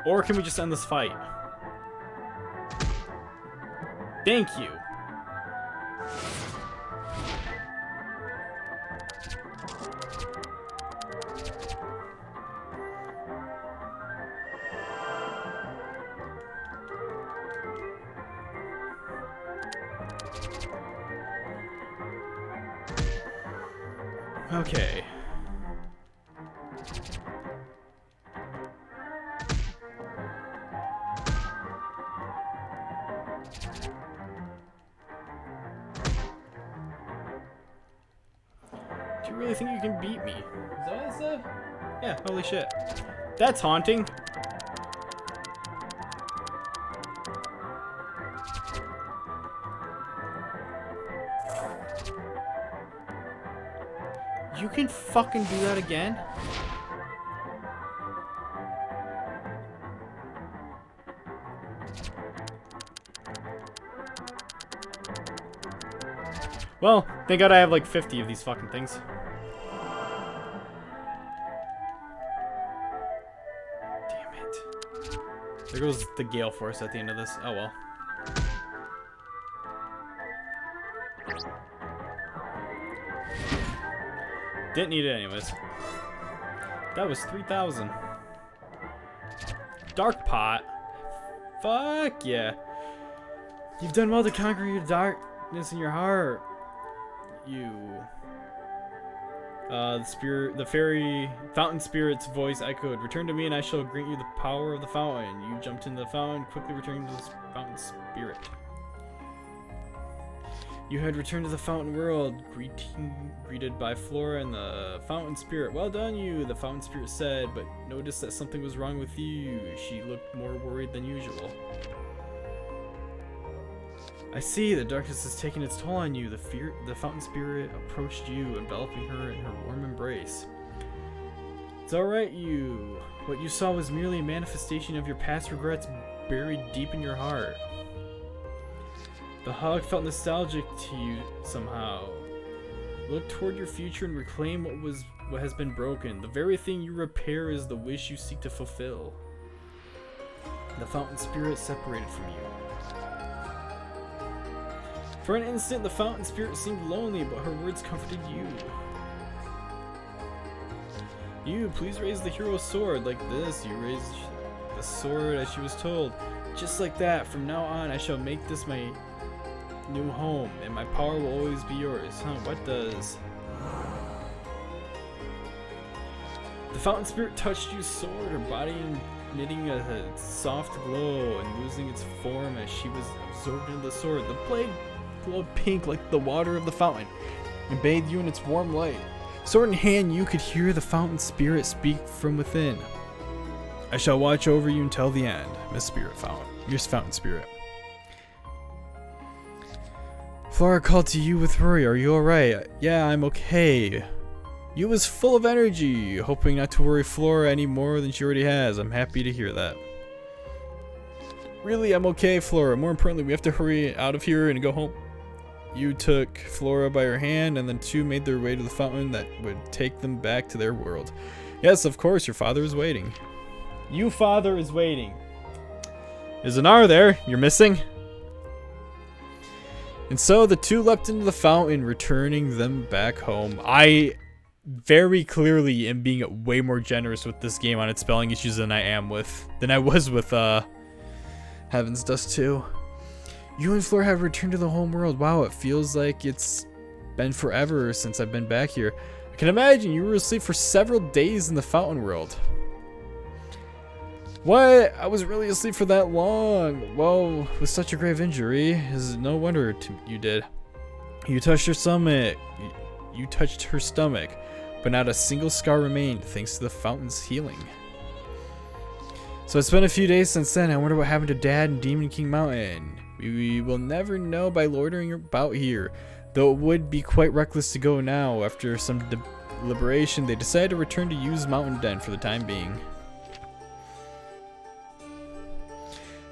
Or can we just end this fight? Thank you. Okay. Do you really think you can beat me? Is that what I said? Yeah, holy shit. That's haunting. You can fucking do that again? Well, thank God I have like 50 of these fucking things. Damn it. There goes the gale force at the end of this. Oh well. Didn't need it anyways. That was 3,000. Dark Pot. Fuck yeah. You've done well to conquer your darkness in your heart. You. The fairy fountain spirit's voice echoed. Return to me and I shall grant you the power of the fountain. You jumped into the fountain, quickly returning to the fountain spirit. You had returned to the fountain world, greeted by Flora and the fountain spirit. Well done, you, the fountain spirit said, but noticed that something was wrong with you. She looked more worried than usual. I see, the darkness has taken its toll on you. The fountain spirit approached you, enveloping her in her warm embrace. It's alright, you. What you saw was merely a manifestation of your past regrets buried deep in your heart. The hug felt nostalgic to you somehow. Look toward your future and reclaim what has been broken. The very thing you repair is the wish you seek to fulfill. The fountain spirit separated from you. For an instant, the fountain spirit seemed lonely, but her words comforted you. You, please raise the hero's sword like this. You raised the sword as she was told. Just like that, from now on, I shall make this my new home, and my power will always be yours. Huh, what does? The fountain spirit touched your sword, her body emitting a soft glow and losing its form as she was absorbed into the sword. The blade glowed pink like the water of the fountain and bathed you in its warm light. Sword in hand, you could hear the fountain spirit speak from within. I shall watch over you until the end, Miss Fountain Spirit. Flora called to you with worry. Are you alright? Yeah, I'm okay. You was full of energy, hoping not to worry Flora any more than she already has. I'm happy to hear that. Really, I'm okay, Flora. More importantly, we have to hurry out of here and go home. You took Flora by her hand, and then two made their way to the fountain that would take them back to their world. Yes, of course, your father is waiting. You father is waiting. Is an R there? You're missing? And so the two leapt into the fountain, returning them back home. I very clearly am being way more generous with this game on its spelling issues than I was with Heaven's Dust 2. You and Flora have returned to the home world. Wow, it feels like it's been forever since I've been back here. I can imagine you were asleep for several days in the fountain world. What? I was really asleep for that long. Well, with such a grave injury, is no wonder you did. You touched her stomach. You touched her stomach, but not a single scar remained thanks to the fountain's healing. So it's been a few days since then. I wonder what happened to Dad and Demon King Mountain. We will never know by loitering about here. Though it would be quite reckless to go now. After some deliberation, they decided to return to Yu's Mountain Den for the time being.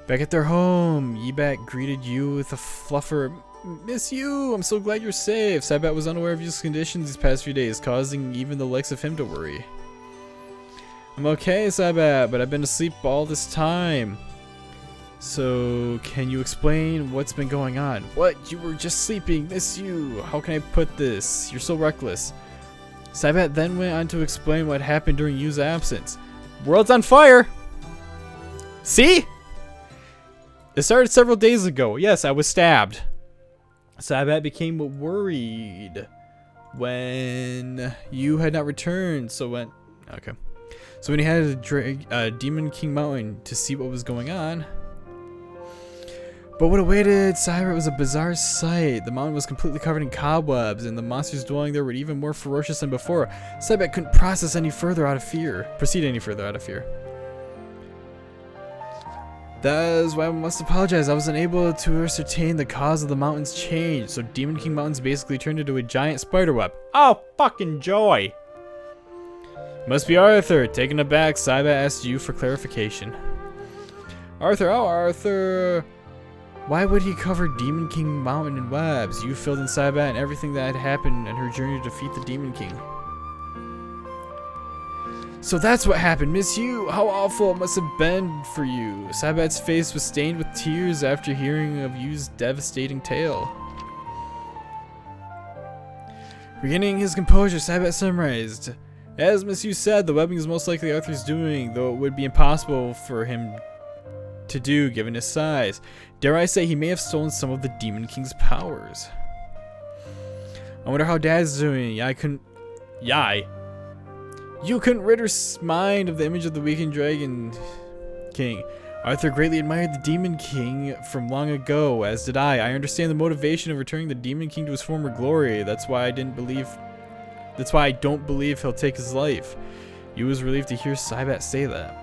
Back at their home, Yebat greeted Yu with a fluffer. Miss Yu, I'm so glad you're safe. Saibat was unaware of Yu's conditions these past few days, causing even the likes of him to worry. I'm okay, Saibat, but I've been asleep all this time. So, can you explain what's been going on? What? You were just sleeping, Miss Yu. How can I put this? You're so reckless. Saibat then went on to explain what happened during Yu's absence. World's on fire! See? It started several days ago. Yes, I was stabbed. Saibat became worried when Yu had not returned. So when he had to Demon King Mountain to see what was going on. But what awaited Saibat was a bizarre sight. The mountain was completely covered in cobwebs, and the monsters dwelling there were even more ferocious than before. Saibat couldn't proceed any further out of fear. That is why I must apologize. I was unable to ascertain the cause of the mountain's change, so Demon King Mountain's basically turned into a giant spiderweb. Oh, fucking joy! Must be Arthur. Taken aback, Saibat asked Yu for clarification. Arthur, oh Arthur! Why would he cover Demon King Mountain in webs? Yu filled in Saibat and everything that had happened in her journey to defeat the Demon King. So that's what happened, Miss Yu. How awful it must have been for you. Saibat's face was stained with tears after hearing of Yu's devastating tale. Regaining his composure, Saibat summarized. As Miss Yu said, the webbing is most likely Arthur's doing, though it would be impossible for him to do given his size. Dare I say he may have stolen some of the Demon King's powers. I wonder how Dad's doing. You couldn't rid her mind of the image of the weakened Dragon King. Arthur greatly admired the Demon King from long ago, as did I. I understand the motivation of returning the Demon King to his former glory. That's why I don't believe he'll take his life. Yu was relieved to hear Saibat say that.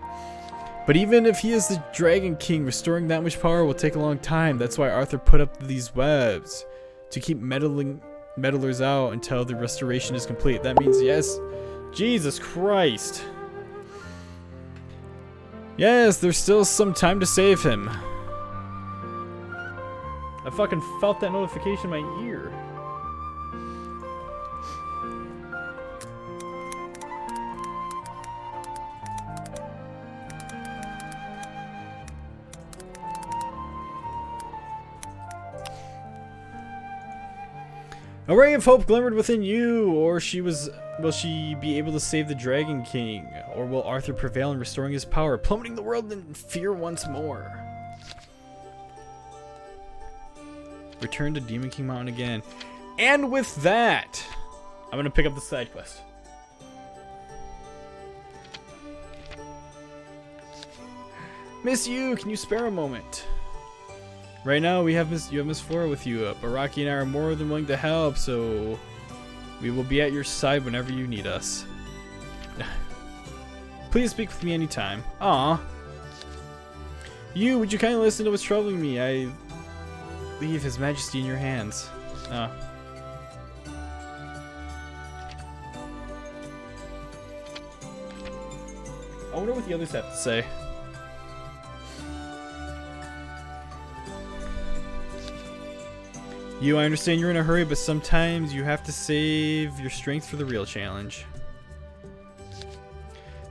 But even if he is the Dragon King, restoring that much power will take a long time. That's why Arthur put up these webs, to keep meddlers out until the restoration is complete. That means yes. Jesus Christ. Yes, there's still some time to save him. I fucking felt that notification in my ear. A ray of hope glimmered within Yu, or will she be able to save the Dragon King? Or will Arthur prevail in restoring his power, plummeting the world in fear once more? Return to Demon King Mountain again. And with that, I'm going to pick up the side quest. Miss Yu, can you spare a moment? Right now, you have Miss Flora with you. Baraki and I are more than willing to help, so we will be at your side whenever you need us. Please speak with me anytime. Aw. Yu, would you kindly listen to what's troubling me? I leave His Majesty in your hands. I wonder what the others have to say. Yu, I understand you're in a hurry, but sometimes you have to save your strength for the real challenge.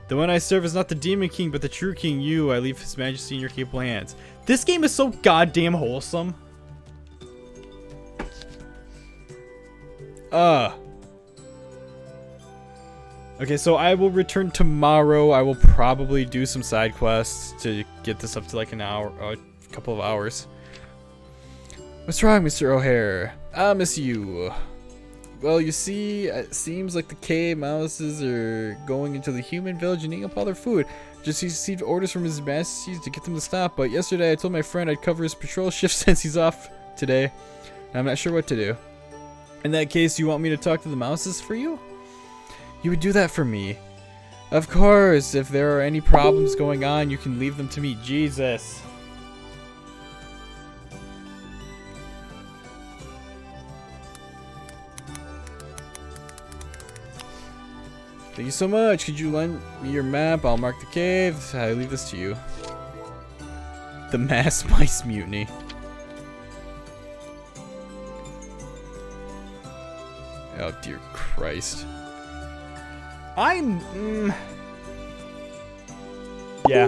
The one I serve is not the Demon King, but the true King. Yu, I leave His Majesty in your capable hands. This game is so goddamn wholesome. Okay, so I will return tomorrow. I will probably do some side quests to get this up to like an hour, a couple of hours. What's wrong, Mr. O'Hare? Miss Yu. Well, you see, it seems like the cave mouses are going into the human village and eating up all their food. Just received orders from His Majesty to get them to stop, but yesterday I told my friend I'd cover his patrol shift since he's off today. And I'm not sure what to do. In that case, you want me to talk to the mouses for you? You would do that for me. Of course, if there are any problems going on, you can leave them to me. Jesus. Thank you so much. Could you lend me your map? I'll mark the cave. I leave this to you. The mass mice mutiny. Oh, dear Christ. Yeah.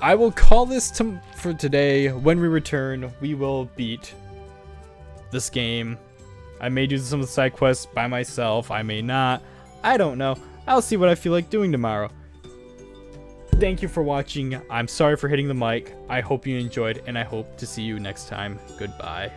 I will call this for today. When we return, we will beat this game. I may do some of the side quests by myself. I may not. I don't know. I'll see what I feel like doing tomorrow. Thank you for watching. I'm sorry for hitting the mic. I hope you enjoyed, and I hope to see you next time. Goodbye.